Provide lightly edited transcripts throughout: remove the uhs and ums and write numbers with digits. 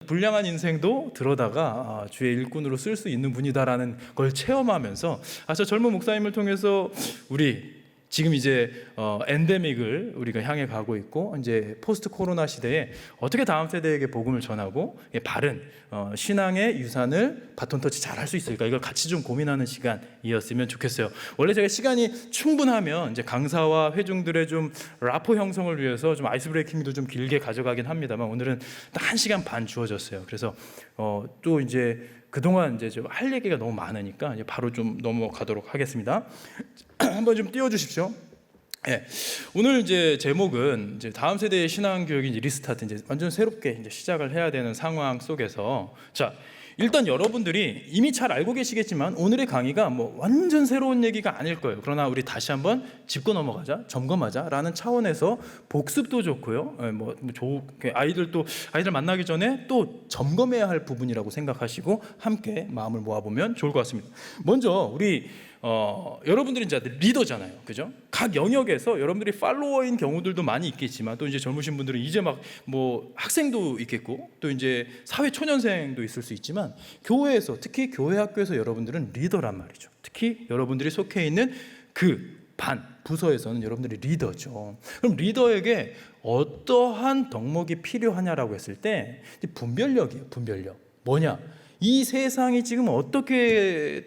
불량한 인생도 들어다가 주의 일꾼으로 쓸 수 있는 분이다라는 걸 체험하면서 저 젊은 목사님을 통해서 우리 지금 이제 엔데믹을 우리가 향해 가고 있고 이제 포스트 코로나 시대에 어떻게 다음 세대에게 복음을 전하고 바른 신앙의 유산을 바톤 터치 잘 할 수 있을까, 이걸 같이 좀 고민하는 시간이었으면 좋겠어요. 원래 제가 시간이 충분하면 이제 강사와 회중들의 좀 라포 형성을 위해서 좀 아이스 브레이킹도 좀 길게 가져가긴 합니다만 오늘은 딱 1시간 반 주어졌어요. 그래서 또 이제 그동안 이제 좀 할 얘기가 너무 많으니까 이제 바로 좀 넘어가도록 하겠습니다. 한번 좀 띄워주십시오. 네. 오늘 이제 제목은 이제 다음 세대의 신앙 교육인 리스타트, 이제 완전 새롭게 이제 시작을 해야 되는 상황 속에서 일단 여러분들이 이미 잘 알고 계시겠지만 오늘의 강의가 뭐 완전 새로운 얘기가 아닐 거예요. 그러나 우리 다시 한번 짚고 넘어가자, 점검하자라는 차원에서 복습도 좋고요. 아이들 만나기 전에 또 점검해야 할 부분이라고 생각하시고 함께 마음을 모아보면 좋을 것 같습니다. 먼저 우리 여러분들이 이제 리더잖아요, 그죠? 각 영역에서 여러분들이 팔로워인 경우들도 많이 있겠지만 또 이제 젊으신 분들은 이제 막 뭐 학생도 있겠고 또 이제 사회 초년생도 있을 수 있지만 교회에서, 특히 교회 학교에서 여러분들은 리더란 말이죠. 특히 여러분들이 속해 있는 그 부서에서는 여러분들이 리더죠. 그럼 리더에게 어떠한 덕목이 필요하냐라고 했을 때 분별력이에요. 분별력. 뭐냐? 이 세상이 지금 어떻게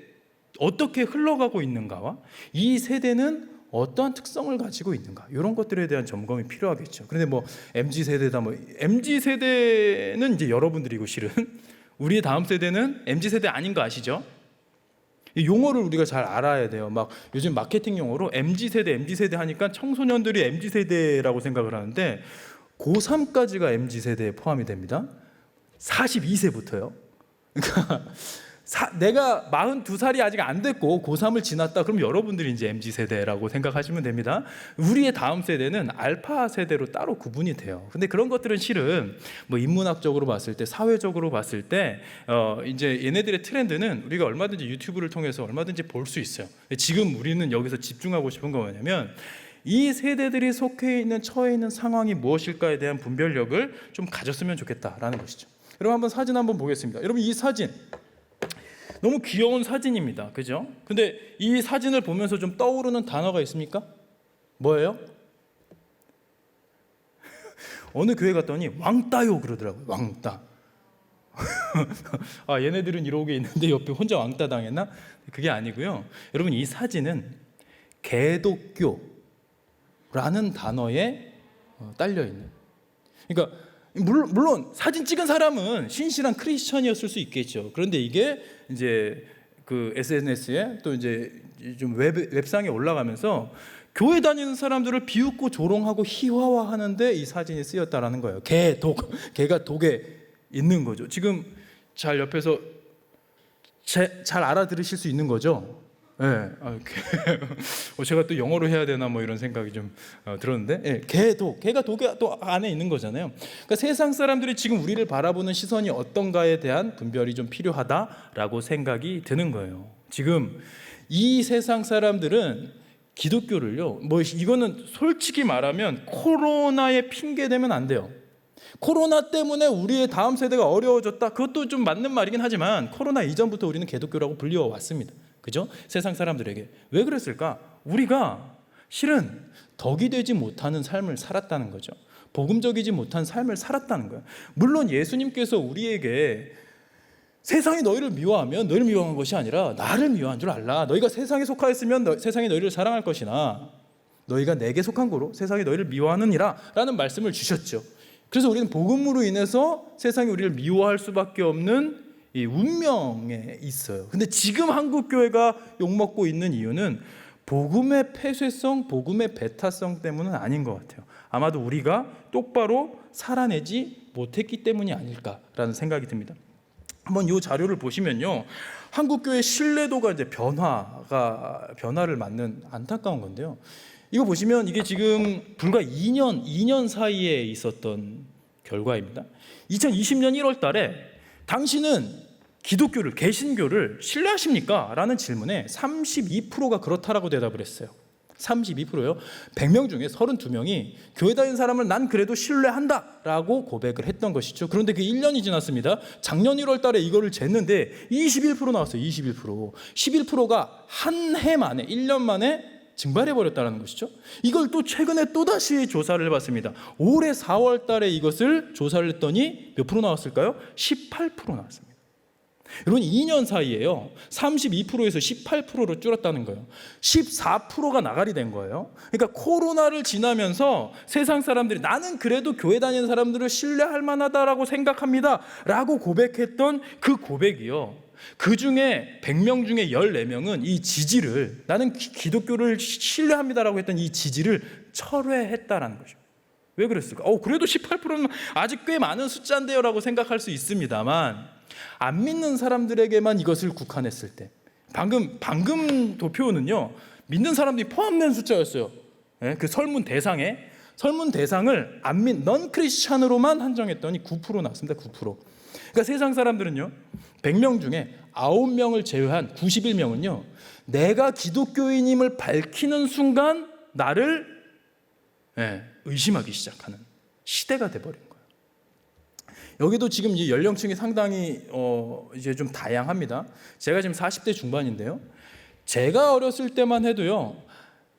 흘러가고 있는가와 이 세대는 어떠한 특성을 가지고 있는가, 이런 것들에 대한 점검이 필요하겠죠. 그런데 뭐 MZ세대다, MZ세대는 이제 여러분들이고 실은 우리의 다음 세대는 MZ세대 아닌 거 아시죠? 이 용어를 우리가 잘 알아야 돼요. 막 요즘 마케팅 용어로 MZ세대 하니까 청소년들이 MZ세대라고 생각을 하는데 고3까지가 MZ세대에 포함이 됩니다. 42세부터요. 그러니까 내가 42살이 아직 안 됐고 고3을 지났다, 그럼 여러분들이 이제 MZ세대라고 생각하시면 됩니다. 우리의 다음 세대는 알파 세대로 따로 구분이 돼요. 근데 그런 것들은 실은 뭐 인문학적으로 봤을 때, 사회적으로 봤을 때 이제 얘네들의 트렌드는 우리가 얼마든지 유튜브를 통해서 얼마든지 볼 수 있어요. 지금 우리는 여기서 집중하고 싶은 건 뭐냐면 이 세대들이 처해 있는 상황이 무엇일까에 대한 분별력을 좀 가졌으면 좋겠다라는 것이죠. 여러분 한번 사진 한번 보겠습니다. 여러분 이 사진 너무 귀여운 사진입니다. 그죠? 근데 이 사진을 보면서 좀 떠오르는 단어가 있습니까? 뭐예요? 어느 교회 갔더니 왕따요 그러더라고요. 왕따. 얘네들은 이러고 있는데 옆에 혼자 왕따 당했나? 그게 아니고요. 여러분 이 사진은 개독교라는 단어에 딸려 있는. 그러니까 물론 사진 찍은 사람은 신실한 크리스천이었을 수 있겠죠. 그런데 이게 이제 그 SNS에 또 이제 좀 웹상에 올라가면서 교회 다니는 사람들을 비웃고 조롱하고 희화화하는데 이 사진이 쓰였다라는 거예요. 개가 독에 있는 거죠. 지금 잘 옆에서 잘 알아들으실 수 있는 거죠. 네. 제가 또 영어로 해야 되나 뭐 이런 생각이 좀 들었는데, 개가 독에 또 안에 있는 거잖아요. 그러니까 세상 사람들이 지금 우리를 바라보는 시선이 어떤가에 대한 분별이 좀 필요하다라고 생각이 드는 거예요. 지금 이 세상 사람들은 기독교를요, 이거는 솔직히 말하면 코로나에 핑계 대면 안 돼요. 코로나 때문에 우리의 다음 세대가 어려워졌다, 그것도 좀 맞는 말이긴 하지만 코로나 이전부터 우리는 기독교라고 불리워 왔습니다. 그죠? 세상 사람들에게. 왜 그랬을까? 우리가 실은 덕이 되지 못하는 삶을 살았다는 거죠. 복음적이지 못한 삶을 살았다는 거예요. 물론 예수님께서 우리에게 세상이 너희를 미워하면 너희를 미워한 것이 아니라 나를 미워한 줄 알라. 너희가 세상에 속하였으면 세상이 너희를 사랑할 것이나 너희가 내게 속한 거로 세상이 너희를 미워하느니라 라는 말씀을 주셨죠. 그래서 우리는 복음으로 인해서 세상이 우리를 미워할 수밖에 없는 이 운명에 있어요. 근데 지금 한국 교회가 욕먹고 있는 이유는 복음의 폐쇄성, 복음의 배타성 때문은 아닌 것 같아요. 아마도 우리가 똑바로 살아내지 못했기 때문이 아닐까라는 생각이 듭니다. 한번 이 자료를 보시면요, 한국 교회 신뢰도가 이제 변화를 맞는 안타까운 건데요. 이거 보시면 이게 지금 불과 2년 사이에 있었던 결과입니다. 2020년 1월 달에 당신은 개신교를 신뢰하십니까? 라는 질문에 32%가 그렇다라고 대답을 했어요. 32%요. 100명 중에 32명이 교회 다니는 사람을 난 그래도 신뢰한다라고 고백을 했던 것이죠. 그런데 그 1년이 지났습니다. 작년 1월 달에 이거를 쟀는데 21% 나왔어요. 21%. 11%가 한 해 만에, 1년 만에 증발해버렸다는 것이죠. 이걸 또 최근에 또다시 조사를 해봤습니다. 올해 4월 달에 이것을 조사를 했더니 몇 프로 나왔을까요? 18% 나왔습니다. 여러분 2년 사이에요. 32%에서 18%로 줄었다는 거예요. 14%가 나가리 된 거예요. 그러니까 코로나를 지나면서 세상 사람들이 나는 그래도 교회 다니는 사람들을 신뢰할 만하다라고 생각합니다 라고 고백했던 그 고백이요. 그 중에 100명 중에 14명은 이 지지를 나는 기독교를 신뢰합니다라고 했던 이 지지를 철회했다라는 거죠. 왜 그랬을까? 그래도 18%는 아직 꽤 많은 숫자인데요 라고 생각할 수 있습니다만 안 믿는 사람들에게만 이것을 국한했을 때 방금 도표는요 믿는 사람들이 포함된 숫자였어요. 그 설문 대상을 넌 크리스찬으로만 한정했더니 9% 나왔습니다. 9%. 그러니까 세상 사람들은요 100명 중에 9명을 제외한 91명은요 내가 기독교인임을 밝히는 순간 나를 의심하기 시작하는 시대가 돼버린 거예요. 여기도 지금 이 연령층이 상당히 이제 좀 다양합니다. 제가 지금 40대 중반인데요. 제가 어렸을 때만 해도요.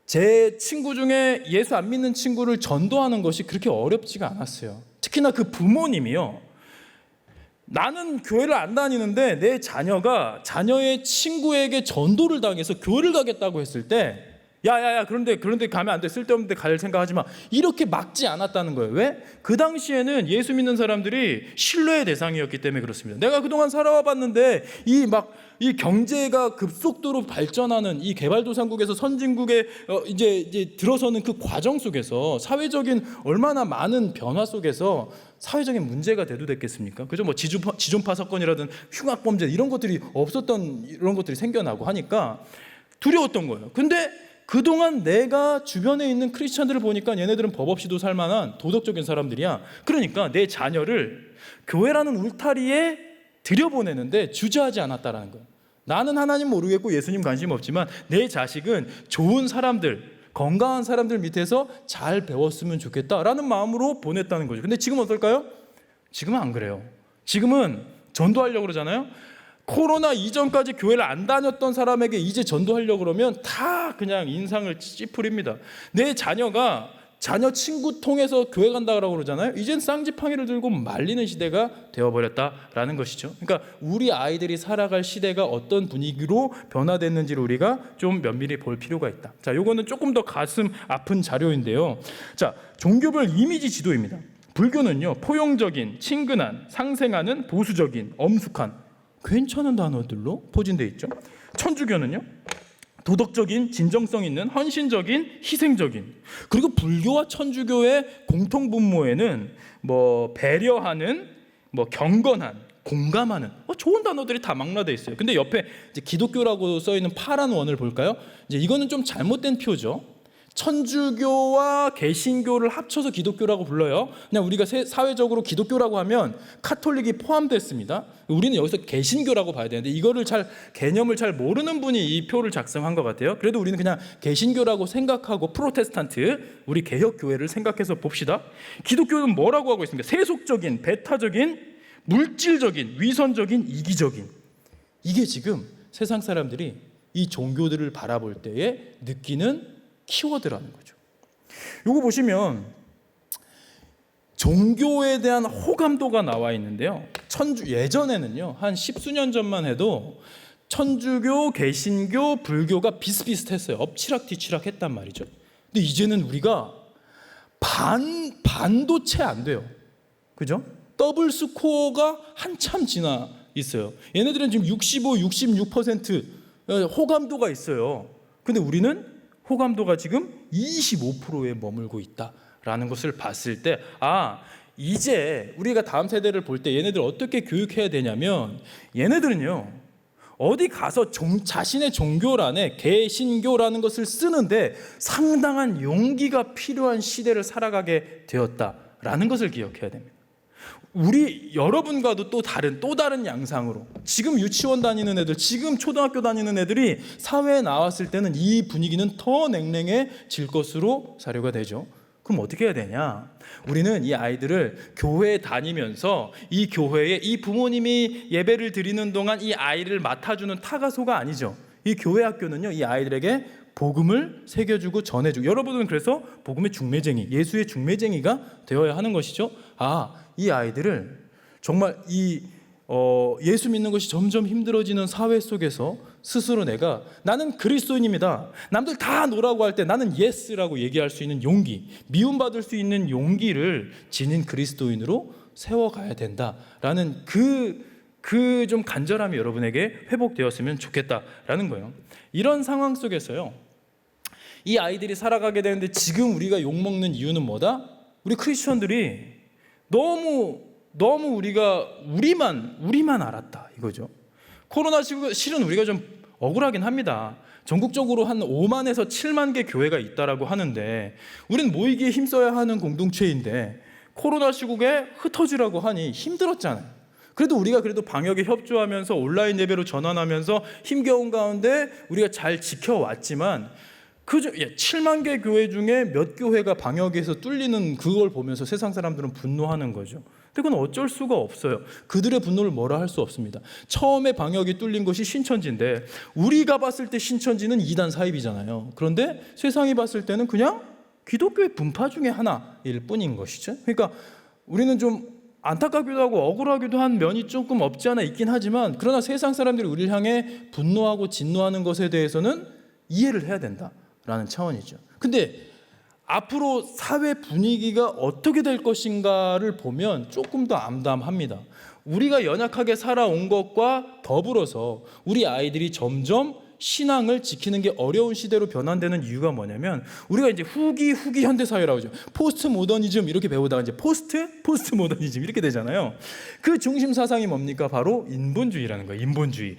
제 친구 중에 예수 안 믿는 친구를 전도하는 것이 그렇게 어렵지가 않았어요. 특히나 그 부모님이요. 나는 교회를 안 다니는데 내 자녀가 자녀의 친구에게 전도를 당해서 교회를 가겠다고 했을 때 야야야 그런데 가면 안 돼. 쓸데없는 데 갈 생각하지 마. 이렇게 막지 않았다는 거예요. 왜? 그 당시에는 예수 믿는 사람들이 신뢰의 대상이었기 때문에 그렇습니다. 내가 그동안 살아와 봤는데 이 경제가 급속도로 발전하는 이 개발도상국에서 선진국에 이제 들어서는 그 과정 속에서 사회적인 얼마나 많은 변화 속에서 사회적인 문제가 대두됐겠습니까? 그죠? 뭐 지존파 사건이라든 흉악범죄 이런 것들이 없었던 이런 것들이 생겨나고 하니까 두려웠던 거예요. 근데 그동안 내가 주변에 있는 크리스찬들을 보니까 얘네들은 법 없이도 살만한 도덕적인 사람들이야. 그러니까 내 자녀를 교회라는 울타리에 들여보내는데 주저하지 않았다라는 거예요. 나는 하나님 모르겠고 예수님 관심 없지만 내 자식은 좋은 사람들, 건강한 사람들 밑에서 잘 배웠으면 좋겠다라는 마음으로 보냈다는 거죠. 근데 지금 어떨까요? 지금은 안 그래요. 지금은 전도하려고 그러잖아요. 코로나 이전까지 교회를 안 다녔던 사람에게 이제 전도하려고 그러면 다 그냥 인상을 찌푸립니다. 내 자녀가 자녀 친구 통해서 교회 간다고 그러잖아요. 이젠 쌍지팡이를 들고 말리는 시대가 되어버렸다라는 것이죠. 그러니까 우리 아이들이 살아갈 시대가 어떤 분위기로 변화됐는지를 우리가 좀 면밀히 볼 필요가 있다. 자, 요거는 조금 더 가슴 아픈 자료인데요. 자, 종교별 이미지 지도입니다. 불교는요, 포용적인, 친근한, 상생하는, 보수적인, 엄숙한 괜찮은 단어들로 포진되어 있죠. 천주교는요 도덕적인, 진정성 있는, 헌신적인, 희생적인. 그리고 불교와 천주교의 공통분모에는 뭐 배려하는, 뭐 경건한, 공감하는 좋은 단어들이 다 망라되어 있어요. 근데 옆에 이제 기독교라고 써 있는 파란 원을 볼까요? 이제 이거는 좀 잘못된 표죠. 천주교와 개신교를 합쳐서 기독교라고 불러요. 그냥 우리가 사회적으로 기독교라고 하면 카톨릭이 포함됐습니다. 우리는 여기서 개신교라고 봐야 되는데 이거를 개념을 잘 모르는 분이 이 표를 작성한 것 같아요. 그래도 우리는 그냥 개신교라고 생각하고 프로테스탄트, 우리 개혁교회를 생각해서 봅시다. 기독교는 뭐라고 하고 있습니까? 세속적인, 배타적인, 물질적인, 위선적인, 이기적인. 이게 지금 세상 사람들이 이 종교들을 바라볼 때에 느끼는 키워드라는 거죠. 이거 보시면 종교에 대한 호감도가 나와 있는데요. 예전에는요, 한 10수년 전만 해도 천주교, 개신교, 불교가 비슷비슷했어요. 엎치락 뒤치락 했단 말이죠. 근데 이제는 우리가 반도 채 안 돼요. 그죠? 더블 스코어가 한참 지나 있어요. 얘네들은 지금 65, 66% 호감도가 있어요. 근데 우리는 호감도가 지금 25%에 머물고 있다라는 것을 봤을 때 이제 우리가 다음 세대를 볼 때 얘네들 어떻게 교육해야 되냐면 얘네들은요 어디 가서 자신의 종교란에 개신교라는 것을 쓰는데 상당한 용기가 필요한 시대를 살아가게 되었다라는 것을 기억해야 됩니다. 여러분과도 또 다른 양상으로 지금 유치원 다니는 애들, 지금 초등학교 다니는 애들이 사회에 나왔을 때는 이 분위기는 더 냉랭해질 것으로 사료가 되죠. 그럼 어떻게 해야 되냐? 우리는 이 아이들을 교회에 다니면서 이 교회에 이 부모님이 예배를 드리는 동안 이 아이를 맡아주는 타가소가 아니죠. 이 교회 학교는요, 이 아이들에게 복음을 새겨주고 전해주고, 여러분은 그래서 복음의 중매쟁이, 예수의 중매쟁이가 되어야 하는 것이죠. 이 아이들을 정말 예수 믿는 것이 점점 힘들어지는 사회 속에서 스스로 나는 그리스도인입니다, 남들 다 노라고 할 때 나는 예스라고 얘기할 수 있는 용기, 미움받을 수 있는 용기를 지닌 그리스도인으로 세워가야 된다라는 그 좀 간절함이 여러분에게 회복되었으면 좋겠다라는 거예요. 이런 상황 속에서요, 이 아이들이 살아가게 되는데 지금 우리가 욕먹는 이유는 뭐다? 우리 크리스천들이 너무 우리가 우리만 알았다 이거죠. 코로나19, 실은 우리가 좀 억울하긴 합니다. 전국적으로 한 5만에서 7만 개 교회가 있다라고 하는데 우리는 모이기에 힘써야 하는 공동체인데 코로나 시국에 흩어지라고 하니 힘들었잖아요. 그래도 우리가 방역에 협조하면서 온라인 예배로 전환하면서 힘겨운 가운데 우리가 잘 지켜왔지만 7만 개 교회 중에 몇 교회가 방역에서 뚫리는 그걸 보면서 세상 사람들은 분노하는 거죠. 근데 그건 어쩔 수가 없어요. 그들의 분노를 뭐라 할 수 없습니다. 처음에 방역이 뚫린 것이 신천지인데 우리가 봤을 때 신천지는 이단 사입이잖아요. 그런데 세상이 봤을 때는 그냥 기독교의 분파 중에 하나일 뿐인 것이죠. 그러니까 우리는 좀 안타깝기도 하고 억울하기도 한 면이 조금 없지 않아 있긴 하지만, 그러나 세상 사람들이 우리를 향해 분노하고 진노하는 것에 대해서는 이해를 해야 된다라는 차원이죠. 근데 앞으로 사회 분위기가 어떻게 될 것인가를 보면 조금 더 암담합니다. 우리가 연약하게 살아온 것과 더불어서 우리 아이들이 점점 신앙을 지키는 게 어려운 시대로 변환되는 이유가 뭐냐면, 우리가 이제 후기 현대사회라고 하죠. 포스트 모더니즘 이렇게 배우다가 이제 포스트 모더니즘 이렇게 되잖아요. 그 중심 사상이 뭡니까? 바로 인본주의라는 거예요. 인본주의.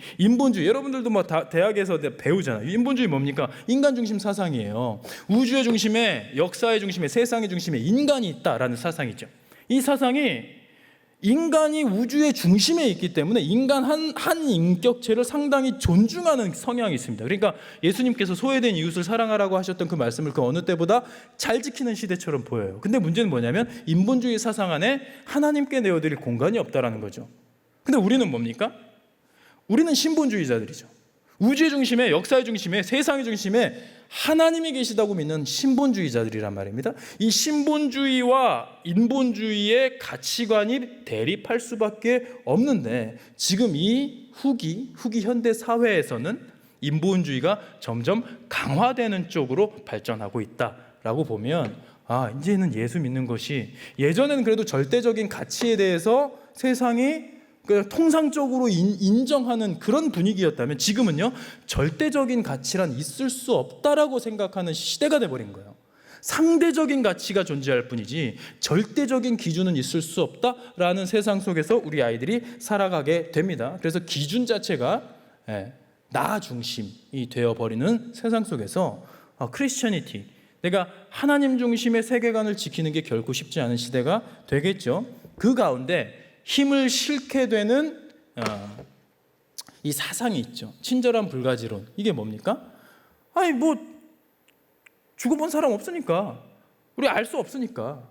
여러분들도 대학에서 배우잖아요. 인본주의 뭡니까? 인간 중심 사상이에요. 우주의 중심에, 역사의 중심에, 세상의 중심에 인간이 있다라는 사상이죠. 이 사상이 인간이 우주의 중심에 있기 때문에 인간 한 인격체를 상당히 존중하는 성향이 있습니다. 그러니까 예수님께서 소외된 이웃을 사랑하라고 하셨던 그 말씀을 그 어느 때보다 잘 지키는 시대처럼 보여요. 근데 문제는 뭐냐면 인본주의 사상 안에 하나님께 내어드릴 공간이 없다라는 거죠. 근데 우리는 뭡니까? 우리는 신본주의자들이죠. 우주의 중심에, 역사의 중심에, 세상의 중심에 하나님이 계시다고 믿는 신본주의자들이란 말입니다. 이 신본주의와 인본주의의 가치관이 대립할 수밖에 없는데, 지금 이 후기 현대 사회에서는 인본주의가 점점 강화되는 쪽으로 발전하고 있다라고 보면, 이제는 예수 믿는 것이, 예전에는 그래도 절대적인 가치에 대해서 세상이 통상적으로 인정하는 그런 분위기였다면, 지금은요, 절대적인 가치란 있을 수 없다라고 생각하는 시대가 돼버린 거예요. 상대적인 가치가 존재할 뿐이지 절대적인 기준은 있을 수 없다라는 세상 속에서 우리 아이들이 살아가게 됩니다. 그래서 기준 자체가 나 중심이 되어버리는 세상 속에서 크리스천이티, 내가 하나님 중심의 세계관을 지키는 게 결코 쉽지 않은 시대가 되겠죠. 그 가운데 힘을 실게 되는 이 사상이 있죠. 친절한 불가지론. 이게 뭡니까? 죽어본 사람 없으니까, 우리 알 수 없으니까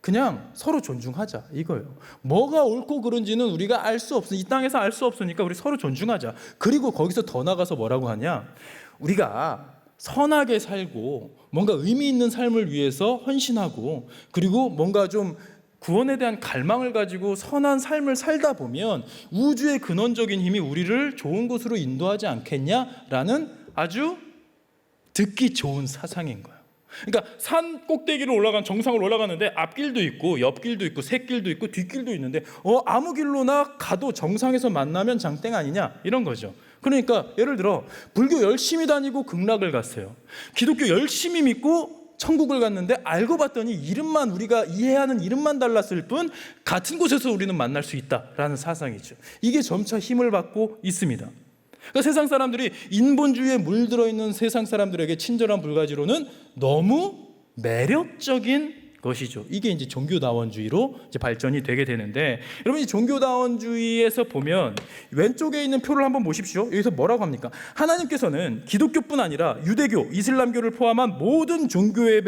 그냥 서로 존중하자 이거예요. 뭐가 옳고 그른지는 우리가 알 수 없어, 이 땅에서 알 수 없으니까 우리 서로 존중하자. 그리고 거기서 더 나가서 뭐라고 하냐, 우리가 선하게 살고 뭔가 의미 있는 삶을 위해서 헌신하고, 그리고 뭔가 좀 구원에 대한 갈망을 가지고 선한 삶을 살다 보면 우주의 근원적인 힘이 우리를 좋은 곳으로 인도하지 않겠냐라는 아주 듣기 좋은 사상인 거예요. 그러니까 산 꼭대기로 정상으로 올라가는데 앞길도 있고 옆길도 있고 샛길도 있고 뒷길도 있는데 아무 길로나 가도 정상에서 만나면 장땡 아니냐, 이런 거죠. 그러니까 예를 들어 불교 열심히 다니고 극락을 갔어요. 기독교 열심히 믿고 천국을 갔는데 알고 봤더니 이름만, 우리가 이해하는 이름만 달랐을 뿐 같은 곳에서 우리는 만날 수 있다라는 사상이죠. 이게 점차 힘을 받고 있습니다. 그러니까 세상 사람들이, 인본주의에 물들어 있는 세상 사람들에게 친절한 불가지로는 너무 매력적인 것이죠. 이게 이제 종교다원주의로 이제 발전이 되게 되는데, 여러분 이 종교다원주의에서 보면 왼쪽에 있는 표를 한번 보십시오. 여기서 뭐라고 합니까? 하나님께서는 기독교뿐 아니라 유대교, 이슬람교를 포함한 모든 종교의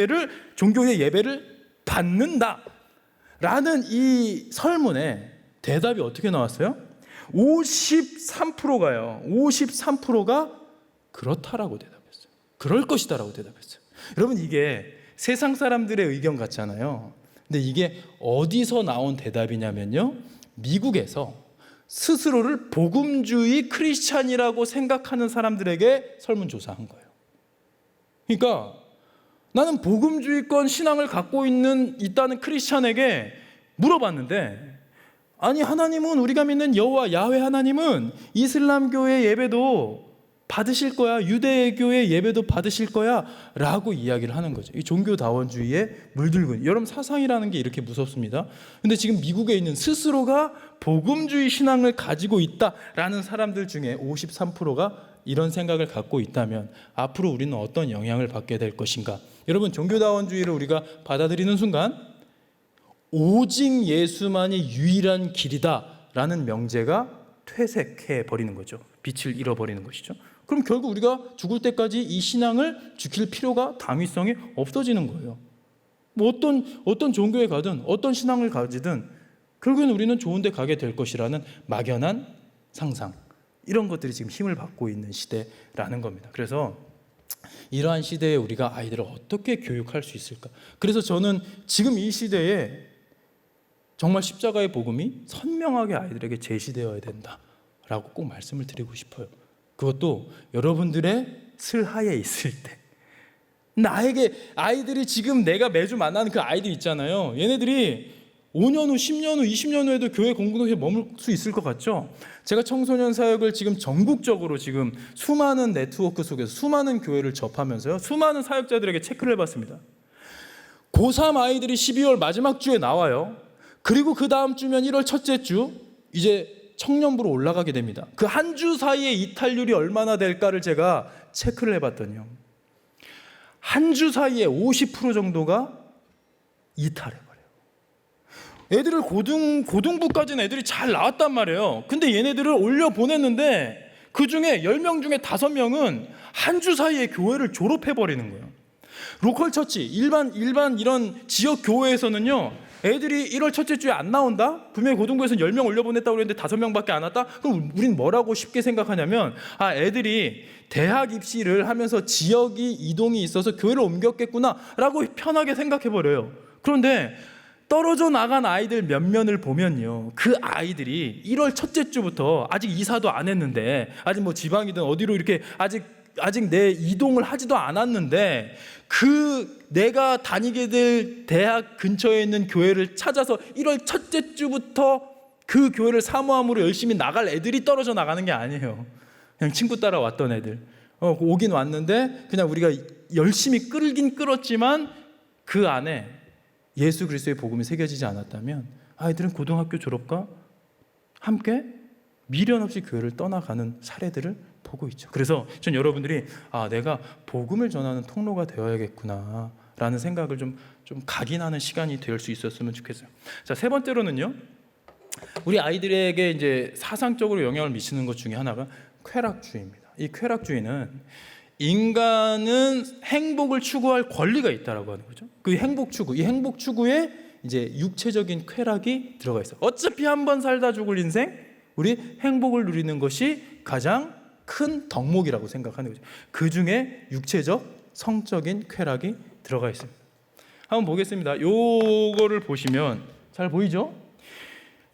예배를 받는다 라는 이 설문에 대답이 어떻게 나왔어요? 53%가요. 53%가 그렇다라고 대답했어요. 그럴 것이다라고 대답했어요. 여러분 이게 세상 사람들의 의견 같잖아요. 근데 이게 어디서 나온 대답이냐면요, 미국에서 스스로를 복음주의 크리스찬이라고 생각하는 사람들에게 설문조사한 거예요. 그러니까 나는 복음주의권 신앙을 갖고 있다는 크리스찬에게 물어봤는데, 아니 하나님은, 우리가 믿는 여호와 야훼 하나님은 이슬람교의 예배도 받으실 거야, 유대교의 예배도 받으실 거야 라고 이야기를 하는 거죠. 이 종교다원주의에 물들고 있는, 여러분 사상이라는 게 이렇게 무섭습니다. 근데 지금 미국에 있는 스스로가 복음주의 신앙을 가지고 있다라는 사람들 중에 53%가 이런 생각을 갖고 있다면 앞으로 우리는 어떤 영향을 받게 될 것인가? 여러분 종교다원주의를 우리가 받아들이는 순간 오직 예수만이 유일한 길이다 라는 명제가 퇴색해 버리는 거죠. 빛을 잃어버리는 것이죠. 그럼 결국 우리가 죽을 때까지 이 신앙을 지킬 필요가, 당위성이 없어지는 거예요. 뭐 어떤 종교에 가든 어떤 신앙을 가지든 결국엔 우리는 좋은 데 가게 될 것이라는 막연한 상상, 이런 것들이 지금 힘을 받고 있는 시대라는 겁니다. 그래서 이러한 시대에 우리가 아이들을 어떻게 교육할 수 있을까? 그래서 저는 지금 이 시대에 정말 십자가의 복음이 선명하게 아이들에게 제시되어야 된다라고 꼭 말씀을 드리고 싶어요. 그것도 여러분들의 슬하에 있을 때. 나에게 아이들이, 지금 내가 매주 만나는 그 아이들 있잖아요. 얘네들이 5년 후, 10년 후, 20년 후에도 교회 공동체에 머물 수 있을 것 같죠? 제가 청소년 사역을 지금 전국적으로 지금 수많은 네트워크 속에서 수많은 교회를 접하면서요, 수많은 사역자들에게 체크를 해봤습니다. 고3 아이들이 12월 마지막 주에 나와요. 그리고 그 다음 주면 1월 첫째 주 이제 청년부로 올라가게 됩니다. 그 한 주 사이에 이탈률이 얼마나 될까를 제가 체크를 해봤더니요, 한 주 사이에 50% 정도가 이탈해버려요. 애들을 고등부까지는 애들이 잘 나왔단 말이에요. 근데 얘네들을 올려보냈는데 그 중에 10명 중에 5명은 한 주 사이에 교회를 졸업해버리는 거예요. 로컬 처치, 일반 이런 지역 교회에서는요, 애들이 1월 첫째 주에 안 나온다? 분명히 고등부에서는 10명 올려보냈다고 그랬는데 5명밖에 안 왔다? 그럼 우린 뭐라고 쉽게 생각하냐면, 애들이 대학 입시를 하면서 지역이 이동이 있어서 교회를 옮겼겠구나 라고 편하게 생각해버려요. 그런데 떨어져 나간 아이들 몇몇을 보면요, 그 아이들이 1월 첫째 주부터 아직 이사도 안 했는데, 아직 뭐 지방이든 어디로 이렇게 아직 내 이동을 하지도 않았는데, 그 내가 다니게 될 대학 근처에 있는 교회를 찾아서 1월 첫째 주부터 그 교회를 사모함으로 열심히 나갈 애들이 떨어져 나가는 게 아니에요. 그냥 친구 따라 왔던 애들. 오긴 왔는데 그냥 우리가 열심히 끌긴 끌었지만 그 안에 예수 그리스도의 복음이 새겨지지 않았다면 아이들은 고등학교 졸업과 함께 미련 없이 교회를 떠나가는 사례들을 보고 있죠. 그래서 전 여러분들이 내가 복음을 전하는 통로가 되어야겠구나 라는 생각을 좀 각인하는 시간이 될 수 있었으면 좋겠어요. 자, 세 번째로는요, 우리 아이들에게 이제 사상적으로 영향을 미치는 것 중에 하나가 쾌락주의입니다. 이 쾌락주의는 인간은 행복을 추구할 권리가 있다라고 하는 거죠. 그 행복 추구에 이제 육체적인 쾌락이 들어가 있어요. 어차피 한 번 살다 죽을 인생, 우리 행복을 누리는 것이 가장 큰 덕목이라고 생각하는 거죠. 그 중에 육체적, 성적인 쾌락이 들어가 있습니다. 한번 보겠습니다. 요거를 보시면 잘 보이죠?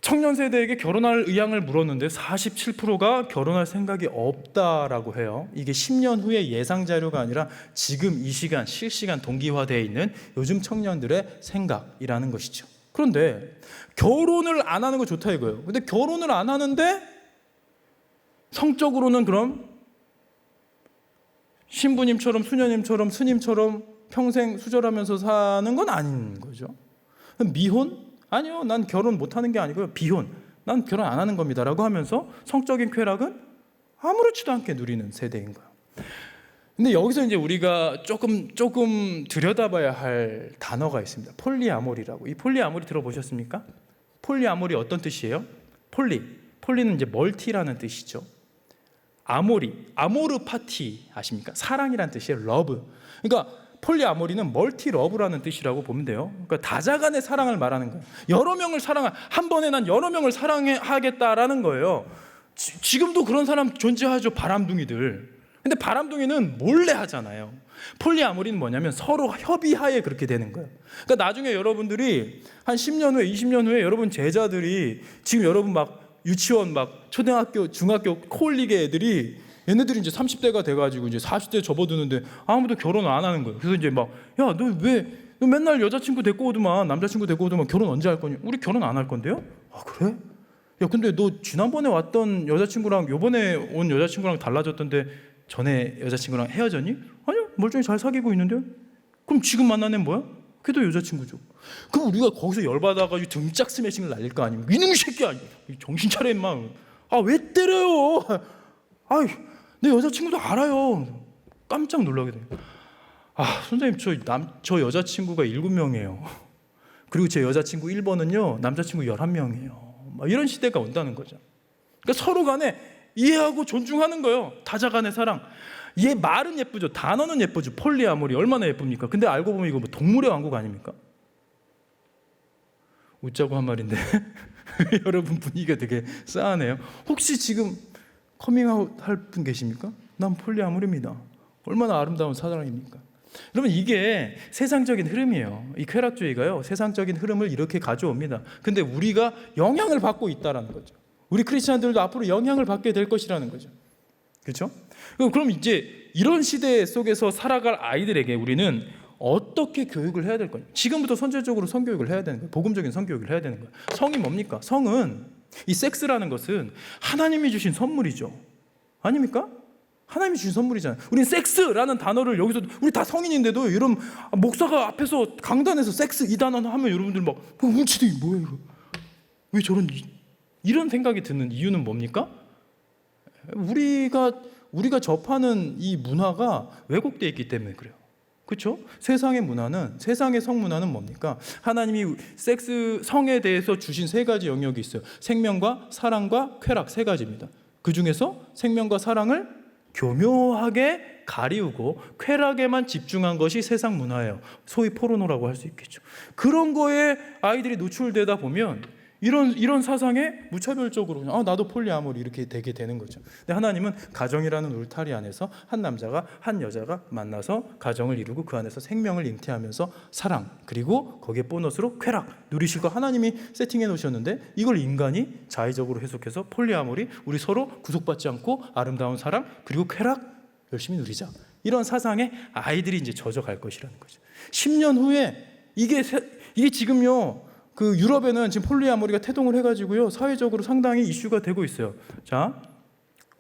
청년 세대에게 결혼할 의향을 물었는데 47%가 결혼할 생각이 없다라고 해요. 이게 10년 후의 예상 자료가 아니라 지금 이 시간 실시간 동기화되어 있는 요즘 청년들의 생각이라는 것이죠. 그런데 결혼을 안 하는 거 좋다 이거예요. 근데 결혼을 안 하는데 성적으로는 그럼 신부님처럼 수녀님처럼 스님처럼 평생 수절하면서 사는 건 아닌 거죠. 미혼? 아니요, 난 결혼 못하는 게 아니고요, 비혼, 난 결혼 안 하는 겁니다 라고 하면서 성적인 쾌락은 아무렇지도 않게 누리는 세대인 거예요. 근데 여기서 이제 우리가 조금 들여다봐야 할 단어가 있습니다. 폴리아모리라고. 이 폴리아모리 들어보셨습니까? 폴리아모리 어떤 뜻이에요? 폴리는 이제 멀티라는 뜻이죠. 아모르 파티 아십니까? 사랑이란 뜻이에요. 러브. 그러니까 폴리아모리는 멀티 러브라는 뜻이라고 보면 돼요. 그러니까 다자간의 사랑을 말하는 거예요. 여러 명을 한 번에 난 여러 명을 사랑하겠다라는 거예요. 지금도 그런 사람 존재하죠. 바람둥이들. 근데 바람둥이는 몰래 하잖아요. 폴리아모리는 뭐냐면 서로 협의하에 그렇게 되는 거예요. 그러니까 나중에 여러분들이 한 10년 후에 20년 후에 여러분 제자들이 지금 여러분 막 유치원 막 초등학교 중학교 코올리게 애들이 얘네들이 이제 30대가 돼가지고 이제 40대 접어드는데 아무도 결혼 안 하는 거예요. 그래서 이제 막 야 너 맨날 여자친구 데리고 오더만 남자친구 데리고 오더만 결혼 언제 할 거냐? 우리 결혼 안 할 건데요? 아 그래? 야 근데 너 지난번에 왔던 여자친구랑 요번에 온 여자친구랑 달라졌던데 전에 여자친구랑 헤어졌니? 아니요 멀쩡히 잘 사귀고 있는데요. 그럼 지금 만난 애는 뭐야? 걔도 여자친구죠. 그럼 우리가 거기서 열받아가지고 등짝 스매싱을 날릴 거 아닙니까? 이놈의 새끼야 정신 차려 임마. 아 왜 때려요? 아이 내 여자친구도 알아요. 깜짝 놀라게 돼요. 아 선생님 저 여자친구가 7명이에요. 그리고 제 여자친구 1번은요 남자친구 11명이에요. 이런 시대가 온다는 거죠. 그러니까 서로 간에 이해하고 존중하는 거예요. 다자간의 사랑. 얘 말은 예쁘죠. 단어는 예쁘죠. 폴리아모리 얼마나 예쁩니까? 근데 알고 보면 이거 뭐 동물의 왕국 아닙니까? 웃자고 한 말인데 여러분 분위기가 되게 싸하네요. 혹시 지금 커밍아웃 할 분 계십니까? 난 폴리아모리입니다. 얼마나 아름다운 사랑입니까? 여러분 이게 세상적인 흐름이에요. 이 쾌락주의가요 세상적인 흐름을 이렇게 가져옵니다. 근데 우리가 영향을 받고 있다는 거죠. 우리 크리스찬들도 앞으로 영향을 받게 될 것이라는 거죠. 그렇죠? 그럼 이제 이런 시대 속에서 살아갈 아이들에게 우리는 어떻게 교육을 해야 될 거냐? 지금부터 선제적으로 성교육을 해야 되는 거예요. 복음적인 성교육을 해야 되는 거예요. 성이 뭡니까? 성은 이 섹스라는 것은 하나님이 주신 선물이죠. 아닙니까? 하나님이 주신 선물이잖아요. 우리는 섹스라는 단어를 여기서 우리 다 성인인데도 이런 목사가 앞에서 강단에서 섹스 이 단어 하면 여러분들 막 뭉치더니 뭐야 이거? 왜 저런 이런 생각이 드는 이유는 뭡니까? 우리가 접하는 이 문화가 왜곡되어 있기 때문에 그래요. 그렇죠? 세상의 성문화는 뭡니까? 하나님이 성에 대해서 주신 3가지 영역이 있어요. 생명과 사랑과 쾌락 3가지입니다. 그 중에서 생명과 사랑을 교묘하게 가리우고 쾌락에만 집중한 것이 세상 문화예요. 소위 포르노라고 할 수 있겠죠. 그런 거에 아이들이 노출되다 보면 이런 사상에 무차별적으로 나도 폴리아모리 이렇게 되게 되는 거죠. 근데 하나님은 가정이라는 울타리 안에서 한 남자가 한 여자가 만나서 가정을 이루고 그 안에서 생명을 잉태하면서 사랑 그리고 거기에 보너스로 쾌락 누리실 거 하나님이 세팅해 놓으셨는데 이걸 인간이 자의적으로 해석해서 폴리아모리 우리 서로 구속받지 않고 아름다운 사랑 그리고 쾌락 열심히 누리자 이런 사상에 아이들이 이제 젖어갈 것이라는 거죠. 10년 후에 이게 지금요 그 유럽에는 지금 폴리아모리가 태동을 해가지고요 사회적으로 상당히 이슈가 되고 있어요. 자,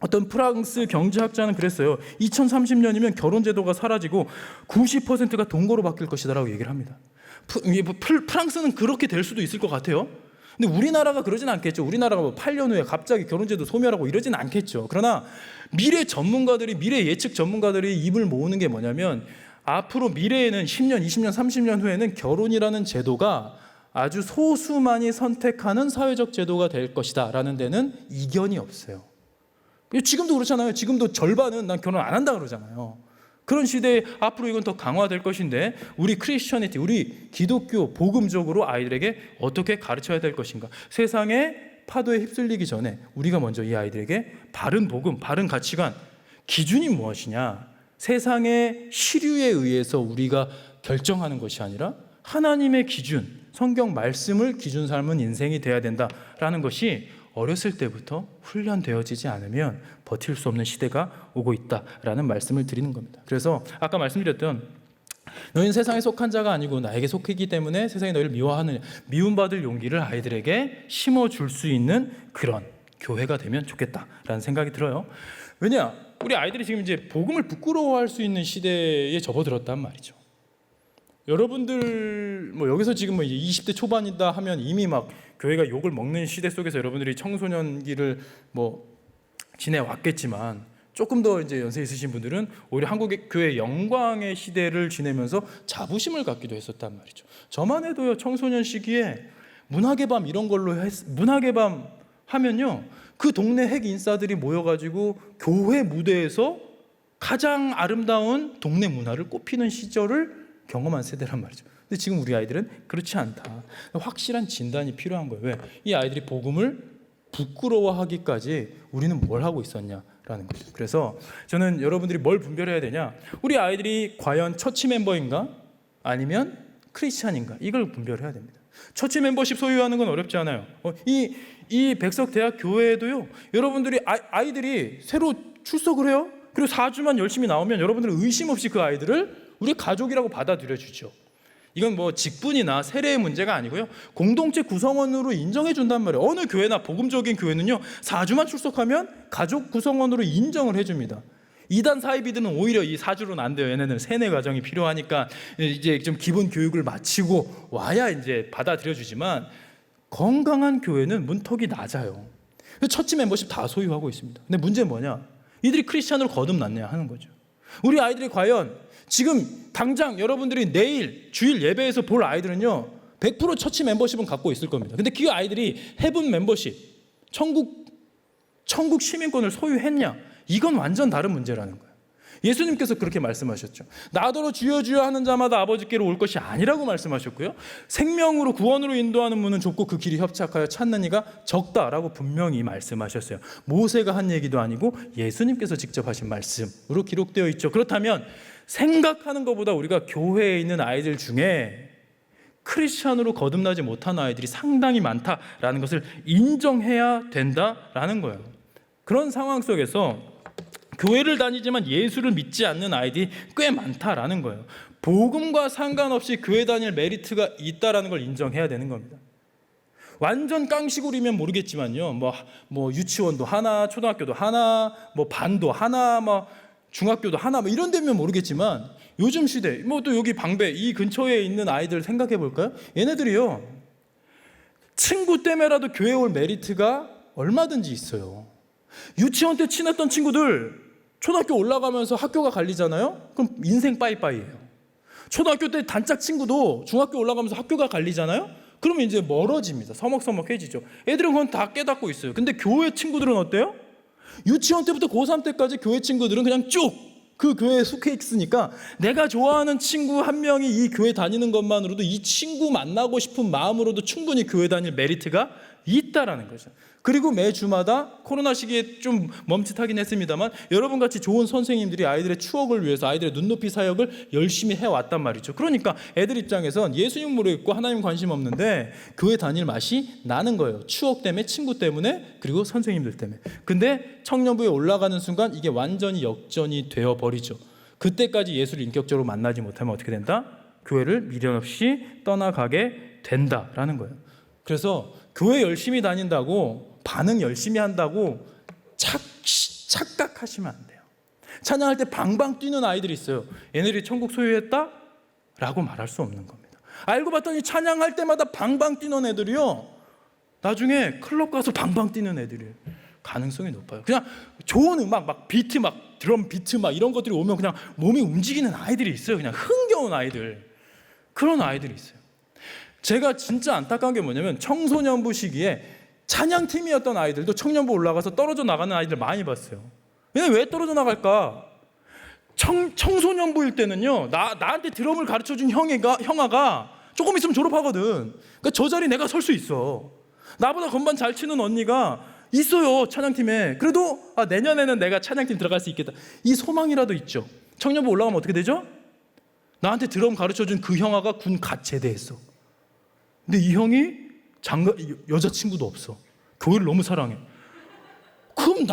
어떤 프랑스 경제학자는 그랬어요. 2030년이면 결혼제도가 사라지고 90%가 동거로 바뀔 것이다라고 얘기를 합니다. 프랑스는 그렇게 될 수도 있을 것 같아요. 근데 우리나라가 그러진 않겠죠. 우리나라가 뭐 8년 후에 갑자기 결혼제도 소멸하고 이러진 않겠죠. 그러나 미래 예측 전문가들이 입을 모으는 게 뭐냐면 앞으로 미래에는 10년, 20년, 30년 후에는 결혼이라는 제도가 아주 소수만이 선택하는 사회적 제도가 될 것이다 라는 데는 이견이 없어요. 지금도 그렇잖아요. 지금도 절반은 난 결혼 안 한다 그러잖아요. 그런 시대에 앞으로 이건 더 강화될 것인데 우리 크리스천이티, 우리 기독교 복음적으로 아이들에게 어떻게 가르쳐야 될 것인가. 세상의 파도에 휩쓸리기 전에 우리가 먼저 이 아이들에게 바른 복음, 바른 가치관, 기준이 무엇이냐. 세상의 시류에 의해서 우리가 결정하는 것이 아니라 하나님의 기준, 성경 말씀을 기준 삼은 인생이 돼야 된다라는 것이 어렸을 때부터 훈련되어지지 않으면 버틸 수 없는 시대가 오고 있다라는 말씀을 드리는 겁니다. 그래서 아까 말씀드렸던 너희는 세상에 속한 자가 아니고 나에게 속했기 때문에 세상이 너희를 미워하느냐, 미움받을 용기를 아이들에게 심어줄 수 있는 그런 교회가 되면 좋겠다라는 생각이 들어요. 왜냐? 우리 아이들이 지금 이제 복음을 부끄러워할 수 있는 시대에 접어들었단 말이죠. 여러분들 뭐 여기서 지금 뭐 20대 초반이다 하면 이미 막 교회가 욕을 먹는 시대 속에서 여러분들이 청소년기를 뭐 지내왔겠지만 조금 더 이제 연세 있으신 분들은 오히려 한국의 교회 영광의 시대를 지내면서 자부심을 갖기도 했었단 말이죠. 저만 해도요, 청소년 시기에 문학의 밤 이런 걸로 문학의 밤 하면요, 그 동네 핵 인싸들이 모여가지고 교회 무대에서 가장 아름다운 동네 문화를 꽃피는 시절을 경험한 세대란 말이죠. 근데 지금 우리 아이들은 그렇지 않다. 확실한 진단이 필요한 거예요. 왜? 이 아이들이 복음을 부끄러워하기까지 우리는 뭘 하고 있었냐라는 거죠. 그래서 저는 여러분들이 뭘 분별해야 되냐, 우리 아이들이 과연 처치 멤버인가 아니면 크리스찬인가, 이걸 분별해야 됩니다. 처치 멤버십 소유하는 건 어렵지 않아요. 이 백석대학 교회에도요, 여러분들이 아이들이 새로 출석을 해요. 그리고 4주만 열심히 나오면 여러분들은 의심 없이 그 아이들을 우리 가족이라고 받아들여 주죠. 이건 뭐 직분이나 세례의 문제가 아니고요, 공동체 구성원으로 인정해 준단 말이에요. 어느 교회나 복음적인 교회는요, 4주만 출석하면 가족 구성원으로 인정을 해줍니다. 이단 사이비들은 오히려 이 4주로는 안 돼요. 얘네는 세뇌 과정이 필요하니까 이제 좀 기본 교육을 마치고 와야 이제 받아들여 주지만, 건강한 교회는 문턱이 낮아요. 처치 멤버십 다 소유하고 있습니다. 근데 문제는 뭐냐, 이들이 크리스찬으로 거듭났냐 하는 거죠. 우리 아이들이 과연 지금 당장 여러분들이 내일 주일 예배에서 볼 아이들은요, 100% 처치 멤버십은 갖고 있을 겁니다. 근데 그 아이들이 헤븐 멤버십, 천국 시민권을 소유했냐, 이건 완전 다른 문제라는 거예요. 예수님께서 그렇게 말씀하셨죠. 나더러 주여 주여 하는 자마다 아버지께로 올 것이 아니라고 말씀하셨고요, 생명으로 구원으로 인도하는 문은 좁고 그 길이 협착하여 찾는 이가 적다라고 분명히 말씀하셨어요. 모세가 한 얘기도 아니고 예수님께서 직접 하신 말씀으로 기록되어 있죠. 그렇다면 생각하는 것보다 우리가 교회에 있는 아이들 중에 크리스찬으로 거듭나지 못한 아이들이 상당히 많다라는 것을 인정해야 된다라는 거예요. 그런 상황 속에서 교회를 다니지만 예수를 믿지 않는 아이들이 꽤 많다라는 거예요. 복음과 상관없이 교회 다닐 메리트가 있다라는 걸 인정해야 되는 겁니다. 완전 깡시골이면 모르겠지만요, 뭐 유치원도 하나, 초등학교도 하나, 뭐 반도 하나, 뭐 중학교도 하나, 뭐 이런 데면 모르겠지만, 요즘 시대, 뭐 또 여기 방배 이 근처에 있는 아이들 생각해 볼까요? 얘네들이요, 친구 때문에라도 교회 올 메리트가 얼마든지 있어요. 유치원 때 친했던 친구들 초등학교 올라가면서 학교가 갈리잖아요. 그럼 인생 빠이빠이예요. 초등학교 때 단짝 친구도 중학교 올라가면서 학교가 갈리잖아요. 그러면 이제 멀어집니다. 서먹서먹해지죠. 애들은 그건 다 깨닫고 있어요. 근데 교회 친구들은 어때요? 유치원 때부터 고3 때까지 교회 친구들은 그냥 쭉 그 교회에 속해 있으니까 내가 좋아하는 친구 한 명이 이 교회 다니는 것만으로도 이 친구 만나고 싶은 마음으로도 충분히 교회 다닐 메리트가 있다라는 거죠. 그리고 매주마다 코로나 시기에 좀 멈칫하긴 했습니다만, 여러분같이 좋은 선생님들이 아이들의 추억을 위해서 아이들의 눈높이 사역을 열심히 해왔단 말이죠. 그러니까 애들 입장에선 예수님 모르겠고 하나님 관심 없는데 교회 다닐 맛이 나는 거예요. 추억 때문에, 친구 때문에, 그리고 선생님들 때문에. 근데 청년부에 올라가는 순간 이게 완전히 역전이 되어버리죠. 그때까지 예수를 인격적으로 만나지 못하면 어떻게 된다? 교회를 미련 없이 떠나가게 된다라는 거예요. 그래서 교회 열심히 다닌다고, 반응 열심히 한다고 착각하시면 안 돼요. 찬양할 때 방방 뛰는 아이들이 있어요. 얘네들이 천국 소유했다? 라고 말할 수 없는 겁니다. 알고 봤더니 찬양할 때마다 방방 뛰는 애들이요, 나중에 클럽 가서 방방 뛰는 애들이에요. 가능성이 높아요. 그냥 좋은 음악, 막 비트, 막 드럼 비트, 막 이런 것들이 오면 그냥 몸이 움직이는 아이들이 있어요. 그냥 흥겨운 아이들, 그런 아이들이 있어요. 제가 진짜 안타까운 게 뭐냐면, 청소년부 시기에 찬양팀이었던 아이들도 청년부 올라가서 떨어져 나가는 아이들 많이 봤어요. 왜 떨어져 나갈까? 청소년부일 때는요, 나한테 드럼을 가르쳐준 형아가 조금 있으면 졸업하거든. 그러니까 저 자리 내가 설 수 있어. 나보다 건반 잘 치는 언니가 있어요, 찬양팀에. 그래도 내년에는 내가 찬양팀 들어갈 수 있겠다, 이 소망이라도 있죠. 청년부 올라가면 어떻게 되죠? 나한테 드럼 가르쳐준 그 형아가 군 갓 제대했어. 근데 이 형이 여자친구도 없어. 교회를 너무 사랑해. 그럼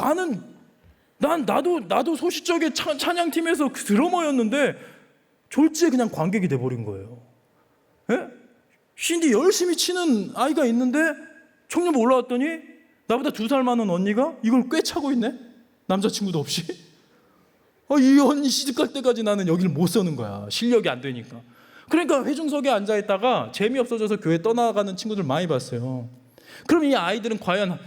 나도 소시적에 찬양팀에서 드러머였는데 졸지에 그냥 관객이 돼버린 거예요. 예? 신디 열심히 치는 아이가 있는데 청년부 올라왔더니 나보다 2살 많은 언니가 이걸 꿰차고 있네? 남자친구도 없이? 이 언니 시집갈 때까지 나는 여기를 못 서는 거야. 실력이 안 되니까. 그러니까 회중석에 앉아있다가 재미없어져서 교회 떠나가는 친구들 많이 봤어요. 그럼 이 아이들은 과연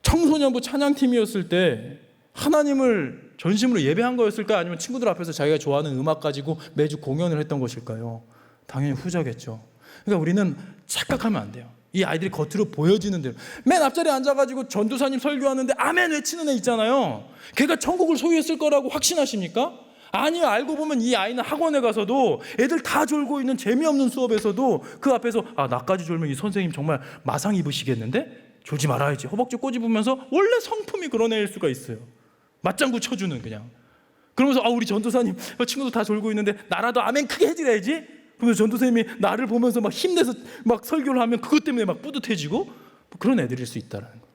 청소년부 찬양팀이었을 때 하나님을 전심으로 예배한 거였을까? 아니면 친구들 앞에서 자기가 좋아하는 음악 가지고 매주 공연을 했던 것일까요? 당연히 후자겠죠. 그러니까 우리는 착각하면 안 돼요. 이 아이들이 겉으로 보여지는 대로 맨 앞자리에 앉아가지고 전도사님 설교하는데 아멘 외치는 애 있잖아요. 걔가 천국을 소유했을 거라고 확신하십니까? 아니요. 알고 보면 이 아이는 학원에 가서도 애들 다 졸고 있는 재미없는 수업에서도 그 앞에서 나까지 졸면 이 선생님 정말 마상 입으시겠는데? 졸지 말아야지. 허벅지 꼬집으면서 원래 성품이 그런 애일 수가 있어요. 맞장구 쳐주는 그냥. 그러면서 우리 전도사님 친구도 다 졸고 있는데 나라도 아멘 크게 해드려야지. 그러면서 전도사님이 나를 보면서 막 힘내서 막 설교를 하면 그것 때문에 막 뿌듯해지고 그런 애들일 수 있다는 거.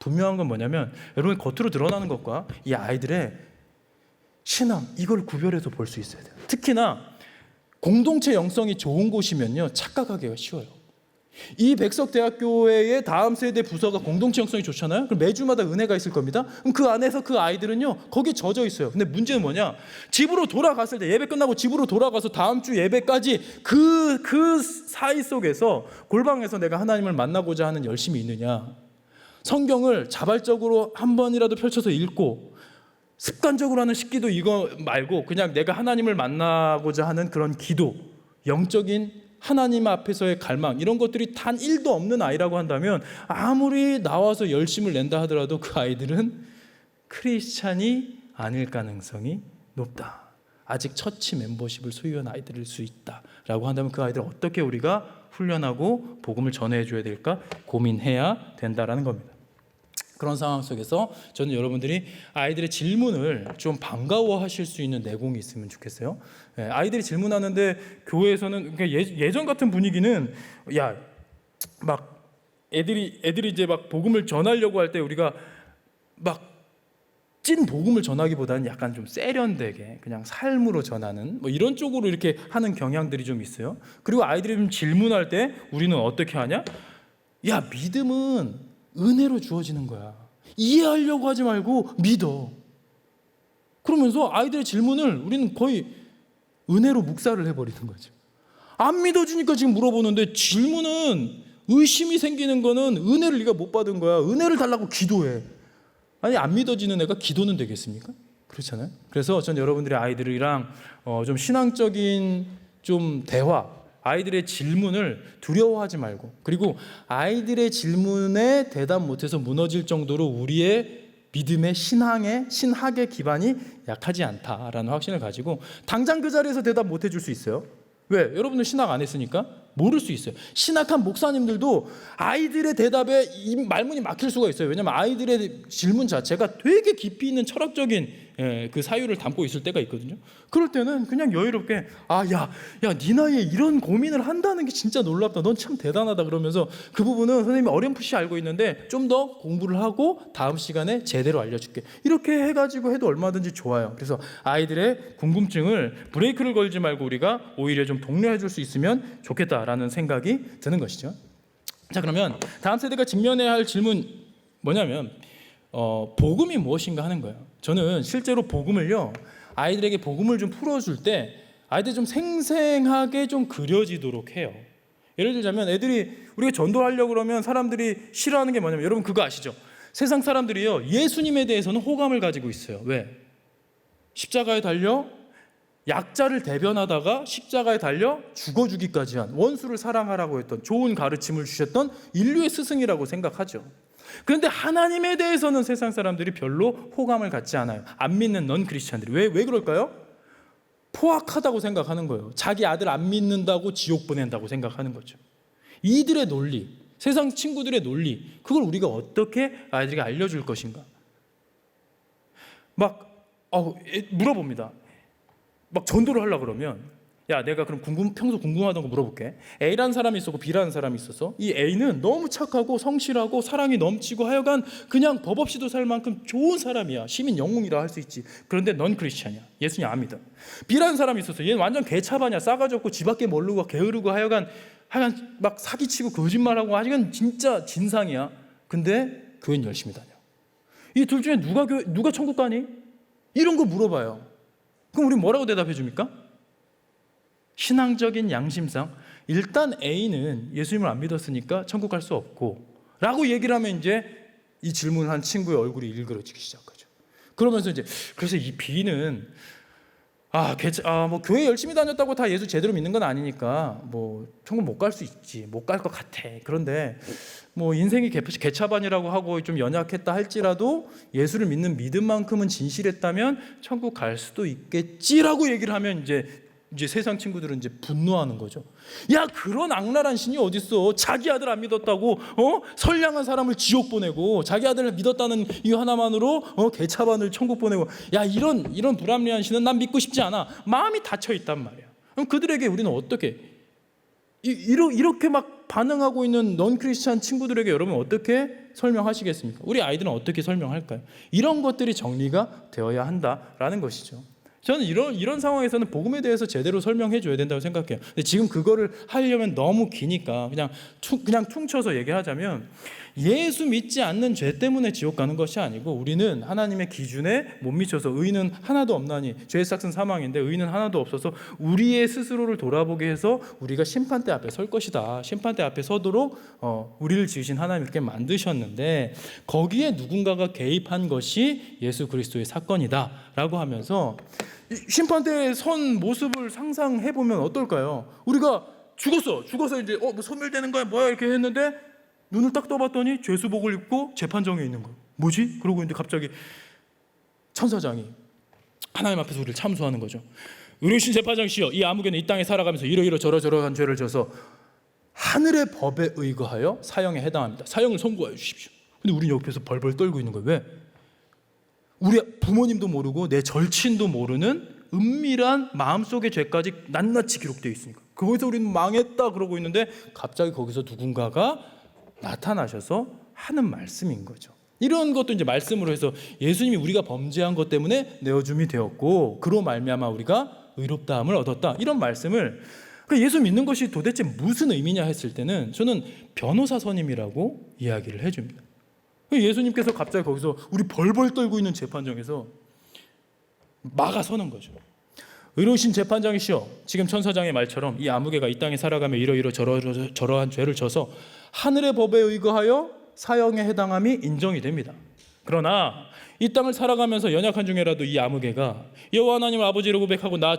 분명한 건 뭐냐면 여러분 겉으로 드러나는 것과 이 아이들의 신앙 이걸 구별해서 볼 수 있어야 돼요. 특히나 공동체 영성이 좋은 곳이면요 착각하기가 쉬워요. 이 백석대학교의 다음 세대 부서가 공동체 형성이 좋잖아요. 그럼 매주마다 은혜가 있을 겁니다. 그럼 그 안에서 그 아이들은요 거기 젖어 있어요. 근데 문제는 뭐냐? 집으로 돌아갔을 때 예배 끝나고 집으로 돌아가서 다음 주 예배까지 그 사이 속에서 골방에서 내가 하나님을 만나고자 하는 열심이 있느냐? 성경을 자발적으로 한 번이라도 펼쳐서 읽고 습관적으로 하는 식기도 이거 말고 그냥 내가 하나님을 만나고자 하는 그런 기도, 영적인 하나님 앞에서의 갈망 이런 것들이 단 1도 없는 아이라고 한다면 아무리 나와서 열심을 낸다 하더라도 그 아이들은 크리스찬이 아닐 가능성이 높다. 아직 처치 멤버십을 소유한 아이들일 수 있다라고 한다면 그 아이들을 어떻게 우리가 훈련하고 복음을 전해줘야 될까 고민해야 된다라는 겁니다. 그런 상황 속에서 저는 여러분들이 아이들의 질문을 좀 반가워하실 수 있는 내공이 있으면 좋겠어요. 아이들이 질문하는데 교회에서는 예전 같은 분위기는 막 애들이 이제 막 복음을 전하려고 할 때 우리가 막 찐 복음을 전하기보다는 약간 좀 세련되게 그냥 삶으로 전하는 뭐 이런 쪽으로 이렇게 하는 경향들이 좀 있어요. 그리고 아이들이 좀 질문할 때 우리는 어떻게 하냐? 믿음은 은혜로 주어지는 거야. 이해하려고 하지 말고 믿어. 그러면서 아이들의 질문을 우리는 거의 은혜로 묵살을 해버리는 거죠. 안 믿어주니까 지금 물어보는데 질문은 의심이 생기는 거는 은혜를 네가 못 받은 거야. 은혜를 달라고 기도해. 아니 안 믿어지는 애가 기도는 되겠습니까? 그렇잖아요. 그래서 전 여러분들의 아이들이랑 좀 신앙적인 좀 대화 아이들의 질문을 두려워하지 말고 그리고 아이들의 질문에 대답 못해서 무너질 정도로 우리의 믿음의 신학의 기반이 약하지 않다라는 확신을 가지고 당장 그 자리에서 대답 못 해줄 수 있어요. 왜? 여러분들 신학 안 했으니까 모를 수 있어요. 신학한 목사님들도 아이들의 대답에 이 말문이 막힐 수가 있어요. 왜냐하면 아이들의 질문 자체가 되게 깊이 있는 철학적인 그 사유를 담고 있을 때가 있거든요. 그럴 때는 그냥 여유롭게 네 나이에 이런 고민을 한다는 게 진짜 놀랍다. 넌 참 대단하다 그러면서 그 부분은 선생님이 어렴풋이 알고 있는데 좀 더 공부를 하고 다음 시간에 제대로 알려줄게. 이렇게 해가지고 해도 얼마든지 좋아요. 그래서 아이들의 궁금증을 브레이크를 걸지 말고 우리가 오히려 좀 독려해 줄 수 있으면 좋겠다라는 생각이 드는 것이죠. 자, 그러면 다음 세대가 직면해야 할 질문 뭐냐면 복음이 무엇인가 하는 거예요. 저는 실제로 복음을요 아이들에게 복음을 좀 풀어줄 때 아이들이 좀 생생하게 좀 그려지도록 해요. 예를 들자면 애들이 우리가 전도하려고 그러면 사람들이 싫어하는 게 뭐냐면 여러분 그거 아시죠? 세상 사람들이요 예수님에 대해서는 호감을 가지고 있어요. 왜? 십자가에 달려 약자를 대변하다가 십자가에 달려 죽어주기까지 한 원수를 사랑하라고 했던 좋은 가르침을 주셨던 인류의 스승이라고 생각하죠. 그런데 하나님에 대해서는 세상 사람들이 별로 호감을 갖지 않아요. 안 믿는 넌 크리스찬들이. 왜 그럴까요? 포악하다고 생각하는 거예요. 자기 아들 안 믿는다고 지옥 보낸다고 생각하는 거죠. 이들의 논리, 세상 친구들의 논리, 그걸 우리가 어떻게 아이들에게 알려줄 것인가? 물어봅니다. 막 전도를 하려고 그러면 내가 그럼 평소 궁금하던 거 물어볼게. A라는 사람이 있었고 B라는 사람이 있었어. 이 A는 너무 착하고 성실하고 사랑이 넘치고 하여간 그냥 법 없이도 살 만큼 좋은 사람이야. 시민 영웅이라 할 수 있지. 그런데 넌 크리스찬이야. 예수님 안 믿어. B라는 사람이 있었어. 얘는 완전 개차반이야. 싸가지 없고 집 밖에 모르고 게으르고 하여간 막 사기치고 거짓말하고 하여간 진짜 진상이야. 근데 교회는 열심히 다녀. 이 둘 중에 누가 천국 가니? 이런 거 물어봐요. 그럼 우리 뭐라고 대답해 줍니까? 신앙적인 양심상 일단 A는 예수님을 안 믿었으니까 천국 갈 수 없고 라고 얘기를 하면 이제 이 질문을 한 친구의 얼굴이 일그러지기 시작하죠. 그러면서 이제 그래서 이 B는 뭐 교회 열심히 다녔다고 다 예수 제대로 믿는 건 아니니까 뭐 천국 못 갈 수 있지, 못 갈 것 같아. 그런데 뭐 인생이 개차반이라고 하고 좀 연약했다 할지라도 예수를 믿는 믿음만큼은 진실했다면 천국 갈 수도 있겠지라고 얘기를 하면 이제 세상 친구들은 이제 분노하는 거죠. 야, 그런 악랄한 신이 어딨어? 자기 아들 안 믿었다고 선량한 사람을 지옥 보내고 자기 아들을 믿었다는 이유 하나만으로 개차반을 천국 보내고, 야, 이런 불합리한 신은 난 믿고 싶지 않아. 마음이 닫혀 있단 말이야. 그럼 그들에게 우리는 어떻게 이렇게 막 반응하고 있는 넌 크리스찬 친구들에게 여러분 어떻게 설명하시겠습니까? 우리 아이들은 어떻게 설명할까요? 이런 것들이 정리가 되어야 한다라는 것이죠. 저는 이런 상황에서는 복음에 대해서 제대로 설명해 줘야 된다고 생각해요. 근데 지금 그거를 하려면 너무 기니까 그냥 퉁쳐서 얘기하자면, 예수 믿지 않는 죄 때문에 지옥 가는 것이 아니고 우리는 하나님의 기준에 못 미쳐서 의는 하나도 없나니 죄의 삭은 사망인데 의는 하나도 없어서 우리의 스스로를 돌아보게 해서 우리가 심판대 앞에 설 것이다. 심판대 앞에 서도록 우리를 지으신 하나님께 만드셨는데 거기에 누군가가 개입한 것이 예수 그리스도의 사건이다라고 하면서 심판대에 선 모습을 상상해 보면 어떨까요? 우리가 죽어서 이제 뭐 소멸되는 거야 뭐야 이렇게 했는데 눈을 딱 떠봤더니 죄수복을 입고 재판정에 있는 거예요. 뭐지? 그러고 있는데 갑자기 천사장이 하나님 앞에서 우리를 참소하는 거죠. 의로우신 재판장이시여, 이 아무개는 이 땅에 살아가면서 이러이러 저러저러한 죄를 져서 하늘의 법에 의거하여 사형에 해당합니다. 사형을 선고하여 주십시오. 근데 우린 옆에서 벌벌 떨고 있는 거예요. 왜? 우리 부모님도 모르고 내 절친도 모르는 은밀한 마음속의 죄까지 낱낱이 기록되어 있으니까 거기서 우리는 망했다 그러고 있는데 갑자기 거기서 누군가가 나타나셔서 하는 말씀인 거죠. 이런 것도 이제 말씀으로 해서 예수님이 우리가 범죄한 것 때문에 내어줌이 되었고 그로 말미암아 우리가 의롭다함을 얻었다, 이런 말씀을, 예수 믿는 것이 도대체 무슨 의미냐 했을 때는 저는 변호사 선임이라고 이야기를 해줍니다. 예수님께서 갑자기 거기서 우리 벌벌 떨고 있는 재판정에서 막아서는 거죠. 의로우신 재판장이시여, 지금 천사장의 말처럼 이 아무개가 이 땅에 살아가며 이러이러 저러한 죄를 져서 하늘의 법에 의거하여 사형에 해당함이 인정이 됩니다. 그러나 이 땅을 살아가면서 연약한 중에라도 이 아무개가 여호와 하나님을 아버지로 고백하고 나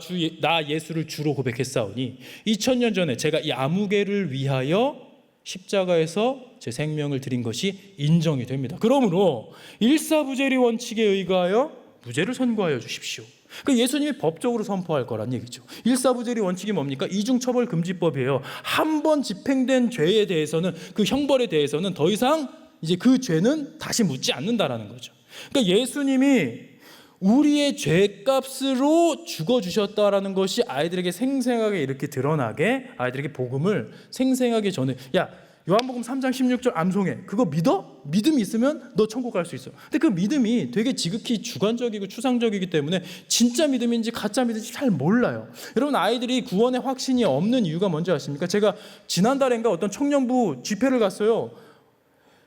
예수를 주로 고백했사오니 2000년 전에 제가 이 아무개를 위하여 십자가에서 제 생명을 드린 것이 인정이 됩니다. 그러므로 일사부재리 원칙에 의거하여 무죄를 선고하여 주십시오. 예수님이 법적으로 선포할 거란 얘기죠. 일사부재리 원칙이 뭡니까? 이중처벌금지법이에요. 한 번 집행된 죄에 대해서는, 그 형벌에 대해서는 더 이상 이제 그 죄는 다시 묻지 않는다라는 거죠. 예수님이 우리의 죄값으로 죽어주셨다라는 것이 아이들에게 생생하게 이렇게 드러나게, 아이들에게 복음을 생생하게 전해. 야, 요한복음 3장 16절 암송해. 그거 믿어? 믿음이 있으면 너 천국 갈 수 있어. 근데 그 믿음이 되게 지극히 주관적이고 추상적이기 때문에 진짜 믿음인지 가짜 믿음인지 잘 몰라요. 여러분, 아이들이 구원의 확신이 없는 이유가 뭔지 아십니까? 제가 지난달인가 어떤 청년부 집회를 갔어요.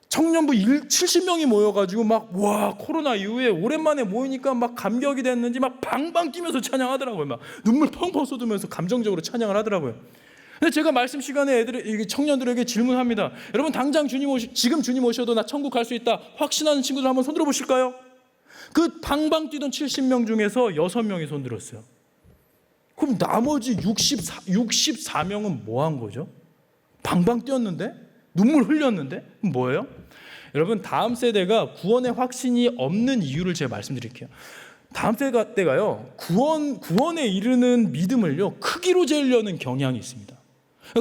청년부 70명이 모여가지고 와, 코로나 이후에 오랜만에 모이니까 감격이 됐는지 방방 뛰면서 찬양하더라고요. 눈물 펑펑 쏟으면서 감정적으로 찬양을 하더라고요. 근데 제가 말씀 시간에 청년들에게 질문합니다. 여러분, 당장 지금 주님 오셔도 나 천국 갈 수 있다 확신하는 친구들 한번 손 들어보실까요? 그 방방 뛰던 70명 중에서 6명이 손 들었어요. 그럼 나머지 64명은 뭐 한 거죠? 방방 뛰었는데? 눈물 흘렸는데? 뭐예요? 여러분, 다음 세대가 구원의 확신이 없는 이유를 제가 말씀드릴게요. 다음 세대가요, 구원에 이르는 믿음을요 크기로 재려는 경향이 있습니다.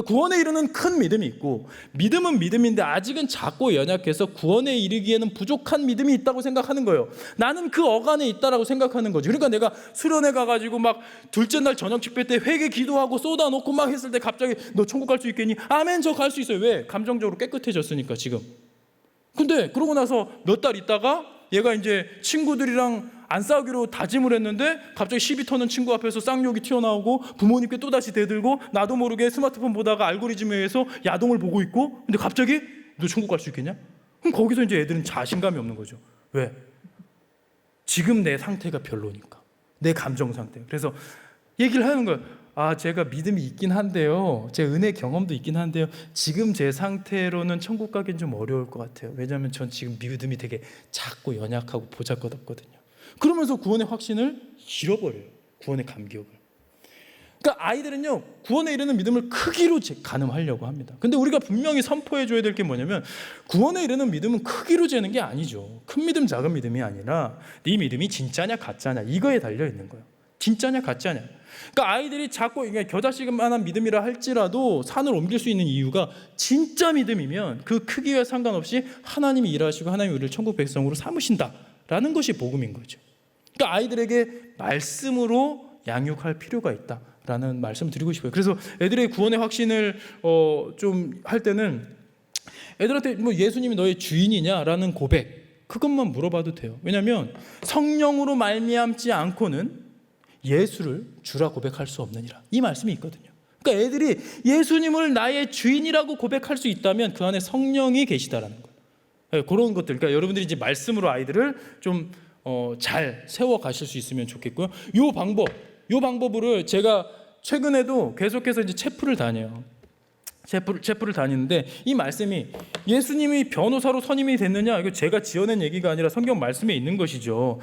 구원에 이르는 큰 믿음이 있고, 믿음은 믿음인데 아직은 작고 연약해서 구원에 이르기에는 부족한 믿음이 있다고 생각하는 거예요. 나는 그 어간에 있다라고 생각하는 거죠. 그러니까 내가 수련회 가가지고 둘째 날 저녁 집회 때 회개 기도하고 쏟아놓고 했을 때 갑자기 너 천국 갈 수 있겠니? 아멘, 저 갈 수 있어요. 왜? 감정적으로 깨끗해졌으니까 지금. 근데 그러고 나서 몇 달 있다가 얘가 이제 친구들이랑 안 싸우기로 다짐을 했는데 갑자기 시비 터는 친구 앞에서 쌍욕이 튀어나오고 부모님께 또다시 대들고 나도 모르게 스마트폰 보다가 알고리즘에 의해서 야동을 보고 있고, 근데 갑자기 너 천국 갈 수 있겠냐? 그럼 거기서 이제 애들은 자신감이 없는 거죠. 왜? 지금 내 상태가 별로니까, 내 감정 상태. 그래서 얘기를 하는 거예요. 제가 믿음이 있긴 한데요, 제 은혜 경험도 있긴 한데요, 지금 제 상태로는 천국 가긴 좀 어려울 것 같아요. 왜냐하면 전 지금 믿음이 되게 작고 연약하고 보잘것없거든요. 그러면서 구원의 확신을 잃어버려요. 구원의 감격을. 그러니까 아이들은요, 구원에 이르는 믿음을 크기로 가늠하려고 합니다. 근데 우리가 분명히 선포해 줘야 될 게 뭐냐면, 구원에 이르는 믿음은 크기로 재는 게 아니죠. 큰 믿음, 작은 믿음이 아니라 네 믿음이 진짜냐 가짜냐 이거에 달려 있는 거예요. 진짜냐 가짜냐. 그러니까 아이들이 자꾸 겨자씨만한 믿음이라 할지라도 산을 옮길 수 있는 이유가, 진짜 믿음이면 그 크기와 상관없이 하나님이 일하시고 하나님이 우리를 천국 백성으로 삼으신다라는 것이 복음인 거죠. 그러니까 아이들에게 말씀으로 양육할 필요가 있다라는 말씀을 드리고 싶어요. 그래서 애들의 구원의 확신을 좀 할 때는 애들한테 뭐 예수님이 너의 주인이냐라는 고백, 그것만 물어봐도 돼요. 왜냐하면 성령으로 말미암지 않고는 예수를 주라 고백할 수 없느니라, 이 말씀이 있거든요. 그러니까 애들이 예수님을 나의 주인이라고 고백할 수 있다면 그 안에 성령이 계시다라는 거예요. 그런 것들, 그러니까 여러분들이 이제 말씀으로 아이들을 좀 잘 세워 가실 수 있으면 좋겠고요. 요 방법을 제가 최근에도 계속해서 이제 체프를 다녀요. 체프를 다니는데, 이 말씀이 예수님이 변호사로 선임이 됐느냐, 이거 제가 지어낸 얘기가 아니라 성경 말씀에 있는 것이죠.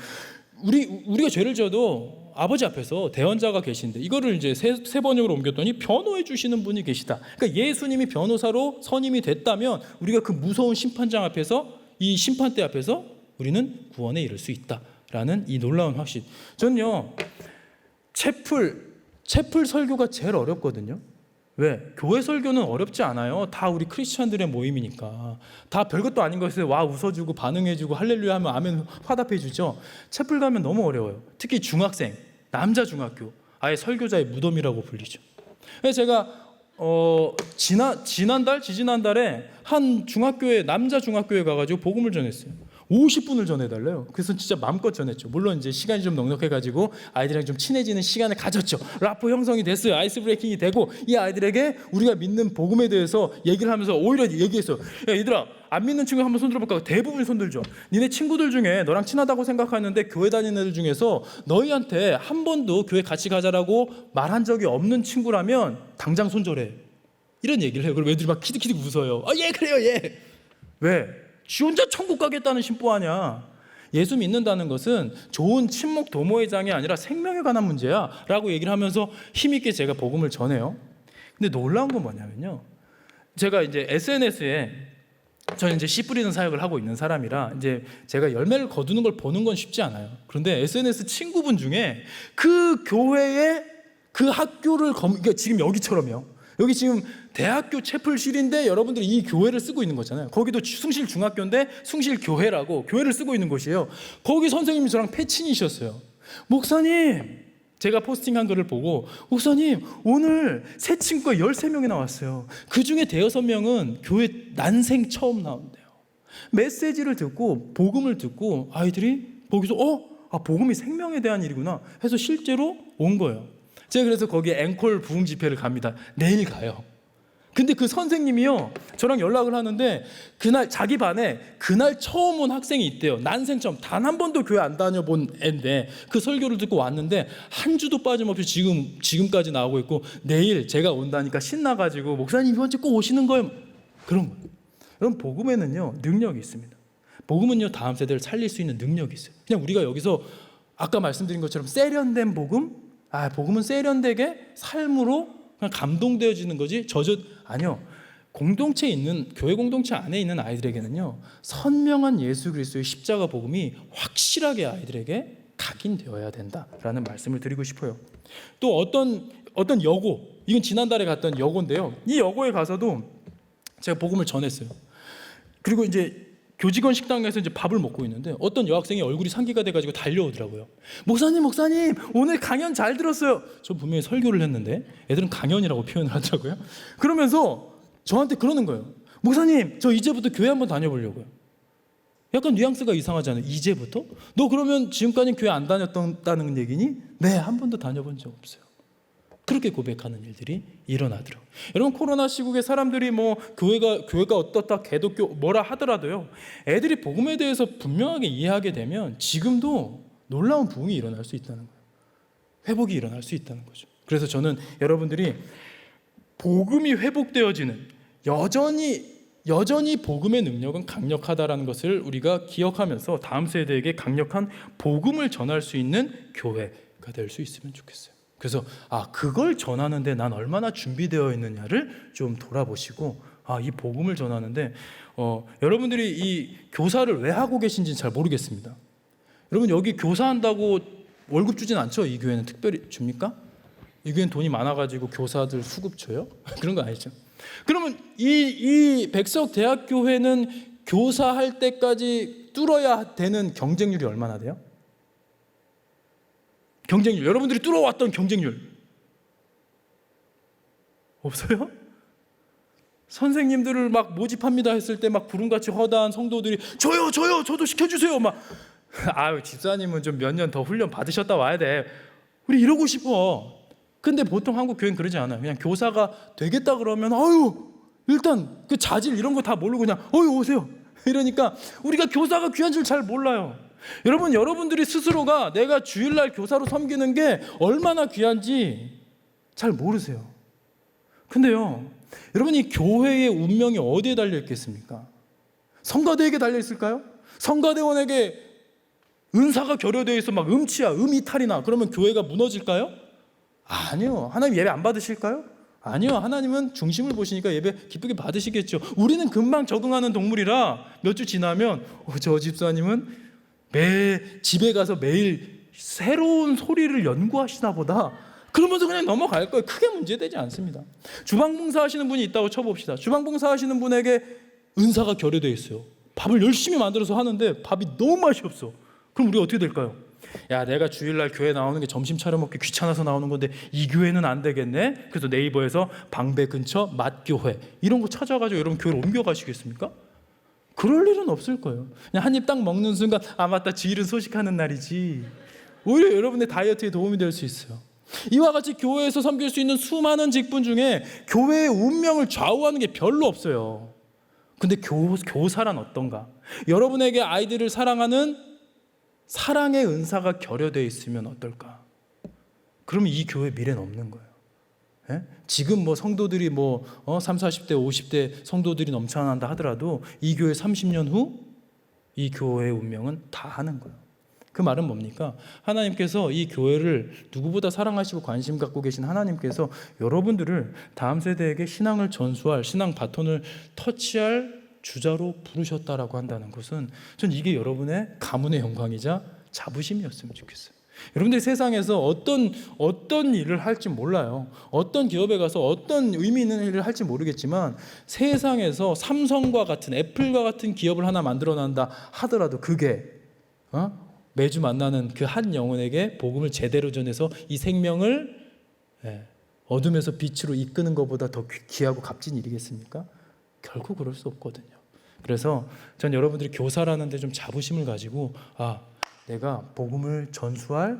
우리가 죄를 지어도 아버지 앞에서 대언자가 계신데, 이거를 이제 세 번역으로 옮겼더니 변호해 주시는 분이 계시다. 그러니까 예수님이 변호사로 선임이 됐다면 우리가 그 무서운 심판장 앞에서, 이 심판대 앞에서 우리는 구원에 이를 수 있다라는 이 놀라운 확신. 저는요, 채플 설교가 제일 어렵거든요. 왜? 교회 설교는 어렵지 않아요. 다 우리 크리스찬들의 모임이니까. 다 별것도 아닌 것에 와 웃어주고 반응해주고 할렐루야 하면 아멘 화답해주죠. 채플 가면 너무 어려워요. 특히 중학생, 남자 중학교, 아예 설교자의 무덤이라고 불리죠. 그래서 제가 지지난달에 한 중학교에, 남자 중학교에 가가지고 복음을 전했어요. 50분을 전해달래요. 그래서 진짜 마음껏 전했죠. 물론 이제 시간이 좀 넉넉해가지고 아이들이랑 좀 친해지는 시간을 가졌죠. 라포 형성이 됐어요. 아이스 브레이킹이 되고, 이 아이들에게 우리가 믿는 복음에 대해서 얘기를 하면서 오히려 얘기했어요. 야, 얘들아, 안 믿는 친구 한번 손 들어볼까? 대부분 손 들죠. 니네 친구들 중에 너랑 친하다고 생각하는데 교회 다니는 애들 중에서 너희한테 한 번도 교회 같이 가자라고 말한 적이 없는 친구라면 당장 손절해. 이런 얘기를 해요. 그리고 애들이 막 키득키득 웃어요. 예, 그래요, 예. 왜? 지 혼자 천국 가겠다는 심보하냐. 예수 믿는다는 것은 좋은 친목 도모의 장이 아니라 생명에 관한 문제야 라고 얘기를 하면서 힘있게 제가 복음을 전해요. 근데 놀라운 건 뭐냐면요, 제가 이제 SNS에, 저는 이제 씨 뿌리는 사역을 하고 있는 사람이라 이제 제가 열매를 거두는 걸 보는 건 쉽지 않아요. 그런데 SNS 친구분 중에 그 교회의 그 학교를 그러니까 지금 여기처럼요, 여기 지금 대학교 채플실인데 여러분들이 이 교회를 쓰고 있는 거잖아요. 거기도 숭실 중학교인데 숭실 교회라고 교회를 쓰고 있는 곳이에요. 거기 선생님이 저랑 패친이셨어요. 목사님, 제가 포스팅한 글을 보고, 목사님 오늘 새 친구가 13명이 나왔어요. 그중에 대여섯 명은 교회 난생 처음 나온대요. 메시지를 듣고 복음을 듣고 아이들이 거기서 복음이 생명에 대한 일이구나 해서 실제로 온 거예요. 제가 그래서 거기에 앵콜 부흥 집회를 갑니다. 내일 가요. 근데 그 선생님이요, 저랑 연락을 하는데 그날 자기 반에 그날 처음 온 학생이 있대요. 난생 처음, 단 한 번도 교회 안 다녀본 애인데 그 설교를 듣고 왔는데 한 주도 빠짐없이 지금까지 나오고 있고, 내일 제가 온다니까 신나가지고 목사님 이번 주 꼭 오시는 거예요. 그런 거예요. 여러분, 복음에는요 능력이 있습니다. 복음은요 다음 세대를 살릴 수 있는 능력이 있어요. 그냥 우리가 여기서 아까 말씀드린 것처럼 세련된 복음, 복음은 세련되게 삶으로 그냥 감동되어지는 거지 아니요. 공동체에 있는, 교회 공동체 안에 있는 아이들에게는요 선명한 예수 그리스도의 십자가 복음이 확실하게 아이들에게 각인되어야 된다라는 말씀을 드리고 싶어요. 또 어떤 여고, 이건 지난달에 갔던 여고인데요, 이 여고에 가서도 제가 복음을 전했어요. 그리고 이제 교직원 식당에서 이제 밥을 먹고 있는데 어떤 여학생이 얼굴이 상기가 돼가지고 달려오더라고요. 목사님 오늘 강연 잘 들었어요. 저 분명히 설교를 했는데 애들은 강연이라고 표현을 하더라고요. 그러면서 저한테 그러는 거예요. 목사님, 저 이제부터 교회 한번 다녀보려고요. 약간 뉘앙스가 이상하잖아요. 이제부터? 너 그러면 지금까지 교회 안 다녔다는 얘기니? 네, 한 번도 다녀본 적 없어요. 그렇게 고백하는 일들이 일어나더라고요. 여러분, 코로나 시국에 사람들이 뭐 교회가 어떻다, 개독교 뭐라 하더라도요, 애들이 복음에 대해서 분명하게 이해하게 되면 지금도 놀라운 부흥이 일어날 수 있다는 거예요. 회복이 일어날 수 있다는 거죠. 그래서 저는 여러분들이 복음이 회복되어지는, 여전히 여전히 복음의 능력은 강력하다라는 것을 우리가 기억하면서 다음 세대에게 강력한 복음을 전할 수 있는 교회가 될 수 있으면 좋겠어요. 그래서 그걸 전하는데 난 얼마나 준비되어 있느냐를 좀 돌아보시고 이 복음을 전하는데 여러분들이 이 교사를 왜 하고 계신지는 잘 모르겠습니다. 여러분 여기 교사한다고 월급 주진 않죠? 이 교회는 특별히 줍니까? 이 교회는 돈이 많아가지고 교사들 수급 줘요? 그런 거 아니죠? 그러면 이 백석대학교회는 교사할 때까지 뚫어야 되는 경쟁률이 얼마나 돼요? 경쟁률, 여러분들이 뚫어왔던 경쟁률 없어요? 선생님들을 막 모집합니다 했을 때 막 구름같이 허다한 성도들이 저요 저도 시켜주세요 막 집사님은 좀 몇 년 더 훈련 받으셨다 와야 돼 우리 이러고 싶어. 근데 보통 한국 교회는 그러지 않아요. 그냥 교사가 되겠다 그러면 일단 그 자질 이런 거 다 모르고 그냥 오세요 이러니까 우리가 교사가 귀한 줄 잘 몰라요. 여러분들이 스스로가 내가 주일날 교사로 섬기는 게 얼마나 귀한지 잘 모르세요. 근데요, 여러분 이 교회의 운명이 어디에 달려 있겠습니까? 성가대에게 달려 있을까요? 성가대원에게 은사가 결여되어 있어 막 음이탈이나 그러면 교회가 무너질까요? 아니요. 하나님 예배 안 받으실까요? 아니요. 하나님은 중심을 보시니까 예배 기쁘게 받으시겠죠. 우리는 금방 적응하는 동물이라 몇 주 지나면 저 집사님은 집에 가서 매일 새로운 소리를 연구하시나 보다 그러면서 그냥 넘어갈 거예요. 크게 문제되지 않습니다. 주방봉사 하시는 분이 있다고 쳐봅시다. 주방봉사 하시는 분에게 은사가 결여되어 있어요. 밥을 열심히 만들어서 하는데 밥이 너무 맛이 없어. 그럼 우리가 어떻게 될까요? 내가 주일날 교회 나오는 게 점심 차려 먹기 귀찮아서 나오는 건데 이 교회는 안 되겠네. 그래서 네이버에서 방배 근처 맛교회 이런 거 찾아가지고 여러분 교회를 옮겨가시겠습니까? 그럴 일은 없을 거예요. 그냥 한 입 딱 먹는 순간 맞다 주일은 소식하는 날이지. 오히려 여러분의 다이어트에 도움이 될 수 있어요. 이와 같이 교회에서 섬길 수 있는 수많은 직분 중에 교회의 운명을 좌우하는 게 별로 없어요. 근데 교사란 어떤가? 여러분에게 아이들을 사랑하는 사랑의 은사가 결여되어 있으면 어떨까? 그러면 이 교회 미래는 없는 거예요. 지금 성도들이 3, 40대, 50대 성도들이 넘쳐난다 하더라도 이 교회 30년 후 이 교회의 운명은 다 하는 거예요. 그 말은 뭡니까? 하나님께서 이 교회를 누구보다 사랑하시고 관심 갖고 계신 하나님께서 여러분들을 다음 세대에게 신앙을 전수할, 신앙 바톤을 터치할 주자로 부르셨다라고 한다는 것은 전 이게 여러분의 가문의 영광이자 자부심이었으면 좋겠어요. 여러분들이 세상에서 어떤 일을 할지 몰라요. 어떤 기업에 가서 어떤 의미 있는 일을 할지 모르겠지만 세상에서 삼성과 같은 애플과 같은 기업을 하나 만들어낸다 하더라도 그게 매주 만나는 그 한 영혼에게 복음을 제대로 전해서 이 생명을 어둠에서 빛으로 이끄는 것보다 더 귀하고 값진 일이겠습니까? 결코 그럴 수 없거든요. 그래서 전 여러분들이 교사라는 데 좀 자부심을 가지고 내가 복음을 전수할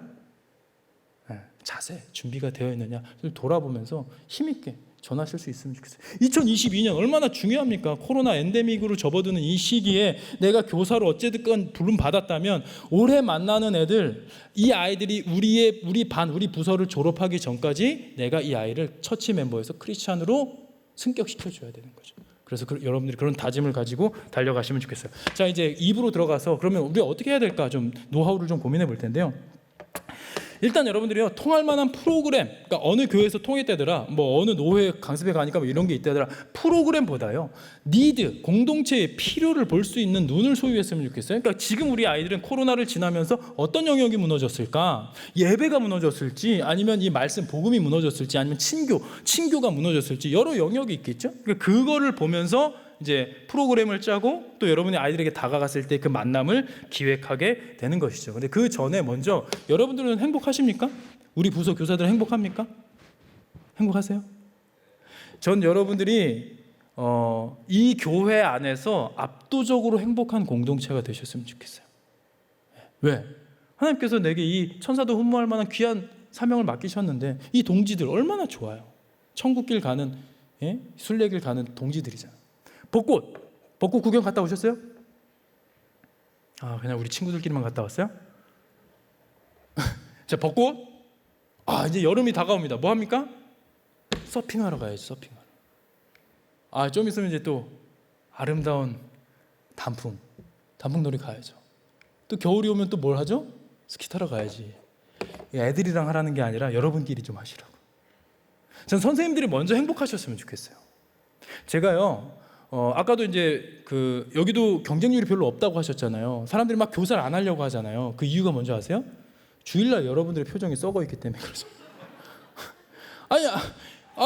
자세, 준비가 되어 있느냐 돌아보면서 힘있게 전하실 수 있으면 좋겠어요. 2022년 얼마나 중요합니까? 코로나 엔데믹으로 접어드는 이 시기에 내가 교사로 어쨌든 부름 받았다면 올해 만나는 애들, 이 아이들이 우리 반, 우리 부서를 졸업하기 전까지 내가 이 아이를 처치 멤버에서 크리스찬으로 승격시켜줘야 되는 거죠. 그래서 여러분들이 그런 다짐을 가지고 달려가시면 좋겠어요. 자, 이제 2부로 들어가서 그러면 우리가 어떻게 해야 될까 좀 노하우를 좀 고민해 볼 텐데요. 일단 여러분들이요, 통할 만한 프로그램, 그러니까 어느 교회에서 통했다더라, 어느 노회 강습에 가니까 이런 게 있다더라, 프로그램보다요 니드, 공동체의 필요를 볼 수 있는 눈을 소유했으면 좋겠어요. 그러니까 지금 우리 아이들은 코로나를 지나면서 어떤 영역이 무너졌을까? 예배가 무너졌을지, 아니면 이 말씀 복음이 무너졌을지, 아니면 친교가 무너졌을지 여러 영역이 있겠죠. 그러니까 그거를 보면서 이제 프로그램을 짜고 또 여러분이 아이들에게 다가갔을 때 그 만남을 기획하게 되는 것이죠. 근데 그 전에 먼저 여러분들은 행복하십니까? 우리 부서 교사들 행복합니까? 행복하세요? 전 여러분들이 이 교회 안에서 압도적으로 행복한 공동체가 되셨으면 좋겠어요. 왜? 하나님께서 내게 이 천사도 흠모할 만한 귀한 사명을 맡기셨는데 이 동지들 얼마나 좋아요. 천국길 가는 순례길 가는 동지들이잖아요. 벚꽃 구경 갔다 오셨어요? 그냥 우리 친구들끼리만 갔다 왔어요? 자, 벚꽃? 이제 여름이 다가옵니다. 뭐 합니까? 서핑하러 가야지, 서핑하러. 좀 있으면 이제 또 아름다운 단풍놀이 가야죠. 또 겨울이 오면 또 뭘 하죠? 스키 타러 가야지. 애들이랑 하라는 게 아니라 여러분끼리 좀 하시라고. 전 선생님들이 먼저 행복하셨으면 좋겠어요. 제가요, 아까도 이제 여기도 경쟁률이 별로 없다고 하셨잖아요. 사람들이 막 교사를 안 하려고 하잖아요. 그 이유가 뭔지 아세요? 주일날 여러분들의 표정이 썩어 있기 때문에 그러죠.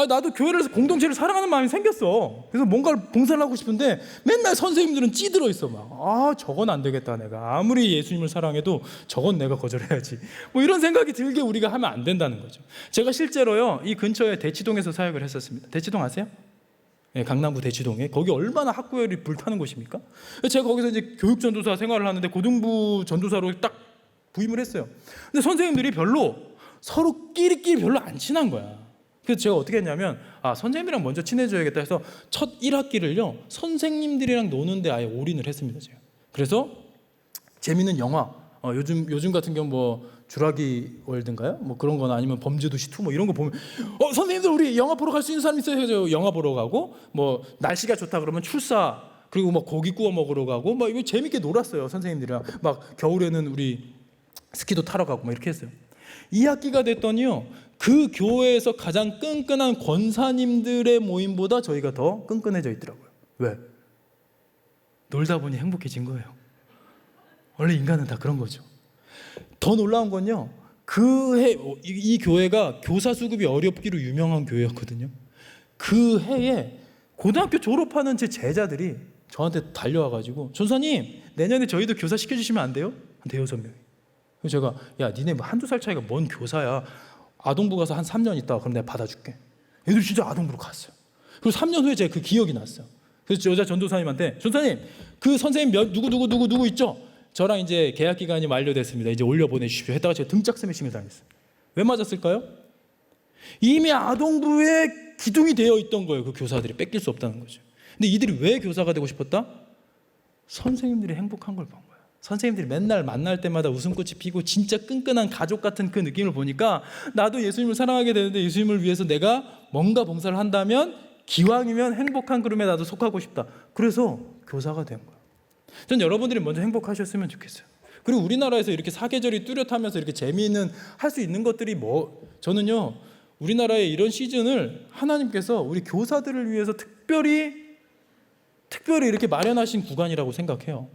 나도 교회를 해서 공동체를 사랑하는 마음이 생겼어. 그래서 뭔가를 봉사를 하고 싶은데 맨날 선생님들은 찌들어 있어. 저건 안 되겠다. 내가 아무리 예수님을 사랑해도 저건 내가 거절해야지. 뭐 이런 생각이 들게 우리가 하면 안 된다는 거죠. 제가 실제로요, 이 근처에 대치동에서 사역을 했었습니다. 대치동 아세요? 네, 강남구 대치동에. 거기 얼마나 학구열이 불타는 곳입니까? 제가 거기서 이제 교육전도사 생활을 하는데 고등부 전도사로 딱 부임을 했어요. 근데 선생님들이 서로 끼리끼리 별로 안 친한 거야. 그래서 제가 어떻게 했냐면 선생님이랑 먼저 친해져야겠다 해서 첫 1학기를요 선생님들이랑 노는데 아예 올인을 했습니다. 제가. 그래서 재밌는 영화, 요즘 같은 경우 뭐 주라기 월드인가요? 뭐 그런 거나 아니면 범죄도시 2 뭐 이런 거 보면 선생님들 우리 영화 보러 갈 수 있는 사람 있어요? 해서 영화 보러 가고, 뭐 날씨가 좋다 그러면 출사, 그리고 뭐 고기 구워 먹으러 가고, 막 이거 재밌게 놀았어요. 선생님들이랑 막 겨울에는 우리 스키도 타러 가고 막 이렇게 했어요. 2학기가 됐더니요, 그 교회에서 가장 끈끈한 권사님들의 모임보다 저희가 더 끈끈해져 있더라고요. 왜? 놀다 보니 행복해진 거예요. 원래 인간은 다 그런 거죠. 더 놀라운 건요, 이 교회가 교사 수급이 어렵기로 유명한 교회였거든요. 그 해에 고등학교 졸업하는 제 제자들이 저한테 달려와가지고, 전사님 내년에 저희도 교사 시켜주시면 안 돼요? 한 대여섯 명이. 그래서 제가, 야 니네 뭐 한두 살 차이가 뭔 교사야, 아동부 가서 한 3년 있다 그럼 내가 받아줄게. 애들 진짜 아동부로 갔어요. 그리고 3년 후에 제가 그 기억이 났어요. 그래서 여자 전도사님한테, 전사님 그 선생님 누구 있죠? 저랑 이제 계약 기간이 만료됐습니다. 이제 올려보내주십시오 했다가 제가 등짝 스매싱을 당했어요. 왜 맞았을까요? 이미 아동부에 기둥이 되어 있던 거예요. 그 교사들이 뺏길 수 없다는 거죠. 근데 이들이 왜 교사가 되고 싶었다? 선생님들이 행복한 걸 본 거예요. 선생님들이 맨날 만날 때마다 웃음꽃이 피고 진짜 끈끈한 가족 같은 그 느낌을 보니까 나도 예수님을 사랑하게 되는데, 예수님을 위해서 내가 뭔가 봉사를 한다면 기왕이면 행복한 그룹에 나도 속하고 싶다. 그래서 교사가 된 거예요. 전 여러분들이 먼저 행복하셨으면 좋겠어요. 그리고 우리나라에서 이렇게 사계절이 뚜렷하면서 이렇게 재미있는 할 수 있는 것들이 저는요, 우리나라의 이런 시즌을 하나님께서 우리 교사들을 위해서 특별히 이렇게 마련하신 구간이라고 생각해요.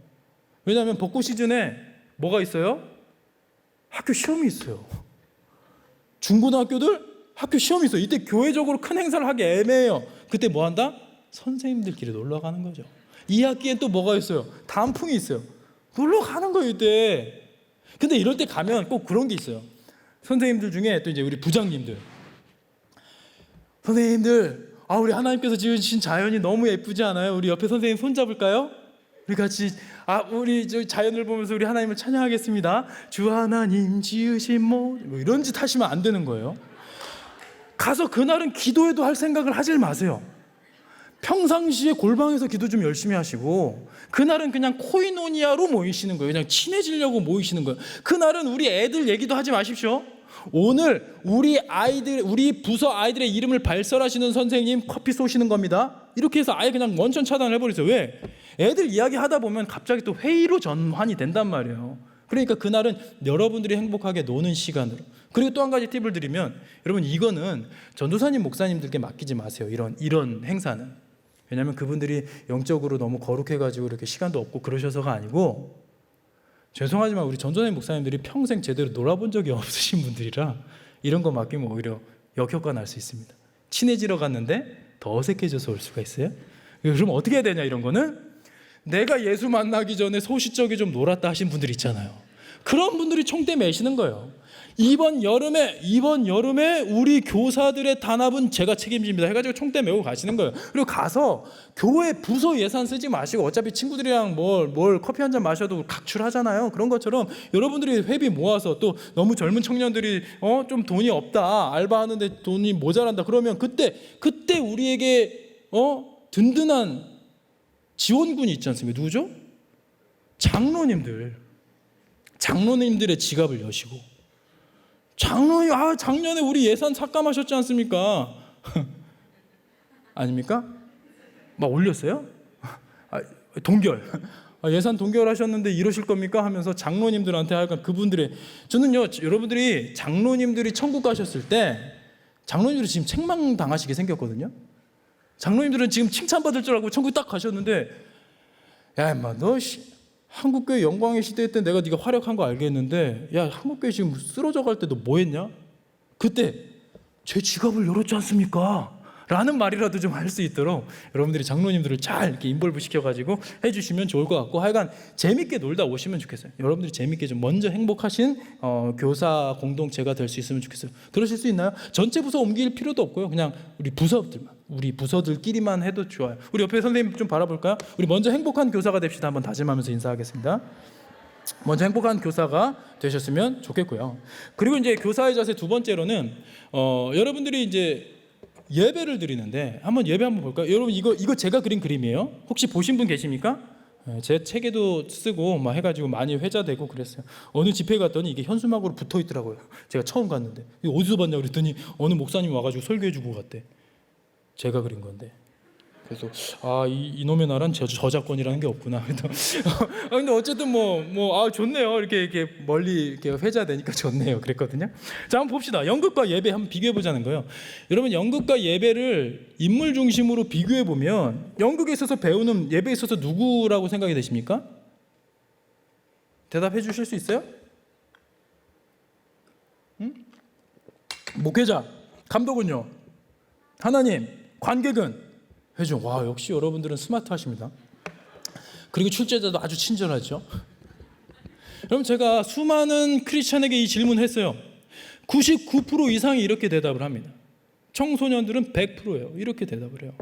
왜냐하면 벚꽃 시즌에 뭐가 있어요? 학교 시험이 있어요. 중고등학교들 학교 시험이 있어요. 이때 교회적으로 큰 행사를 하기 애매해요. 그때 뭐 한다? 선생님들끼리 놀러 가는 거죠. 2학기엔 또 뭐가 있어요? 단풍이 있어요. 놀러 가는 거예요, 이때. 근데 이럴 때 가면 꼭 그런 게 있어요. 선생님들 중에 또 이제 우리 부장님들, 선생님들, 우리 하나님께서 지으신 자연이 너무 예쁘지 않아요? 우리 옆에 선생님 손 잡을까요? 우리 같이 우리 저 자연을 보면서 우리 하나님을 찬양하겠습니다. 주 하나님 지으신 뭐 이런 짓 하시면 안 되는 거예요. 가서 그날은 기도회도 할 생각을 하질 마세요. 평상시에 골방에서 기도 좀 열심히 하시고, 그날은 그냥 코이노니아로 모이시는 거예요. 그냥 친해지려고 모이시는 거예요. 그날은 우리 애들 얘기도 하지 마십시오. 오늘 우리 부서 아이들의 이름을 발설하시는 선생님 커피 쏘시는 겁니다. 이렇게 해서 아예 그냥 원천 차단을 해버리세요. 왜? 애들 이야기 하다 보면 갑자기 또 회의로 전환이 된단 말이에요. 그러니까 그날은 여러분들이 행복하게 노는 시간으로. 그리고 또 한 가지 팁을 드리면, 여러분 이거는 전도사님 목사님들께 맡기지 마세요. 이런 행사는. 왜냐하면 그분들이 영적으로 너무 거룩해가지고 이렇게 시간도 없고 그러셔서가 아니고, 죄송하지만 우리 전도사님 목사님들이 평생 제대로 놀아본 적이 없으신 분들이라 이런 거 맡기면 오히려 역효과 날 수 있습니다. 친해지러 갔는데 더 어색해져서 올 수가 있어요. 그럼 어떻게 해야 되냐, 이런 거는 내가 예수 만나기 전에 소시적에 좀 놀았다 하신 분들 있잖아요. 그런 분들이 총대 매시는 거예요. 이번 여름에 우리 교사들의 단합은 제가 책임집니다 해가지고 총대 메고 가시는 거예요. 그리고 가서 교회 부서 예산 쓰지 마시고, 어차피 친구들이랑 뭘 커피 한잔 마셔도 각출하잖아요. 그런 것처럼 여러분들이 회비 모아서, 또 너무 젊은 청년들이 좀 돈이 없다, 알바하는데 돈이 모자란다 그러면 그때 우리에게 든든한 지원군이 있지 않습니까? 누구죠? 장로님들의 지갑을 여시고, 장로님, 작년에 우리 예산 삭감하셨지 않습니까? 아닙니까? 막 올렸어요? 동결. 예산 동결하셨는데 이러실 겁니까? 하면서 장로님들한테 하여간 그분들의, 저는요, 여러분들이 장로님들이 천국 가셨을 때 장로님들이 지금 책망당하시게 생겼거든요. 장로님들은 지금 칭찬받을 줄 알고 천국 딱 가셨는데, 야 임마 너 한국교회 영광의 시대 때 내가 네가 활약한 거 알겠는데, 야 한국교회 지금 쓰러져 갈 때 너 뭐 했냐? 그때 제 지갑을 열었지 않습니까? 라는 말이라도 좀 할 수 있도록 여러분들이 장로님들을 잘 이렇게 인볼브 시켜가지고 해주시면 좋을 것 같고, 하여간 재밌게 놀다 오시면 좋겠어요. 여러분들이 재밌게 좀 먼저 행복하신 교사 공동체가 될 수 있으면 좋겠어요. 그러실 수 있나요? 전체 부서 옮길 필요도 없고요. 그냥 우리 부서들끼리만 해도 좋아요. 우리 옆에 선생님 좀 바라볼까요? 우리 먼저 행복한 교사가 됩시다. 한번 다짐하면서 인사하겠습니다. 먼저 행복한 교사가 되셨으면 좋겠고요. 그리고 이제 교사의 자세 두 번째로는 여러분들이 이제 예배를 드리는데, 한번 예배 한번 볼까요? 여러분 이거 제가 그린 그림이에요. 혹시 보신 분 계십니까? 제 책에도 쓰고 막 해가지고 많이 회자되고 그랬어요. 어느 집회 갔더니 이게 현수막으로 붙어 있더라고요. 제가 처음 갔는데 이거 어디서 봤냐 그랬더니 어느 목사님 와가지고 설교해주고 갔대. 제가 그린 건데. 그래서 이놈의 나라는 저작권이라는 게 없구나. 근데 어쨌든 좋네요. 이렇게 멀리 이렇게 회자되니까 좋네요. 그랬거든요. 자, 한번 봅시다. 연극과 예배 한번 비교해 보자는 거예요. 여러분, 연극과 예배를 인물 중심으로 비교해 보면 연극에 있어서 배우는 예배에 있어서 누구라고 생각이 되십니까? 대답해 주실 수 있어요? 목회자, 감독은요? 하나님, 관객은? 회중. 와, 역시 여러분들은 스마트하십니다. 그리고 출제자도 아주 친절하죠. 여러분, 제가 수많은 크리스찬에게 이 질문을 했어요. 99% 이상이 이렇게 대답을 합니다. 청소년들은 100%예요. 이렇게 대답을 해요.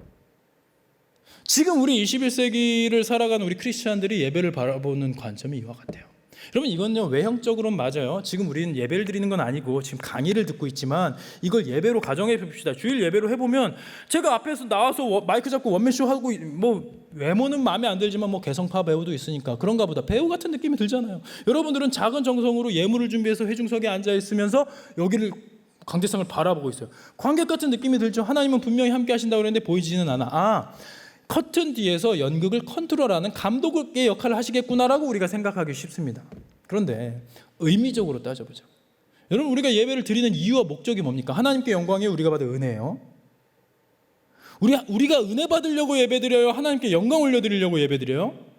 지금 우리 21세기를 살아가는 우리 크리스찬들이 예배를 바라보는 관점이 이와 같아요. 여러분, 이건요 외형적으로는 맞아요. 지금 우리는 예배를 드리는 건 아니고 지금 강의를 듣고 있지만 이걸 예배로 가정해 봅시다. 주일 예배로 해보면 제가 앞에서 나와서 마이크 잡고 원맨쇼 하고 외모는 마음에 안 들지만 개성파 배우도 있으니까 그런가 보다 배우 같은 느낌이 들잖아요. 여러분들은 작은 정성으로 예물을 준비해서 회중석에 앉아 있으면서 여기를 관객상을 바라보고 있어요. 관객 같은 느낌이 들죠. 하나님은 분명히 함께 하신다고 그랬는데 보이지는 않아. 커튼 뒤에서 연극을 컨트롤하는 감독의 역할을 하시겠구나라고 우리가 생각하기 쉽습니다. 그런데 의미적으로 따져보죠. 여러분, 우리가 예배를 드리는 이유와 목적이 뭡니까? 하나님께 영광이에요? 우리가 받은 은혜예요? 우리가 은혜 받으려고 예배드려요? 하나님께 영광 올려드리려고 예배드려요?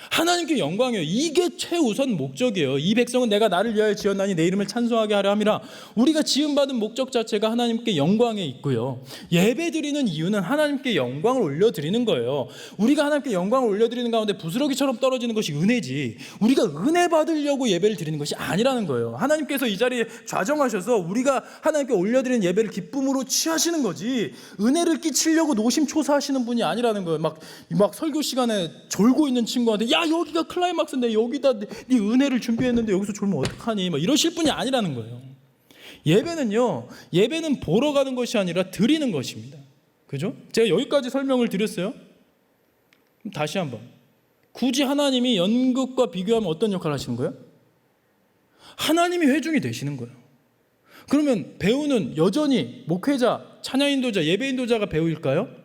하나님께 영광이에요. 이게 최우선 목적이에요. 이 백성은 내가 나를 위하여 지었나니 내 이름을 찬송하게 하려 함이라. 우리가 지음받은 목적 자체가 하나님께 영광에 있고요. 예배드리는 이유는 하나님께 영광을 올려드리는 거예요. 우리가 하나님께 영광을 올려드리는 가운데 부스러기처럼 떨어지는 것이 은혜지, 우리가 은혜 받으려고 예배를 드리는 것이 아니라는 거예요. 하나님께서 이 자리에 좌정하셔서 우리가 하나님께 올려드리는 예배를 기쁨으로 취하시는 거지, 은혜를 끼치려고 노심초사하시는 분이 아니라는 거예요. 막 설교 시간에 졸고 있는 친구한테 야 여기가 클라이막스인데 여기다 네 은혜를 준비했는데 여기서 졸면 어떡하니 이러실 분이 아니라는 거예요. 예배는 보러 가는 것이 아니라 드리는 것입니다. 그죠? 제가 여기까지 설명을 드렸어요. 다시 한번, 굳이 하나님이 연극과 비교하면 어떤 역할을 하시는 거예요? 하나님이 회중이 되시는 거예요. 그러면 배우는 여전히 목회자, 찬양 인도자, 예배 인도자가 배우일까요?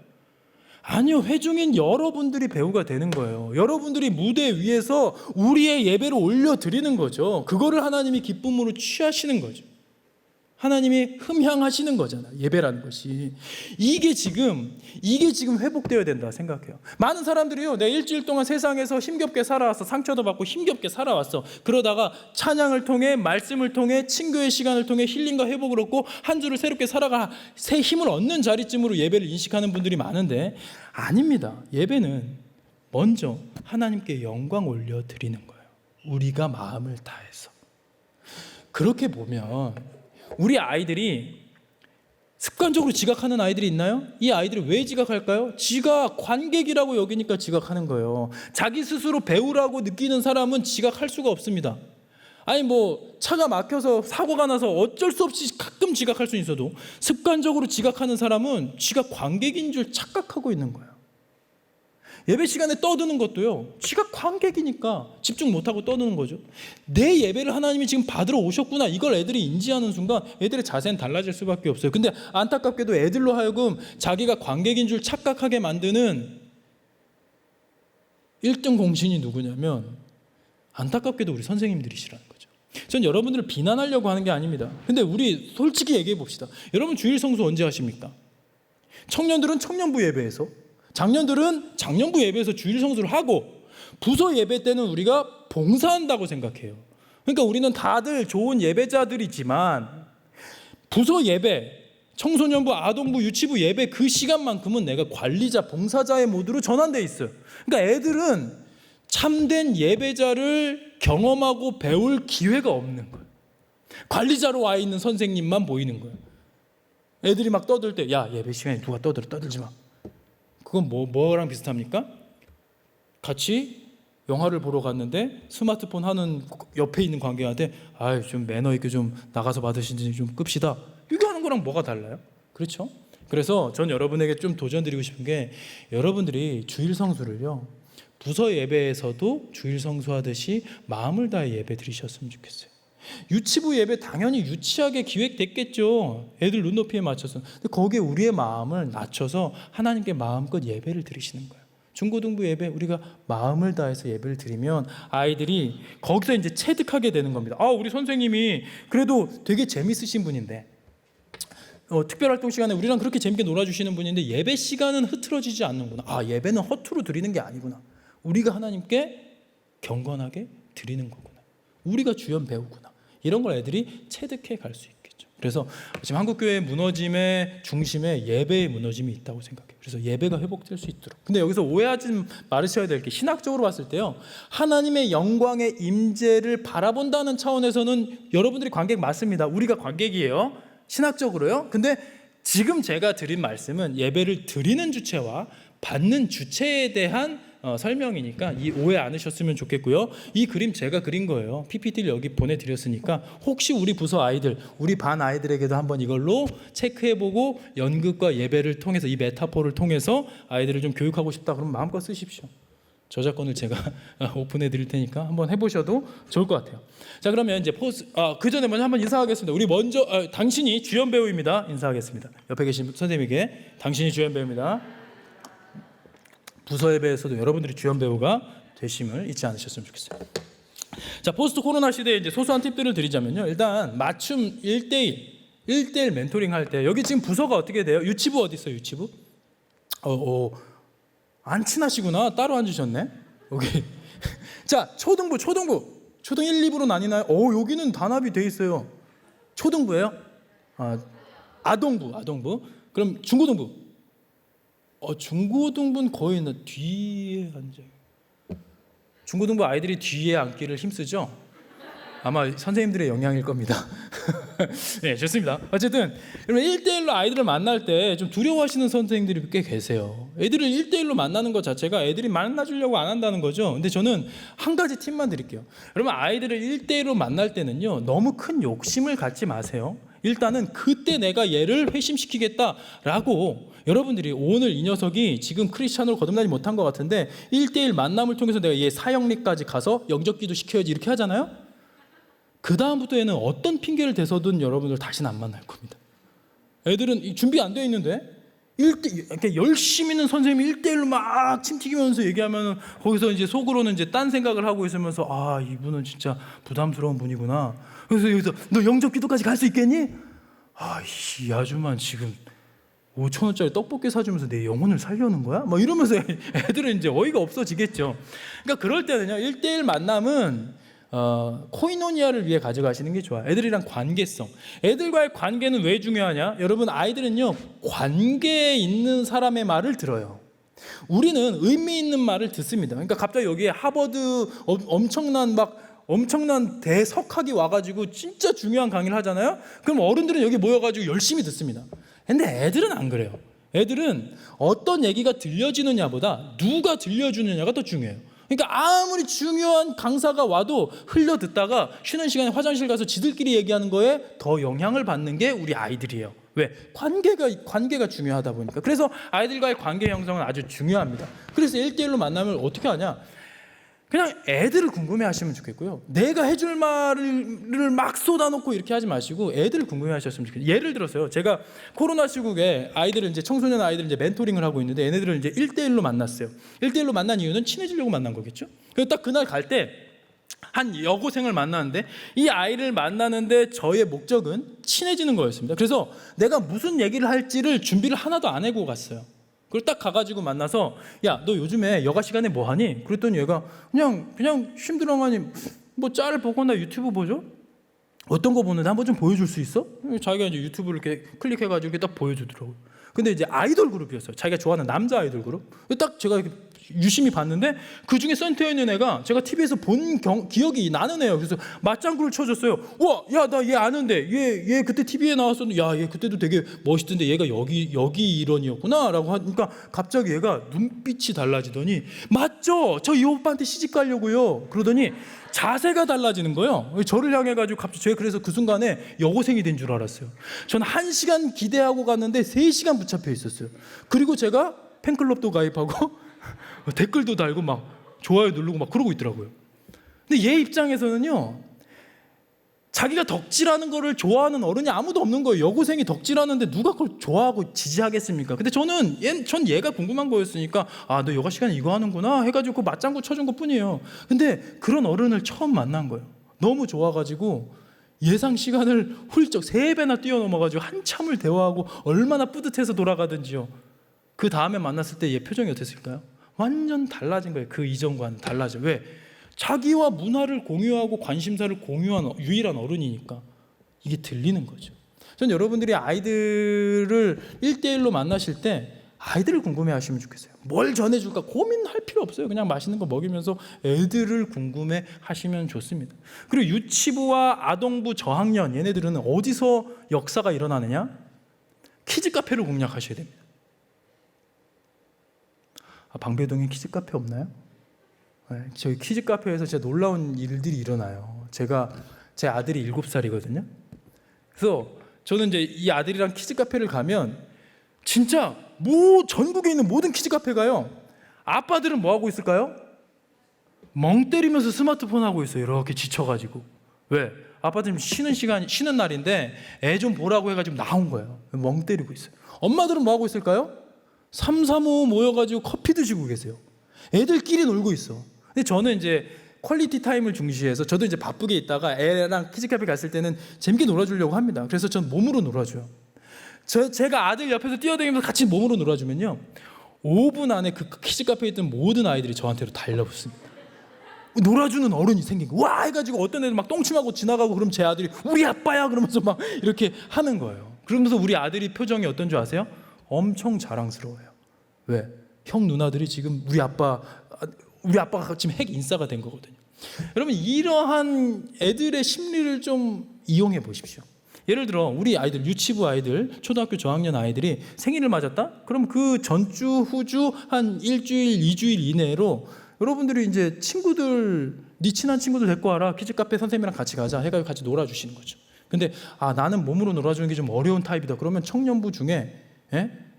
아니요, 회중인 여러분들이 배우가 되는 거예요. 여러분들이 무대 위에서 우리의 예배를 올려드리는 거죠. 그거를 하나님이 기쁨으로 취하시는 거죠. 하나님이 흠향하시는 거잖아요. 예배라는 것이. 이게 지금 회복되어야 된다 생각해요. 많은 사람들이요, 내가 일주일 동안 세상에서 힘겹게 살아왔어. 상처도 받고 힘겹게 살아왔어. 그러다가 찬양을 통해, 말씀을 통해, 친구의 시간을 통해 힐링과 회복을 얻고 한 주를 새롭게 살아가 새 힘을 얻는 자리쯤으로 예배를 인식하는 분들이 많은데, 아닙니다. 예배는 먼저 하나님께 영광 올려드리는 거예요. 우리가 마음을 다해서. 그렇게 보면 우리 아이들이 습관적으로 지각하는 아이들이 있나요? 이 아이들이 왜 지각할까요? 지가 관객이라고 여기니까 지각하는 거예요. 자기 스스로 배우라고 느끼는 사람은 지각할 수가 없습니다. 아니 차가 막혀서 사고가 나서 어쩔 수 없이 가끔 지각할 수 있어도 습관적으로 지각하는 사람은 지가 관객인 줄 착각하고 있는 거예요. 예배 시간에 떠드는 것도요, 지가 관객이니까 집중 못하고 떠드는 거죠. 내 예배를 하나님이 지금 받으러 오셨구나, 이걸 애들이 인지하는 순간 애들의 자세는 달라질 수밖에 없어요. 근데 안타깝게도 애들로 하여금 자기가 관객인 줄 착각하게 만드는 1등 공신이 누구냐면 안타깝게도 우리 선생님들이시라는 거죠. 전 여러분들을 비난하려고 하는 게 아닙니다. 근데 우리 솔직히 얘기해 봅시다. 여러분 주일 성수 언제 하십니까? 청년들은 청년부 예배에서, 장년들은 장년부 예배에서 주일 성수를 하고, 부서 예배 때는 우리가 봉사한다고 생각해요. 그러니까 우리는 다들 좋은 예배자들이지만 부서 예배, 청소년부, 아동부, 유치부 예배 그 시간만큼은 내가 관리자, 봉사자의 모드로 전환돼 있어요. 그러니까 애들은 참된 예배자를 경험하고 배울 기회가 없는 거예요. 관리자로 와 있는 선생님만 보이는 거예요. 애들이 막 떠들 때, 야, 예배 시간에 누가 떠들지 마. 그건 뭐랑 비슷합니까? 같이 영화를 보러 갔는데 스마트폰 하는 옆에 있는 관계한테 좀 매너 있게 좀 나가서 받으신지 좀 끕시다. 이거 하는 거랑 뭐가 달라요? 그렇죠? 그래서 전 여러분에게 좀 도전드리고 싶은 게, 여러분들이 주일 성수를요, 부서 예배에서도 주일 성수하듯이 마음을 다해 예배 드리셨으면 좋겠어요. 유치부 예배 당연히 유치하게 기획됐겠죠. 애들 눈높이에 맞춰서. 근데 거기에 우리의 마음을 낮춰서 하나님께 마음껏 예배를 드리시는 거예요. 중고등부 예배 우리가 마음을 다해서 예배를 드리면 아이들이 거기서 이제 체득하게 되는 겁니다. 우리 선생님이 그래도 되게 재밌으신 분인데, 특별활동 시간에 우리랑 그렇게 재밌게 놀아주시는 분인데 예배 시간은 흐트러지지 않는구나. 예배는 허투루 드리는 게 아니구나. 우리가 하나님께 경건하게 드리는 거구나. 우리가 주연 배우구나. 이런 걸 애들이 체득해 갈 수 있겠죠. 그래서 지금 한국교회의 무너짐의 중심에 예배의 무너짐이 있다고 생각해요. 그래서 예배가 회복될 수 있도록. 근데 여기서 오해하지 말으셔야 될 게, 신학적으로 봤을 때요, 하나님의 영광의 임재를 바라본다는 차원에서는 여러분들이 관객 맞습니다. 우리가 관객이에요, 신학적으로요. 근데 지금 제가 드린 말씀은 예배를 드리는 주체와 받는 주체에 대한 설명이니까 이 오해 안 하셨으면 좋겠고요. 이 그림 제가 그린 거예요. PPT를 여기 보내드렸으니까 혹시 우리 부서 아이들, 우리 반 아이들에게도 한번 이걸로 체크해보고 연극과 예배를 통해서, 이 메타포를 통해서 아이들을 좀 교육하고 싶다 그러면 마음껏 쓰십시오. 저작권을 제가 오픈해 드릴 테니까 한번 해보셔도 좋을 것 같아요. 자, 그러면 이제 그 전에 먼저 한번 인사하겠습니다. 우리 먼저 당신이 주연 배우입니다. 인사하겠습니다. 옆에 계신 선생님에게, 당신이 주연 배우입니다. 부서 예배에서도 여러분들이 주연 배우가 되심을 잊지 않으셨으면 좋겠어요. 자, 포스트 코로나 시대에 이제 소소한 팁들을 드리자면요, 일단 맞춤 1대1 멘토링 할 때, 여기 지금 부서가 어떻게 돼요? 유치부 어디 있어요? 유치부? 안 친하시구나. 따로 앉으셨네. 여기. 자, 초등 1, 2부로 나뉘나요? 여기는 단합이 돼 있어요. 초등부예요? 아동부. 그럼 중고등부. 중고등부는 거의 뒤에 앉아요. 중고등부 아이들이 뒤에 앉기를 힘쓰죠? 아마 선생님들의 영향일 겁니다. 네, 좋습니다. 어쨌든 그러면 1대1로 아이들을 만날 때 좀 두려워하시는 선생님들이 꽤 계세요. 애들을 1대1로 만나는 것 자체가 애들이 만나주려고 안 한다는 거죠. 근데 저는 한 가지 팁만 드릴게요. 여러분, 아이들을 1대1로 만날 때는요, 너무 큰 욕심을 갖지 마세요. 일단은 그때 내가 얘를 회심시키겠다라고, 여러분들이 오늘 이 녀석이 지금 크리스찬으로 거듭나지 못한 것 같은데 1대1 만남을 통해서 내가 얘 사형리까지 가서 영접기도 시켜야지, 이렇게 하잖아요. 그 다음부터 얘는 어떤 핑계를 대서든 여러분들 다시는 안 만날 겁니다. 애들은 준비 안 돼 있는데 이렇게 열심히 있는 선생님이 1대1로 막 침 튀기면서 얘기하면 거기서 이제 속으로는 이제 딴 생각을 하고 있으면서 이분은 진짜 부담스러운 분이구나. 그래서 여기서 너 영접기도까지 갈 수 있겠니? 이 아줌마는 지금 5,000원짜리 떡볶이 사주면서 내 영혼을 살려는 거야? 이러면서 애들은 이제 어이가 없어지겠죠. 그러니까 그럴 때는요, 1대1 만남은 코이노니아를 위해 가져가시는 게 좋아요. 애들이랑 관계성. 애들과의 관계는 왜 중요하냐? 여러분, 아이들은요, 관계에 있는 사람의 말을 들어요. 우리는 의미 있는 말을 듣습니다. 그러니까 갑자기 여기에 하버드 엄청난 대석학이 와가지고 진짜 중요한 강의를 하잖아요. 그럼 어른들은 여기 모여가지고 열심히 듣습니다. 근데 애들은 안 그래요. 애들은 어떤 얘기가 들려지느냐보다 누가 들려주느냐가 더 중요해요. 그러니까 아무리 중요한 강사가 와도 흘려 듣다가 쉬는 시간에 화장실 가서 지들끼리 얘기하는 거에 더 영향을 받는 게 우리 아이들이에요. 왜? 관계가 중요하다 보니까. 그래서 아이들과의 관계 형성은 아주 중요합니다. 그래서 1대1로 만나면 어떻게 하냐? 그냥 애들을 궁금해하시면 좋겠고요. 내가 해줄 말을 막 쏟아놓고 이렇게 하지 마시고 애들을 궁금해하셨으면 좋겠어요. 예를 들어서요, 제가 코로나 시국에 아이들을 이제 청소년 아이들 이제 멘토링을 하고 있는데 얘네들을 이제 1대1로 만났어요. 1대1로 만난 이유는 친해지려고 만난 거겠죠. 그래서 딱 그날 갈 때 한 여고생을 만나는데 이 아이를 만나는데 저의 목적은 친해지는 거였습니다. 그래서 내가 무슨 얘기를 할지를 준비를 하나도 안 해고 갔어요. 그걸 딱 가가지고 만나서 야, 너 요즘에 여가 시간에 뭐 하니? 그랬더니 얘가 그냥 쉼드렁하니 뭐 짤 보거나 유튜브 보죠? 어떤 거 보는데 한번 좀 보여줄 수 있어? 자기가 이제 유튜브를 이렇게 클릭해가지고 이렇게 딱 보여주더라고요. 근데 이제 아이돌 그룹이었어요. 자기가 좋아하는 남자 아이돌 그룹. 딱 제가 이렇게 유심히 봤는데 그 중에 센터에 있는 애가 제가 TV에서 본 기억이 나는 애예요. 그래서 맞장구를 쳐줬어요. 와, 야, 나 얘 아는데 얘 그때 TV에 나왔었는데 야, 얘 그때도 되게 멋있던데 얘가 여기 일원이었구나라고 하니까 갑자기 얘가 눈빛이 달라지더니 맞죠? 저 이 오빠한테 시집 가려고요. 그러더니 자세가 달라지는 거예요. 저를 향해가지고 갑자기 제가 그래서 그 순간에 여고생이 된 줄 알았어요. 저는 1시간 기대하고 갔는데 3시간 붙잡혀 있었어요. 그리고 제가 팬클럽도 가입하고 댓글도 달고 막 좋아요 누르고 막 그러고 있더라고요. 근데 얘 입장에서는요, 자기가 덕질하는 거를 좋아하는 어른이 아무도 없는 거예요. 여고생이 덕질하는데 누가 그걸 좋아하고 지지하겠습니까? 근데 전 얘가 궁금한 거였으니까 아, 너 여가 시간에 이거 하는구나 해가지고 그 맞장구 쳐준 것 뿐이에요. 근데 그런 어른을 처음 만난 거예요. 너무 좋아가지고 예상 시간을 훌쩍 3배나 뛰어넘어가지고 한참을 대화하고 얼마나 뿌듯해서 돌아가든지요. 그 다음에 만났을 때 얘 표정이 어땠을까요? 완전 달라진 거예요. 그 이전과는 달라져. 왜? 자기와 문화를 공유하고 관심사를 공유한 유일한 어른이니까 이게 들리는 거죠. 전 여러분들이 아이들을 1대1로 만나실 때 아이들을 궁금해하시면 좋겠어요. 뭘 전해줄까 고민할 필요 없어요. 그냥 맛있는 거 먹이면서 애들을 궁금해하시면 좋습니다. 그리고 유치부와 아동부 저학년 얘네들은 어디서 역사가 일어나느냐? 키즈 카페를 공략하셔야 됩니다. 방배동에 키즈 카페 없나요? 네, 저희 키즈 카페에서 진짜 놀라운 일들이 일어나요. 제 아들이 7살이거든요. 그래서 저는 이제 이 아들이랑 키즈 카페를 가면 진짜 전국에 있는 모든 키즈 카페 가요. 아빠들은 뭐 하고 있을까요? 멍 때리면서 스마트폰 하고 있어요. 이렇게 지쳐가지고. 왜? 아빠들은 쉬는 날인데 애 좀 보라고 해가지고 나온 거예요. 멍 때리고 있어요. 엄마들은 뭐 하고 있을까요? 3, 4, 5 모여가지고 커피 드시고 계세요. 애들끼리 놀고 있어. 근데 저는 이제 퀄리티 타임을 중시해서 저도 이제 바쁘게 있다가 애랑 키즈카페 갔을 때는 재밌게 놀아주려고 합니다. 그래서 전 몸으로 놀아줘요. 제가 아들 옆에서 뛰어다니면서 같이 몸으로 놀아주면요, 5분 안에 그 키즈카페에 있던 모든 아이들이 저한테로 달려붙습니다. 놀아주는 어른이 생긴 거. 와 해가지고 어떤 애들 막 똥침하고 지나가고 그러면 제 아들이 우리 아빠야 그러면서 막 이렇게 하는 거예요. 그러면서 우리 아들이 표정이 어떤 줄 아세요? 엄청 자랑스러워요. 왜? 형 누나들이 지금 우리 아빠가 지금 핵 인싸가 된 거거든요. 여러분, 이러한 애들의 심리를 좀 이용해 보십시오. 예를 들어 우리 아이들, 유치부 아이들, 초등학교 저학년 아이들이 생일을 맞았다? 그럼 그 전주 후주 한 1주일 2주일 이내로 여러분들이 이제 네 친한 친구들 데리고 와라, 키즈카페 선생님이랑 같이 가자 해가지고 같이 놀아주시는 거죠. 근데 나는 몸으로 놀아주는 게 좀 어려운 타입이다 그러면 청년부 중에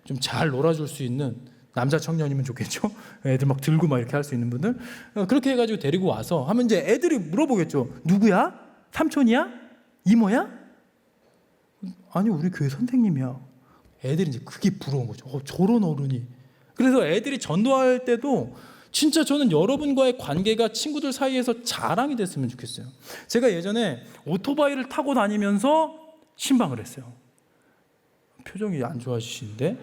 좀 잘 놀아줄 수 있는 남자 청년이면 좋겠죠. 애들 막 들고 막 이렇게 할 수 있는 분들, 그렇게 해가지고 데리고 와서 하면 이제 애들이 물어보겠죠. 누구야? 삼촌이야? 이모야? 아니, 우리 교회 선생님이야. 애들이 이제 그게 부러운 거죠. 저런 어른이. 그래서 애들이 전도할 때도 진짜 저는 여러분과의 관계가 친구들 사이에서 자랑이 됐으면 좋겠어요. 제가 예전에 오토바이를 타고 다니면서 신방을 했어요. 표정이 안 좋아지시는데,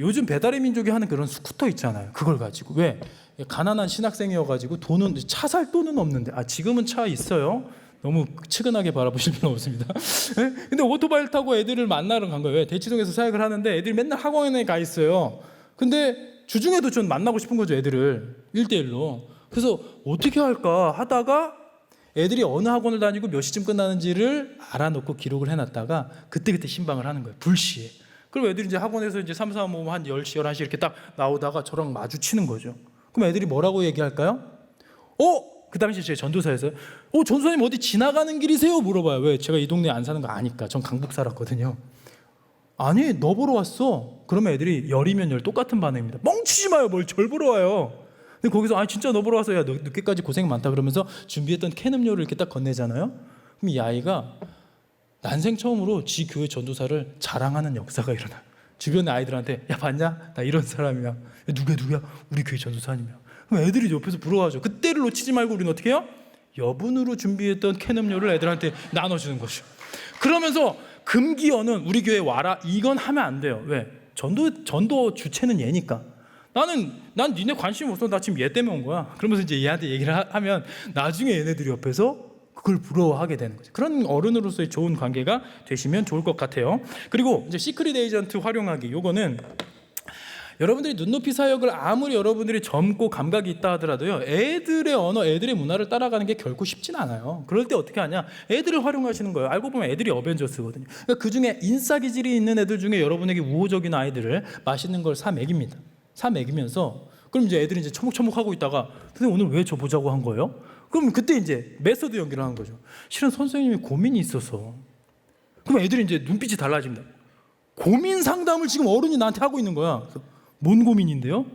요즘 배달의 민족이 하는 그런 스쿠터 있잖아요. 그걸 가지고. 왜? 가난한 신학생이어가지고 차 살 돈은 없는데, 지금은 차 있어요. 너무 측은하게 바라보실 필요 없습니다. 근데 오토바이를 타고 애들을 만나러 간 거예요. 왜? 대치동에서 사역을 하는데 애들이 맨날 학원에 가 있어요. 근데 주중에도 전 만나고 싶은 거죠, 애들을 1대1로. 그래서 어떻게 할까 하다가 애들이 어느 학원을 다니고 몇 시쯤 끝나는지를 알아놓고 기록을 해놨다가 그때 그때신방을 하는 거예요. 불시에. 그럼 애들이 이제 학원에서 이제 3, 4, 5, 한 10시, 11시 이렇게 딱 나오다가 저랑 마주치는 거죠. 그럼 애들이 뭐라고 얘기할까요? 그 당시 제 전도사에서 전도사님 어디 지나가는 길이세요? 물어봐요. 왜? 제가 이 동네에 안 사는 거 아니까. 전 강북 살았거든요. 아니, 너 보러 왔어. 그러면 애들이 열이면 열 똑같은 반응입니다. 멍치지 마요. 뭘 절 보러 와요. 근데 거기서 진짜 너 보러 왔어. 야, 너 늦게까지 고생 많다 그러면서 준비했던 캔 음료를 이렇게 딱 건네잖아요. 그럼 이 아이가 난생 처음으로 지 교회 전도사를 자랑하는 역사가 일어나. 주변의 아이들한테 야 봤냐? 나 이런 사람이야. 야, 누구야? 우리 교회 전도사님이야. 그럼 애들이 옆에서 부러워하죠. 그때를 놓치지 말고 우리는 어떻게 해요? 여분으로 준비했던 캔 음료를 애들한테 나눠주는 거죠. 그러면서 금기어는 우리 교회 와라 이건 하면 안 돼요. 왜? 전도 주체는 얘니까. 난 니네 관심 없어. 나 지금 얘 때문에 온 거야. 그러면서 이제 얘한테 얘기를 하면 나중에 얘네들이 옆에서 그걸 부러워하게 되는 거죠. 그런 어른으로서의 좋은 관계가 되시면 좋을 것 같아요. 그리고 이제 시크릿 에이전트 활용하기. 요거는 여러분들이 눈높이 사역을 아무리 여러분들이 젊고 감각이 있다 하더라도요, 애들의 언어, 애들의 문화를 따라가는 게 결코 쉽진 않아요. 그럴 때 어떻게 하냐? 애들을 활용하시는 거예요. 알고 보면 애들이 어벤져스거든요. 그러니까 그 중에 인싸 기질이 있는 애들 중에 여러분에게 우호적인 아이들을 맛있는 걸 사 먹입니다. 사 먹이면서 그럼 이제 애들이 이제 처묵처묵하고 있다가 선생님 오늘 왜 저 보자고 한 거예요? 그럼 그때 이제 메소드 연기를 하는 거죠. 실은 선생님이 고민이 있어서. 그럼 애들이 이제 눈빛이 달라집니다. 고민 상담을 지금 어른이 나한테 하고 있는 거야. 뭔 고민인데요?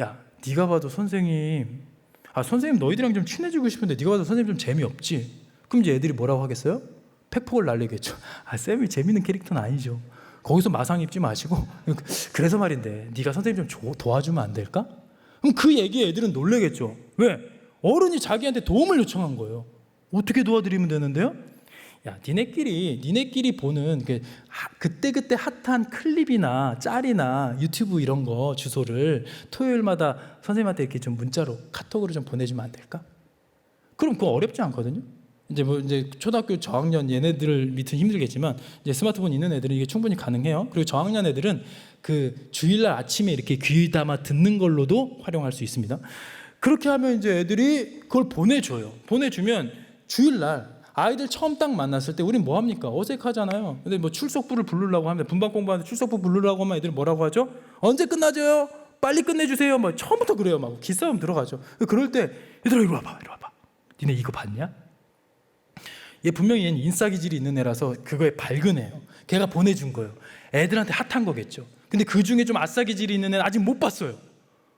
야, 네가 봐도 선생님, 선생님 너희들이랑 좀 친해지고 싶은데 네가 봐도 선생님 좀 재미없지? 그럼 이제 애들이 뭐라고 하겠어요? 팩폭을 날리겠죠. 쌤이 재밌는 캐릭터는 아니죠. 거기서 마상 입지 마시고 그래서 말인데 네가 선생님 좀 도와주면 안 될까? 그럼 그 얘기에 애들은 놀래겠죠. 왜? 어른이 자기한테 도움을 요청한 거예요. 어떻게 도와드리면 되는데요? 야, 니네끼리 보는 그때 핫한 클립이나 짤이나 유튜브 이런 거 주소를 토요일마다 선생님한테 이렇게 좀 문자로 카톡으로 좀 보내주면 안 될까? 그럼 그거 어렵지 않거든요. 이제 초등학교 저학년 얘네들을 밑은 힘들겠지만 이제 스마트폰 있는 애들은 이게 충분히 가능해요. 그리고 저학년 애들은 그 주일날 아침에 이렇게 귀 담아 듣는 걸로도 활용할 수 있습니다. 그렇게 하면 이제 애들이 그걸 보내줘요. 보내주면 주일날 아이들 처음 딱 만났을 때 우린 뭐 합니까? 어색하잖아요. 근데 뭐 출석부를 부르려고 하면 분반 공부하는데 출석부 부르려고 하면 애들이 뭐라고 하죠? 언제 끝나줘요? 빨리 끝내주세요. 뭐 처음부터 그래요. 막 기싸움 들어가죠. 그럴 때 얘들아 이리 와봐. 니네 이거 봤냐? 얘 분명히 얘는 인싸 기질이 있는 애라서 그거에 발근해요. 걔가 보내준 거예요. 애들한테 핫한 거겠죠. 근데 그 중에 좀 아싸 기질이 있는 애는 아직 못 봤어요.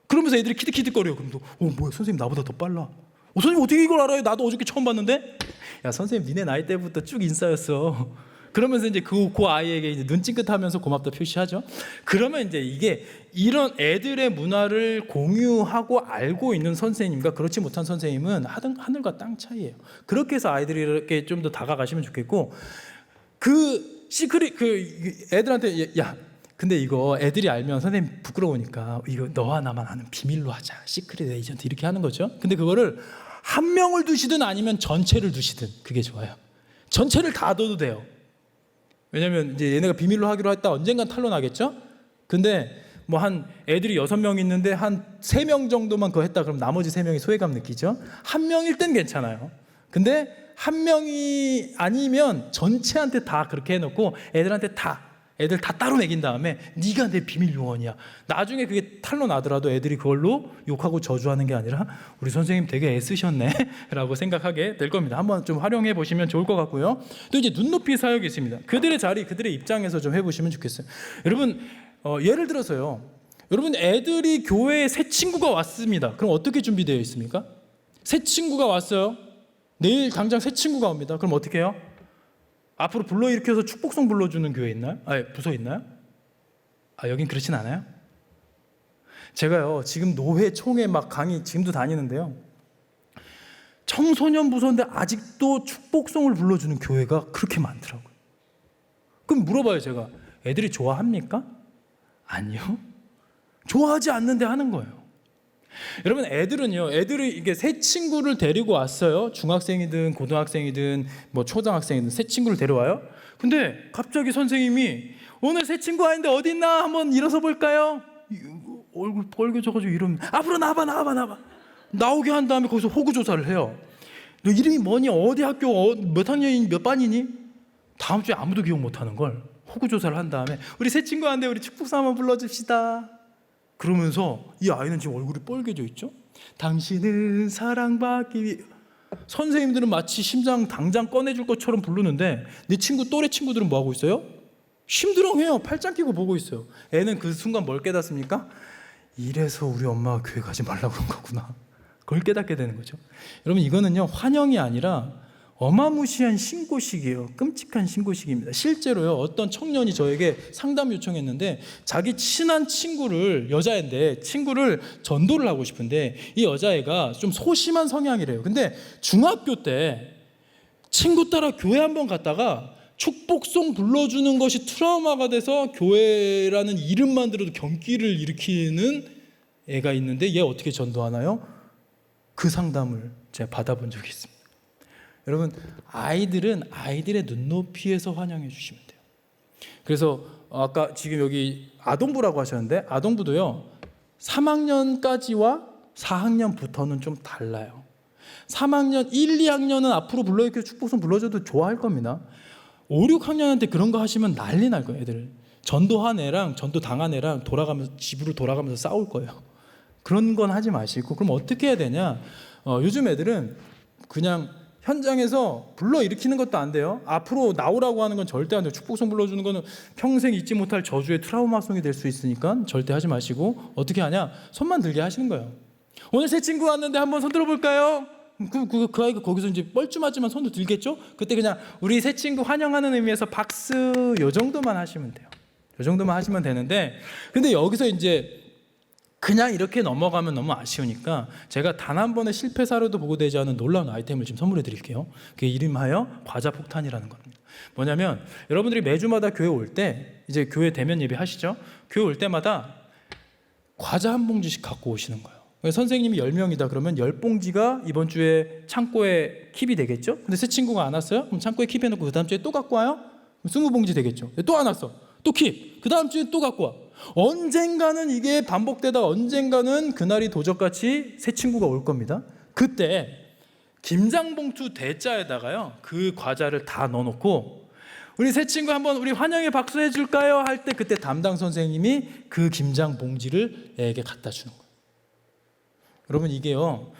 그러면서 애들이 키득키득거려요. 그럼 또 뭐야 선생님 나보다 더 빨라. 선생님 어떻게 이걸 알아요? 나도 어저께 처음 봤는데. 야 선생님 니네 나이 때부터 쭉 인싸였어. 그러면서 이제 그 아이에게 이제 눈 찡긋하면서 고맙다 표시하죠. 그러면 이제 이게 이런 애들의 문화를 공유하고 알고 있는 선생님과 그렇지 못한 선생님은 하늘과 땅 차이예요. 그렇게 해서 아이들이 이렇게 좀 더 다가가시면 좋겠고, 그 시크릿 애들한테 야 근데 이거 애들이 알면 선생님 부끄러우니까 이거 너와 나만 아는 비밀로 하자. 시크릿 에이전트 이렇게 하는 거죠. 근데 그거를 한 명을 두시든 아니면 전체를 두시든 그게 좋아요. 전체를 다 둬도 돼요. 왜냐면 이제 얘네가 비밀로 하기로 했다 언젠간 탄로나겠죠? 근데 뭐 한 애들이 6명 있는데 한 3명 정도만 그거 했다 그럼 나머지 3명이 소외감 느끼죠? 한 명일 땐 괜찮아요. 근데 한 명이 아니면 전체한테 다 그렇게 해놓고 애들 다 따로 먹인 다음에 네가 내 비밀 요원이야. 나중에 그게 탄로 나더라도 애들이 그걸로 욕하고 저주하는 게 아니라 우리 선생님 되게 애쓰셨네 라고 생각하게 될 겁니다. 한번 좀 활용해 보시면 좋을 것 같고요. 또 이제 눈높이 사역이 있습니다. 그들의 자리, 그들의 입장에서 좀 해보시면 좋겠어요. 여러분 예를 들어서요. 여러분 애들이 교회에 새 친구가 왔습니다. 그럼 어떻게 준비되어 있습니까? 새 친구가 왔어요. 내일 당장 새 친구가 옵니다. 그럼 어떻게 해요? 앞으로 불러일으켜서 축복성 불러주는 교회 있나요? 부서 있나요? 여긴 그렇진 않아요? 제가요 지금 노회 총회 막 강의 지금도 다니는데요, 청소년 부서인데 아직도 축복성을 불러주는 교회가 그렇게 많더라고요. 그럼 물어봐요 제가, 애들이 좋아합니까? 아니요, 좋아하지 않는데 하는 거예요. 여러분 애들이 이게 새 친구를 데리고 왔어요. 중학생이든 고등학생이든 뭐 초등학생이든 새 친구를 데려와요. 근데 갑자기 선생님이 오늘 새 친구 아닌데 어디 있나 한번 일어서 볼까요? 얼굴 빨개져가지고 이러면 앞으로 나와봐 나오게 한 다음에 거기서 호구 조사를 해요. 너 이름이 뭐니? 어디 학교 몇 학년이니? 몇 반이니? 다음 주에 아무도 기억 못하는 걸 호구 조사를 한 다음에 우리 새 친구 한데 우리 축복사 한번 불러줍시다. 그러면서 이 아이는 지금 얼굴이 빨개져 있죠. 당신은 사랑받기 위해. 선생님들은 마치 심장 당장 꺼내줄 것처럼 부르는데 내 친구 또래 친구들은 뭐 하고 있어요? 심드렁해요. 팔짱 끼고 보고 있어요. 애는 그 순간 뭘 깨닫습니까? 이래서 우리 엄마가 교회 가지 말라고 그런 거구나. 그걸 깨닫게 되는 거죠. 여러분, 이거는요, 환영이 아니라 어마무시한 신고식이에요. 끔찍한 신고식입니다. 실제로요, 어떤 청년이 저에게 상담 요청했는데 자기 친한 친구를, 여자인데 친구를 전도를 하고 싶은데 이 여자애가 좀 소심한 성향이래요. 근데 중학교 때 친구 따라 교회 한번 갔다가 축복송 불러주는 것이 트라우마가 돼서 교회라는 이름만 들어도 경기를 일으키는 애가 있는데 얘 어떻게 전도하나요? 그 상담을 제가 받아본 적이 있습니다. 여러분, 아이들은 아이들의 눈높이에서 환영해 주시면 돼요. 그래서 아까 지금 여기 아동부라고 하셨는데 아동부도요 3학년까지와 4학년부터는 좀 달라요. 3학년, 1, 2학년은 앞으로 이렇게 축복송 불러줘도 좋아할 겁니다. 5, 6학년한테 그런 거 하시면 난리 날 거예요. 애들 전도한 애랑 전도 당한 애랑 집으로 돌아가면서 싸울 거예요. 그런 건 하지 마시고, 그럼 어떻게 해야 되냐? 요즘 애들은 그냥 현장에서 불러일으키는 것도 안 돼요. 앞으로 나오라고 하는 건 절대 안 돼요. 축복송 불러주는 거는 평생 잊지 못할 저주의 트라우마송이 될 수 있으니까 절대 하지 마시고, 어떻게 하냐? 손만 들게 하시는 거예요. 오늘 새 친구 왔는데 한번 손 들어볼까요? 그 아이가 거기서 이제 뻘쭘하지만 손도 들겠죠? 그때 그냥 우리 새 친구 환영하는 의미에서 박수, 요 정도만 하시면 돼요. 요 정도만 하시면 되는데, 근데 여기서 이제 그냥 이렇게 넘어가면 너무 아쉬우니까 제가 단 한 번의 실패 사례도 보고되지 않은 놀라운 아이템을 지금 선물해 드릴게요. 그게 이름하여 과자 폭탄이라는 겁니다. 뭐냐면 여러분들이 매주마다 교회 올 때, 이제 교회 대면 예배 하시죠? 교회 올 때마다 과자 한 봉지씩 갖고 오시는 거예요. 선생님이 10명이다 그러면 10봉지가 이번 주에 창고에 킵이 되겠죠? 근데 새 친구가 안 왔어요? 그럼 창고에 킵해놓고 그 다음 주에 또 갖고 와요? 20봉지 되겠죠? 또 안 왔어. 또 킵. 그 다음 주에 또 갖고 와. 언젠가는 이게 반복되다 언젠가는 그날이 도적같이 새 친구가 올 겁니다. 그때 김장봉투 대자에다가요 그 과자를 다 넣어놓고 우리 새 친구 한번 우리 환영의 박수 해줄까요? 할 때 그때 담당 선생님이 그 김장봉지를 애에게 갖다 주는 거예요. 여러분, 이게요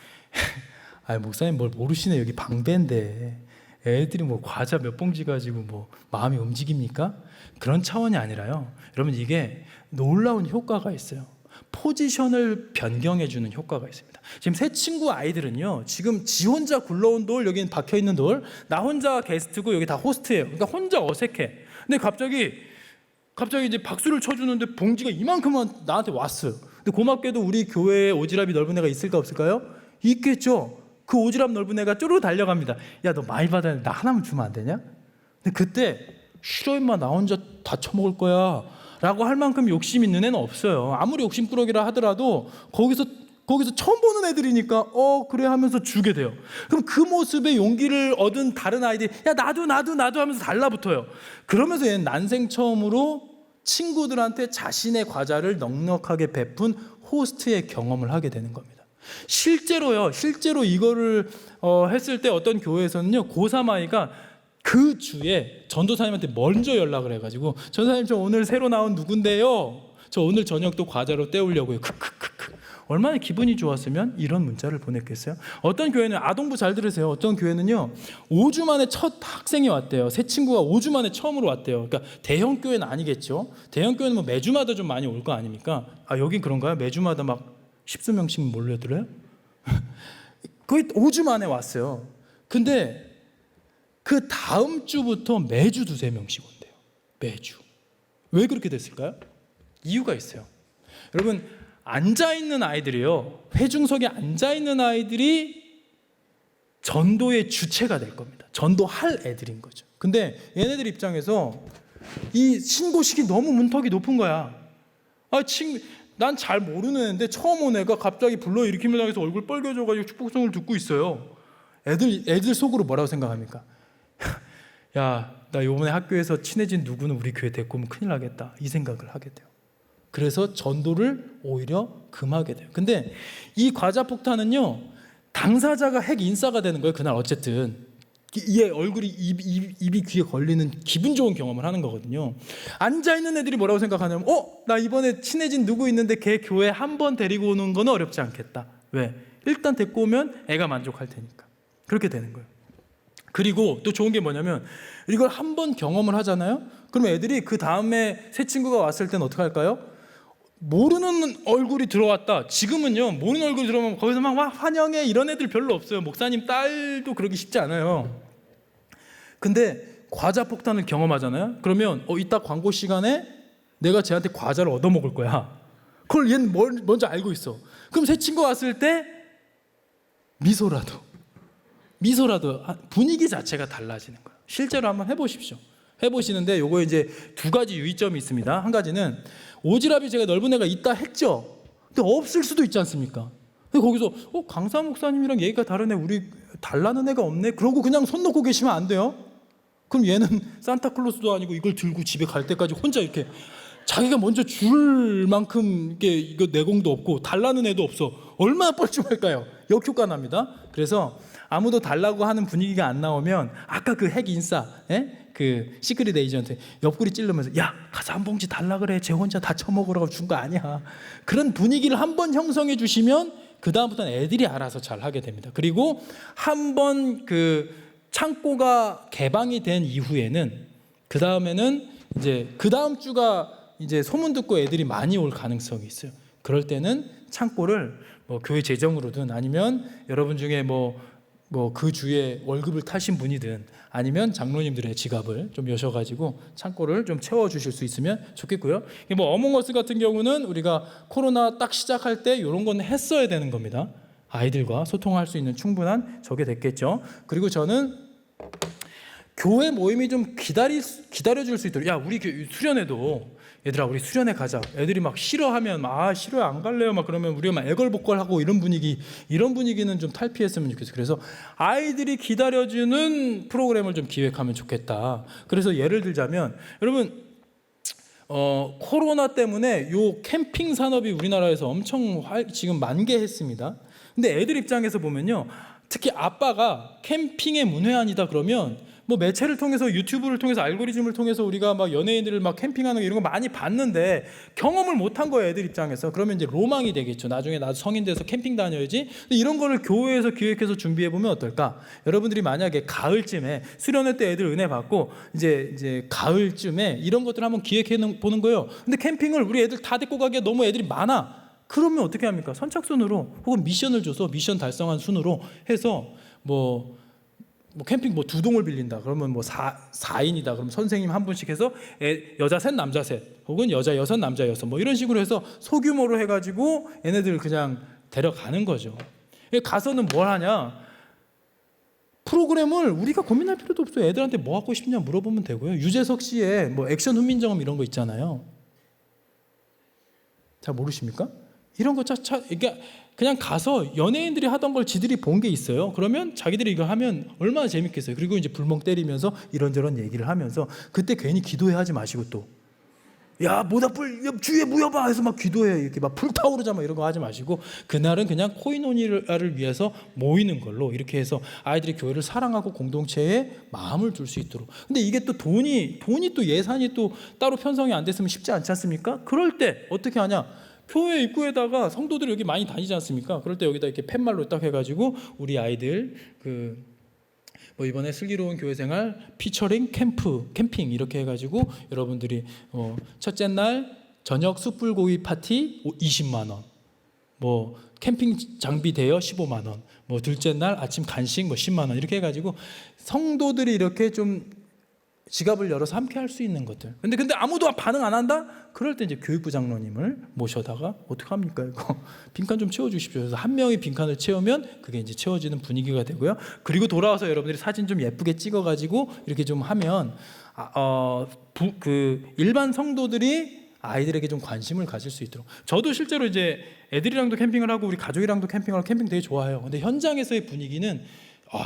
목사님 뭘 모르시네. 여기 방배인데 애들이 뭐 과자 몇 봉지 가지고 뭐 마음이 움직입니까? 그런 차원이 아니라요, 여러분, 이게 놀라운 효과가 있어요. 포지션을 변경해주는 효과가 있습니다. 지금 새 친구 아이들은요, 지금 지 혼자 굴러온 돌, 여기는 박혀있는 돌, 나 혼자 게스트고 여기 다 호스트예요. 그러니까 혼자 어색해. 근데 갑자기 이제 박수를 쳐주는데 봉지가 이만큼만 나한테 왔어요. 근데 고맙게도 우리 교회에 오지랖이 넓은 애가 있을까 없을까요? 있겠죠. 그 오지랖 넓은 애가 쪼르르 달려갑니다. 야, 너 많이 받아야 돼. 나 하나만 주면 안 되냐? 근데 그때 싫어 임마, 나 혼자 다 처먹을 거야 라고 할 만큼 욕심 있는 애는 없어요. 아무리 욕심꾸러기라 하더라도 거기서 처음 보는 애들이니까 그래 하면서 주게 돼요. 그럼 그 모습에 용기를 얻은 다른 아이들이 야, 나도 하면서 달라붙어요. 그러면서 얘는 난생 처음으로 친구들한테 자신의 과자를 넉넉하게 베푼 호스트의 경험을 하게 되는 겁니다. 실제로 이거를 했을 때 어떤 교회에서는요, 고3 아이가 그 주에 전도사님한테 먼저 연락을 해가지고 전도사님, 저 오늘 새로 나온 누군데요, 저 오늘 저녁도 과자로 때우려고요. 얼마나 기분이 좋았으면 이런 문자를 보냈겠어요? 어떤 교회는, 아동부 잘 들으세요, 어떤 교회는요 5주 만에 첫 학생이 왔대요. 새 친구가 5주 만에 처음으로 왔대요. 그러니까 대형 교회는 아니겠죠. 대형 교회는 뭐 매주마다 좀 많이 올 거 아닙니까? 여긴 그런가요? 매주마다 막 10수명씩 몰려들어요? 거의 5주 만에 왔어요. 근데 그 다음 주부터 매주 2-3명씩 온대요. 매주. 왜 그렇게 됐을까요? 이유가 있어요. 여러분, 앉아있는 아이들이요, 회중석에 앉아있는 아이들이 전도의 주체가 될 겁니다. 전도할 애들인 거죠. 근데 얘네들 입장에서 이 신고식이 너무 문턱이 높은 거야. 난 잘 모르는 애인데 처음 온 애가 갑자기 불러일으킴을 당해서 얼굴 빨개져가지고 축복송을 듣고 있어요. 애들 속으로 뭐라고 생각합니까? 야, 나 이번에 학교에서 친해진 누구는 우리 교회 데리고 오면 큰일 나겠다, 이 생각을 하게 돼요. 그래서 전도를 오히려 금하게 돼요. 근데 이 과자 폭탄은요, 당사자가 핵 인싸가 되는 거예요. 그날 어쨌든 얘 얼굴이 입이 귀에 걸리는 기분 좋은 경험을 하는 거거든요. 앉아있는 애들이 뭐라고 생각하냐면 나 이번에 친해진 누구 있는데 걔 교회 한 번 데리고 오는 거는 어렵지 않겠다. 왜? 일단 데리고 오면 애가 만족할 테니까. 그렇게 되는 거예요. 그리고 또 좋은 게 뭐냐면 이걸 한 번 경험을 하잖아요. 그럼 애들이 그 다음에 새 친구가 왔을 때는 어떻게 할까요? 모르는 얼굴이 들어왔다. 지금은요, 모르는 얼굴이 들어오면 거기서 막 환영해 이런 애들 별로 없어요. 목사님 딸도 그러기 쉽지 않아요. 근데 과자 폭탄을 경험하잖아요. 그러면 이따 광고 시간에 내가 쟤한테 과자를 얻어먹을 거야. 그걸 얘는 먼저 알고 있어. 그럼 새 친구 왔을 때 미소라도 분위기 자체가 달라지는 거예요. 실제로 한번 해보십시오. 해보시는데 요거 이제 두 가지 유의점이 있습니다. 한 가지는 오지랖이 제가 넓은 애가 있다 했죠. 근데 없을 수도 있지 않습니까? 근데 거기서 강사 목사님이랑 얘기가 다른 애, 우리 달라는 애가 없네. 그러고 그냥 손 놓고 계시면 안 돼요. 그럼 얘는 산타클로스도 아니고 이걸 들고 집에 갈 때까지 혼자 이렇게 자기가 먼저 줄 만큼 이거 내공도 없고 달라는 애도 없어. 얼마나 뻘쭘할까요? 역효과 납니다. 그래서 아무도 달라고 하는 분위기가 안 나오면 아까 그 핵 인싸, 그 시크릿 에이전트 옆구리 찔르면서 야 가서 한 봉지 달라 그래. 쟤 혼자 다 처먹으라고 준 거 아니야. 그런 분위기를 한번 형성해 주시면 그 다음부터는 애들이 알아서 잘 하게 됩니다. 그리고 한번 그 창고가 개방이 된 이후에는 그 다음에는 이제 그 다음 주가 이제 소문 듣고 애들이 많이 올 가능성이 있어요. 그럴 때는 창고를 뭐 교회 재정으로든 아니면 여러분 중에 뭐 그 주에 월급을 타신 분이든 아니면 장로님들의 지갑을 좀 여셔가지고 창고를 좀 채워주실 수 있으면 좋겠고요. 뭐 어몽어스 같은 경우는 우리가 코로나 딱 시작할 때 이런 건 했어야 되는 겁니다. 아이들과 소통할 수 있는 충분한 저게 됐겠죠. 그리고 저는 교회 모임이 좀 기다려줄 수 있도록, 야 우리 수련회도 얘들아 우리 수련회 가자. 애들이 막 싫어하면 싫어요 안 갈래요 막 그러면 우리가 막 애걸복걸하고 이런 분위기는 좀 탈피했으면 좋겠어요. 그래서 아이들이 기다려주는 프로그램을 좀 기획하면 좋겠다. 그래서 예를 들자면 여러분 코로나 때문에 요 캠핑 산업이 우리나라에서 엄청 지금 만개했습니다. 근데 애들 입장에서 보면요, 특히 아빠가 캠핑의 문외한이다 그러면 뭐 매체를 통해서 유튜브를 통해서 알고리즘을 통해서 우리가 막 연예인들을 막 캠핑하는 거 이런 거 많이 봤는데 경험을 못한 거예요 애들 입장에서. 그러면 이제 로망이 되겠죠. 나중에 나도 성인 돼서 캠핑 다녀야지. 근데 이런 거를 교회에서 기획해서 준비해 보면 어떨까? 여러분들이 만약에 가을쯤에 수련회 때 애들 은혜 받고 이제 가을쯤에 이런 것들 한번 기획해 보는 거예요. 근데 캠핑을 우리 애들 다 데리고 가기에 너무 애들이 많아. 그러면 어떻게 합니까? 선착순으로 혹은 미션을 줘서 미션 달성한 순으로 해서 뭐 캠핑 2동을 빌린다. 그러면 4인이다. 그럼 선생님 한 분씩 해서 여자 셋 남자 셋 혹은 여자 6 남자 6 뭐 이런 식으로 해서 소규모로 해가지고 얘네들 그냥 데려가는 거죠. 가서는 뭘 하냐? 프로그램을 우리가 고민할 필요도 없어요. 애들한테 뭐 하고 싶냐 물어보면 되고요. 유재석 씨의 액션 훈민정음 이런 거 있잖아요. 잘 모르십니까? 이런 거 그냥 가서 연예인들이 하던 걸 지들이 본 게 있어요. 그러면 자기들이 이거 하면 얼마나 재밌겠어요. 그리고 이제 불멍 때리면서 이런저런 얘기를 하면서 그때 괜히 기도해 하지 마시고 또 야 모닥불 주위에 모여봐 해서 막 기도해 이렇게 막 불타오르자 막 이런 거 하지 마시고 그날은 그냥 코이노니아를 위해서 모이는 걸로 이렇게 해서 아이들이 교회를 사랑하고 공동체에 마음을 둘 수 있도록. 근데 이게 또 돈이 또 예산이 또 따로 편성이 안 됐으면 쉽지 않지 않습니까? 그럴 때 어떻게 하냐? 교회 입구에다가 성도들이 여기 많이 다니지 않습니까? 그럴 때 여기다 이렇게 팻말로 딱 해가지고 우리 아이들 이번에 슬기로운 교회생활 피처링 캠핑 이렇게 해가지고 여러분들이 첫째 날 저녁 숯불구이 파티 20만 원, 캠핑 장비 대여 15만 원, 둘째 날 아침 간식 10만 원 이렇게 해가지고 성도들이 이렇게 좀 지갑을 열어서 함께 할 수 있는 것들. 근데 아무도 반응 안 한다? 그럴 때 이제 교육부 장로님을 모셔다가 어떻게 합니까 이거 빈칸 좀 채워주십시오. 그래서 한 명이 빈칸을 채우면 그게 이제 채워지는 분위기가 되고요. 그리고 돌아와서 여러분들이 사진 좀 예쁘게 찍어가지고 이렇게 좀 하면 일반 성도들이 아이들에게 좀 관심을 가질 수 있도록. 저도 실제로 이제 애들이랑도 캠핑을 하고 우리 가족이랑도 캠핑을 캠핑 되게 좋아해요. 근데 현장에서의 분위기는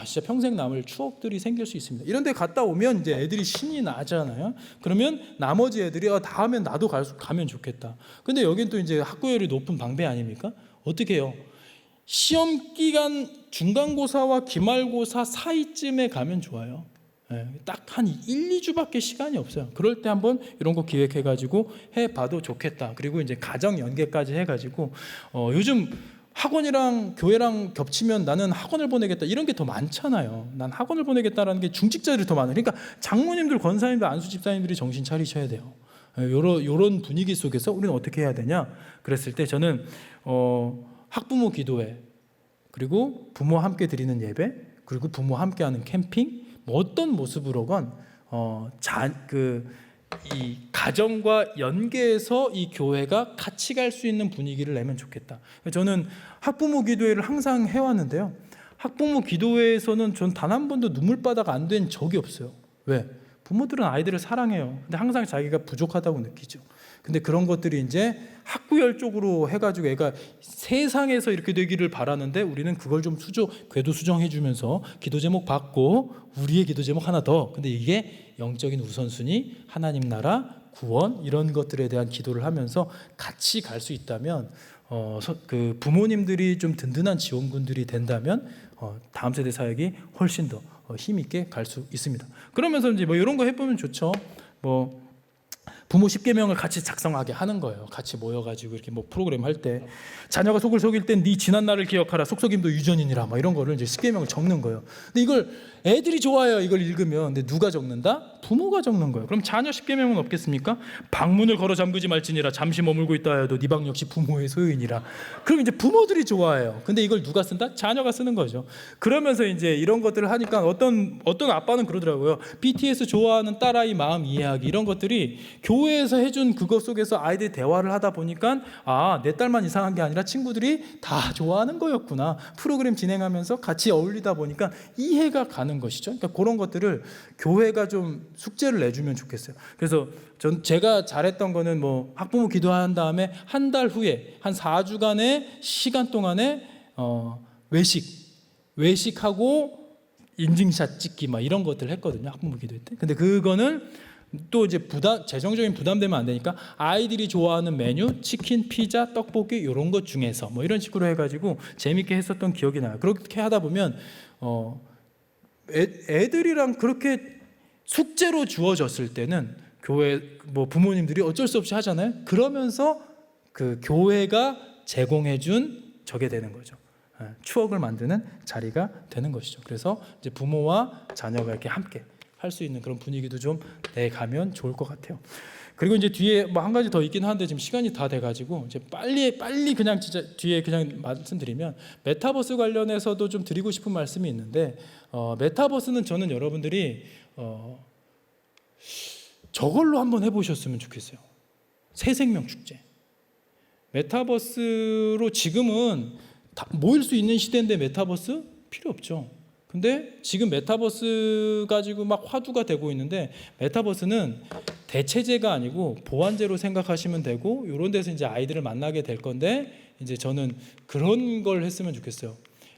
진짜 평생 남을 추억들이 생길 수 있습니다. 이런 데 갔다 오면 이제 애들이 신이 나잖아요. 그러면 나머지 애들이 다음엔 나도 가면 좋겠다. 근데 여긴 또 이제 학구열이 높은 방배 아닙니까? 어떻게 해요? 시험 기간 중간고사와 기말고사 사이쯤에 가면 좋아요. 딱 한 1-2주밖에 시간이 없어요. 그럴 때 한번 이런 거 기획해가지고 해봐도 좋겠다. 그리고 이제 가정 연계까지 해가지고 요즘 학원이랑 교회랑 겹치면 나는 학원을 보내겠다 이런 게 더 많잖아요. 난 학원을 보내겠다라는 게 중직자들이 더 많아요. 그러니까 장모님들, 권사님들, 안수 집사님들이 정신 차리셔야 돼요. 요런 분위기 속에서 우리는 어떻게 해야 되냐? 그랬을 때 저는 학부모 기도회, 그리고 부모와 함께 드리는 예배, 그리고 부모와 함께하는 캠핑, 뭐 어떤 모습으로건 이 가정과 연계해서 이 교회가 같이 갈 수 있는 분위기를 내면 좋겠다. 저는 학부모 기도회를 항상 해왔는데요. 학부모 기도회에서는 전 단 한 번도 눈물바다가 안 된 적이 없어요. 왜? 부모들은 아이들을 사랑해요. 근데 항상 자기가 부족하다고 느끼죠. 근데 그런 것들이 이제 학구열 쪽으로 해가지고 애가 세상에서 이렇게 되기를 바라는데 우리는 그걸 좀 궤도 수정해주면서 기도 제목 받고 우리의 기도 제목 하나 더. 근데 이게 영적인 우선순위, 하나님 나라, 구원 이런 것들에 대한 기도를 하면서 같이 갈 수 있다면 그 부모님들이 좀 든든한 지원군들이 된다면 다음 세대 사역이 훨씬 더 힘 있게 갈 수 있습니다. 그러면서 이제 뭐 이런 거 해보면 좋죠. 뭐 부모 10계명을 같이 작성하게 하는 거예요. 같이 모여가지고 이렇게 뭐 프로그램 할 때 자녀가 속을 속일 땐 네 지난 날을 기억하라 속속임도 유전이니라 막 이런 거를 이제 10계명을 적는 거예요. 근데 이걸 애들이 좋아해요. 이걸 읽으면. 근데 누가 적는다? 부모가 적는 거예요. 그럼 자녀 10계명은 없겠습니까? 방문을 걸어 잠그지 말지니라 잠시 머물고 있다 하여도 네 방 역시 부모의 소유이니라. 그럼 이제 부모들이 좋아해요. 근데 이걸 누가 쓴다? 자녀가 쓰는 거죠. 그러면서 이제 이런 것들을 하니까 어떤 아빠는 그러더라고요. BTS 좋아하는 딸아이 마음 이해하기 이런 것들이 교회에서 해준 그것 속에서 아이들이 대화를 하다 보니까 내 딸만 이상한 게 아니라 친구들이 다 좋아하는 거였구나. 프로그램 진행하면서 같이 어울리다 보니까 이해가 가는 것이죠. 그러니까 그런 것들을 교회가 좀 숙제를 내주면 좋겠어요. 그래서 제가 잘했던 거는 뭐 학부모 기도한 다음에 한 달 후에 한 4주간의 시간 동안에 외식하고 인증샷 찍기 막 이런 것들을 했거든요. 학부모 기도회 때. 근데 그거는 또 이제 재정적인 부담되면 안 되니까 아이들이 좋아하는 메뉴, 치킨, 피자, 떡볶이 이런 것 중에서 뭐 이런 식으로 해가지고 재밌게 했었던 기억이 나요. 그렇게 하다 보면 애들이랑 그렇게 숙제로 주어졌을 때는 교회 뭐 부모님들이 어쩔 수 없이 하잖아요. 그러면서 그 교회가 제공해준 저게 되는 거죠. 추억을 만드는 자리가 되는 것이죠. 그래서 이제 부모와 자녀가 이렇게 함께 할 수 있는 그런 분위기도 좀 내가면 좋을 것 같아요. 그리고 이제 뒤에 뭐 한 가지 더 있긴 한데 지금 시간이 다 돼가지고 이제 빨리 그냥 진짜 뒤에 그냥 말씀드리면 메타버스 관련해서도 좀 드리고 싶은 말씀이 있는데 메타버스는 저는 여러분들이 저걸로 한번 해보셨으면 좋겠어요. 새생명 축제. 메타버스로 지금은 다 모일 수 있는 시대인데 메타버스 필요 없죠. 근데 지금 메타버스 가지고 막 화두가 되고 있는데 메타버스는 대체제가 아니고 보완제로 생각하시면 되고 이런 데서 이제 아이들을 만나게 될 건데 이제 저는 그런 걸 했으면 좋겠어요.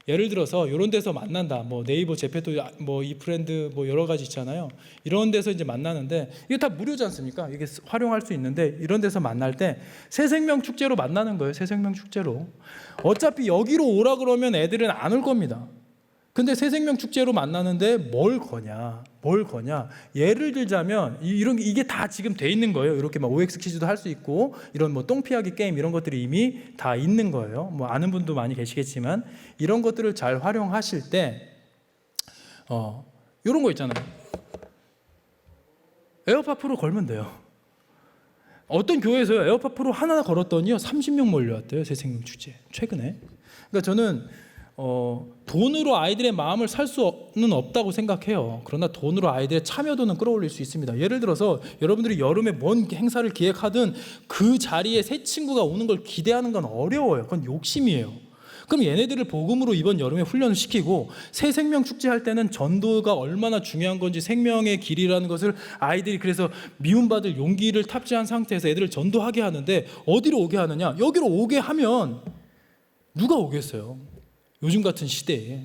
예를 들어서 이런 데서 만난다. 뭐 네이버, 제페토, 뭐 이프렌드 뭐 여러 가지 있잖아요. 이런 데서 이제 만나는데 이게 다 무료지 않습니까? 이게 활용할 수 있는데 이런 데서 만날 때 새생명 축제로 만나는 거예요. 새생명 축제로. 어차피 여기로 오라 그러면 애들은 안 올 겁니다. 근데 새생명 축제로 만나는데 뭘 거냐? 예를 들자면 이게 다 지금 돼 있는 거예요. 이렇게 막 OX 퀴즈도 할 수 있고 이런 뭐 똥피하기 게임 이런 것들이 이미 다 있는 거예요. 뭐 아는 분도 많이 계시겠지만 이런 것들을 잘 활용하실 때 이런 거 있잖아요. 에어팟 프로 걸면 돼요. 어떤 교회에서요 에어팟 프로 하나 걸었더니요 30명 몰려왔대요. 새생명 축제 최근에. 그러니까 저는 돈으로 아이들의 마음을 살 수는 없다고 생각해요. 그러나 돈으로 아이들의 참여도는 끌어올릴 수 있습니다. 예를 들어서 여러분들이 여름에 뭔 행사를 기획하든 그 자리에 새 친구가 오는 걸 기대하는 건 어려워요. 그건 욕심이에요. 그럼 얘네들을 복음으로 이번 여름에 훈련을 시키고 새 생명 축제할 때는 전도가 얼마나 중요한 건지 생명의 길이라는 것을 아이들이 그래서 미움받을 용기를 탑재한 상태에서 애들을 전도하게 하는데 어디로 오게 하느냐? 여기로 오게 하면 누가 오겠어요? 요즘 같은 시대에.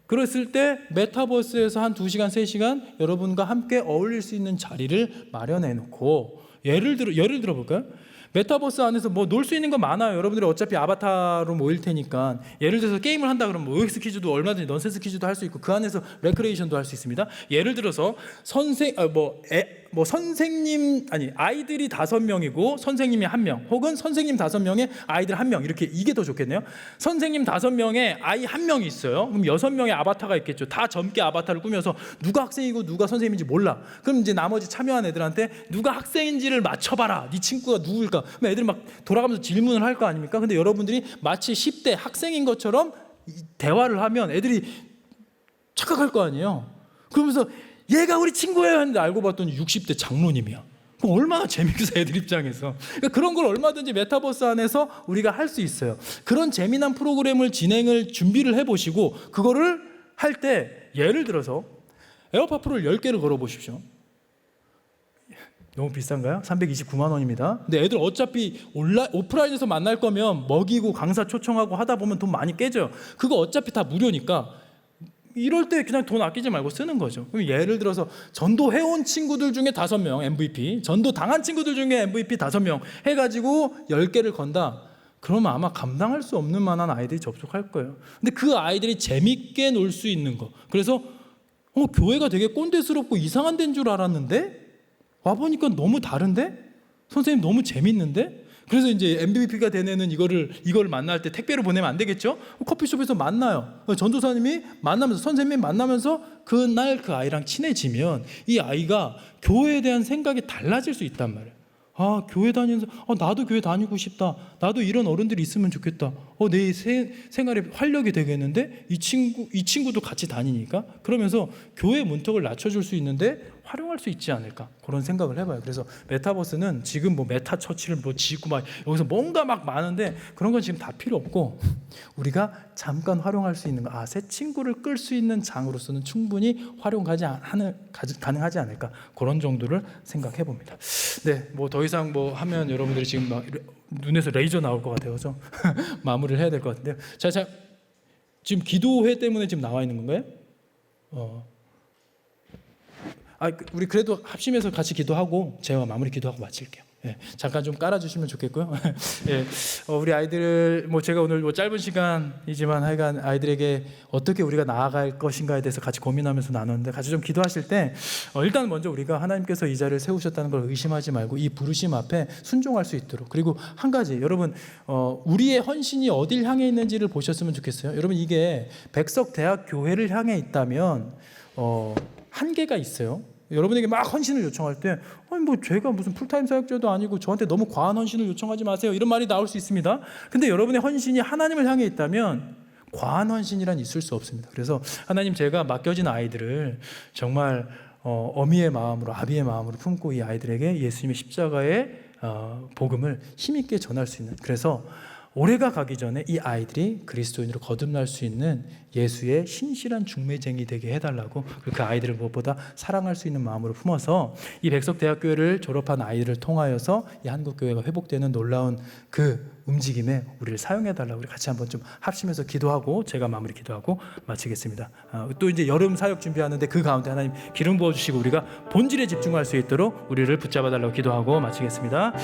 그랬을 때 메타버스에서 한 2시간, 3시간 여러분과 함께 어울릴 수 있는 자리를 마련해 놓고 예를 들어 볼까요? 메타버스 안에서 뭐 놀 수 있는 거 많아요. 여러분들이 어차피 아바타로 모일 테니까 예를 들어서 게임을 한다 그러면 뭐 OX 퀴즈도 얼마든지 넌센스 퀴즈도 할 수 있고 그 안에서 레크레이션도 할 수 있습니다. 예를 들어서 뭐 아이들이 5명이고 선생님이 1명, 혹은 선생님 5명에 아이들 1명, 이렇게, 이게 더 좋겠네요. 선생님 5명에 아이 1명이 있어요. 그럼 6명의 아바타가 있겠죠. 다 젊게 아바타를 꾸며서 누가 학생이고 누가 선생님인지 몰라. 그럼 이제 나머지 참여한 애들한테 누가 학생인지를 맞춰봐라. 네 친구가 누구일까? 그럼 애들이 막 돌아가면서 질문을 할 거 아닙니까? 근데 여러분들이 마치 10대 학생인 것처럼 대화를 하면 애들이 착각할 거 아니에요. 그러면서 얘가 우리 친구예요 했는데 알고 봤더니 60대 장로님이야. 그럼 얼마나 재밌겠어, 애들 입장에서. 그러니까 그런 걸 얼마든지 메타버스 안에서 우리가 할 수 있어요. 그런 재미난 프로그램을 준비를 해보시고, 그거를 할 때 예를 들어서 에어팟 프로를 10개를 걸어보십시오. 너무 비싼가요? 329만 원입니다. 근데 애들 어차피 오프라인에서 만날 거면 먹이고 강사 초청하고 하다 보면 돈 많이 깨져요. 그거 어차피 다 무료니까 이럴 때 그냥 돈 아끼지 말고 쓰는 거죠. 그럼 예를 들어서 전도해온 친구들 중에 5명 MVP, 전도 당한 친구들 중에 MVP 5명 해가지고 10개를 건다. 그러면 아마 감당할 수 없는 만한 아이들이 접속할 거예요. 근데 그 아이들이 재밌게 놀 수 있는 거. 그래서 교회가 되게 꼰대스럽고 이상한 데인 줄 알았는데 와보니까 너무 다른데? 선생님 너무 재밌는데? 그래서 이제 MVP가 된 애는 이걸 만날 때 택배로 보내면 안 되겠죠? 커피숍에서 만나요. 전도사님이 만나면서, 선생님이 만나면서 그날 그 아이랑 친해지면 이 아이가 교회에 대한 생각이 달라질 수 있단 말이에요. 아, 교회 다니면서 나도 교회 다니고 싶다. 나도 이런 어른들이 있으면 좋겠다. 내 생활에 활력이 되겠는데 이 친구도 같이 다니니까. 그러면서 교회 문턱을 낮춰줄 수 있는데 활용할 수 있지 않을까, 그런 생각을 해봐요. 그래서 메타버스는 지금 뭐 메타처치를 뭐 짓고 막 여기서 뭔가 막 많은데 그런 건 지금 다 필요 없고, 우리가 잠깐 활용할 수 있는 거, 새 친구를 끌 수 있는 장으로서는 충분히 가능하지 않을까, 그런 정도를 생각해 봅니다. 네, 뭐 더 이상 뭐 하면 여러분들이 지금 막 눈에서 레이저 나올 것 같아요. 그래서 마무리를 해야 될 것 같은데요. 자, 지금 기도회 때문에 지금 나와 있는 건가요? 우리 그래도 합심해서 같이 기도하고 제가 마무리 기도하고 마칠게요. 잠깐 좀 깔아주시면 좋겠고요. 우리 아이들, 뭐 제가 오늘 뭐 짧은 시간이지만 하여간 아이들에게 어떻게 우리가 나아갈 것인가에 대해서 같이 고민하면서 나눴는데, 같이 좀 기도하실 때 일단 먼저 우리가 하나님께서 이 자리를 세우셨다는 걸 의심하지 말고 이 부르심 앞에 순종할 수 있도록, 그리고 한 가지, 여러분 우리의 헌신이 어딜 향해 있는지를 보셨으면 좋겠어요. 여러분, 이게 백석대학교회를 향해 있다면 한계가 있어요. 여러분에게 막 헌신을 요청할 때 뭐 제가 무슨 풀타임 사역자도 아니고 저한테 너무 과한 헌신을 요청하지 마세요, 이런 말이 나올 수 있습니다. 근데 여러분의 헌신이 하나님을 향해 있다면 과한 헌신이란 있을 수 없습니다. 그래서 하나님, 제가 맡겨진 아이들을 정말 어미의 마음으로, 아비의 마음으로 품고 이 아이들에게 예수님의 십자가의 복음을 힘있게 전할 수 있는, 그래서 올해가 가기 전에 이 아이들이 그리스도인으로 거듭날 수 있는 예수의 신실한 중매쟁이 되게 해달라고, 그 아이들을 무엇보다 사랑할 수 있는 마음으로 품어서 이 백석대학교를 졸업한 아이들을 통하여서 이 한국교회가 회복되는 놀라운 그 움직임에 우리를 사용해달라고, 우리 같이 한번 좀 합심해서 기도하고 제가 마무리 기도하고 마치겠습니다. 또 이제 여름 사역 준비하는데 그 가운데 하나님 기름 부어주시고 우리가 본질에 집중할 수 있도록 우리를 붙잡아달라고 기도하고 마치겠습니다.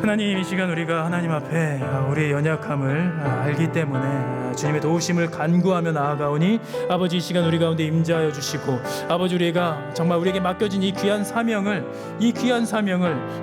하나님, 이 시간 우리가 하나님 앞에 우리의 연약함을 알기 때문에 주님의 도우심을 간구하며 나아가오니, 아버지, 이 시간 우리 가운데 임재하여 주시고, 아버지, 우리가 정말 우리에게 맡겨진 이 귀한 사명을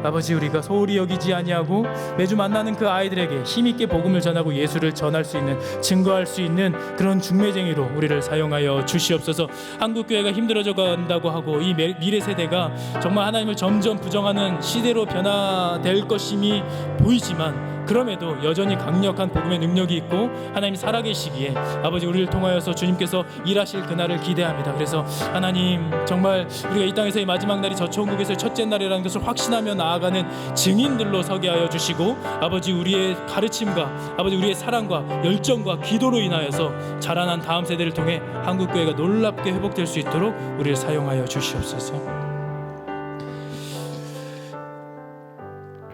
아버지, 우리가 소홀히 여기지 아니하고 매주 만나는 그 아이들에게 힘있게 복음을 전하고 예수를 전할 수 있는, 증거할 수 있는 그런 중매쟁이로 우리를 사용하여 주시옵소서. 한국교회가 힘들어져 간다고 하고 이 미래 세대가 정말 하나님을 점점 부정하는 시대로 변화될 것임이 보이지만, 그럼에도 여전히 강력한 복음의 능력이 있고 하나님 살아계시기에 아버지, 우리를 통하여서 주님께서 일하실 그날을 기대합니다. 그래서 하나님, 정말 우리가 이 땅에서의 마지막 날이 저천국에서의 첫째 날이라는 것을 확신하며 나아가는 증인들로 서게 하여 주시고, 아버지, 우리의 가르침과 아버지 우리의 사랑과 열정과 기도로 인하여서 자라난 다음 세대를 통해 한국교회가 놀랍게 회복될 수 있도록 우리를 사용하여 주시옵소서.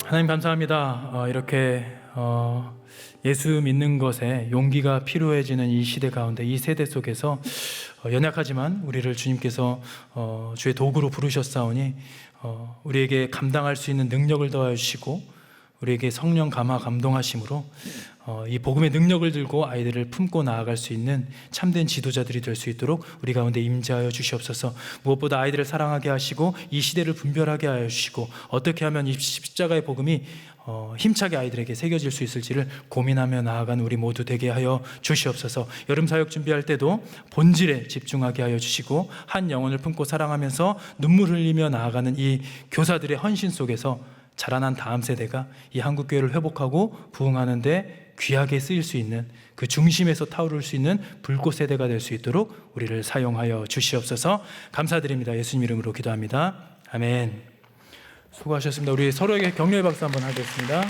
하나님, 감사합니다. 이렇게 예수 믿는 것에 용기가 필요해지는 이 시대 가운데, 이 세대 속에서 연약하지만 우리를 주님께서 주의 도구로 부르셨사오니 우리에게 감당할 수 있는 능력을 더하여 주시고 우리에게 성령 감화 감동하심으로 이 복음의 능력을 들고 아이들을 품고 나아갈 수 있는 참된 지도자들이 될 수 있도록 우리 가운데 임재하여 주시옵소서. 무엇보다 아이들을 사랑하게 하시고 이 시대를 분별하게 하여 주시고 어떻게 하면 이 십자가의 복음이 힘차게 아이들에게 새겨질 수 있을지를 고민하며 나아가는 우리 모두 되게 하여 주시옵소서. 여름 사역 준비할 때도 본질에 집중하게 하여 주시고 한 영혼을 품고 사랑하면서 눈물 흘리며 나아가는 이 교사들의 헌신 속에서 자라난 다음 세대가 이 한국교회를 회복하고 부흥하는 데 귀하게 쓰일 수 있는 그 중심에서 타오를 수 있는 불꽃 세대가 될 수 있도록 우리를 사용하여 주시옵소서. 감사드립니다. 예수님 이름으로 기도합니다. 아멘. 수고하셨습니다. 우리 서로에게 격려의 박수 한번 하겠습니다.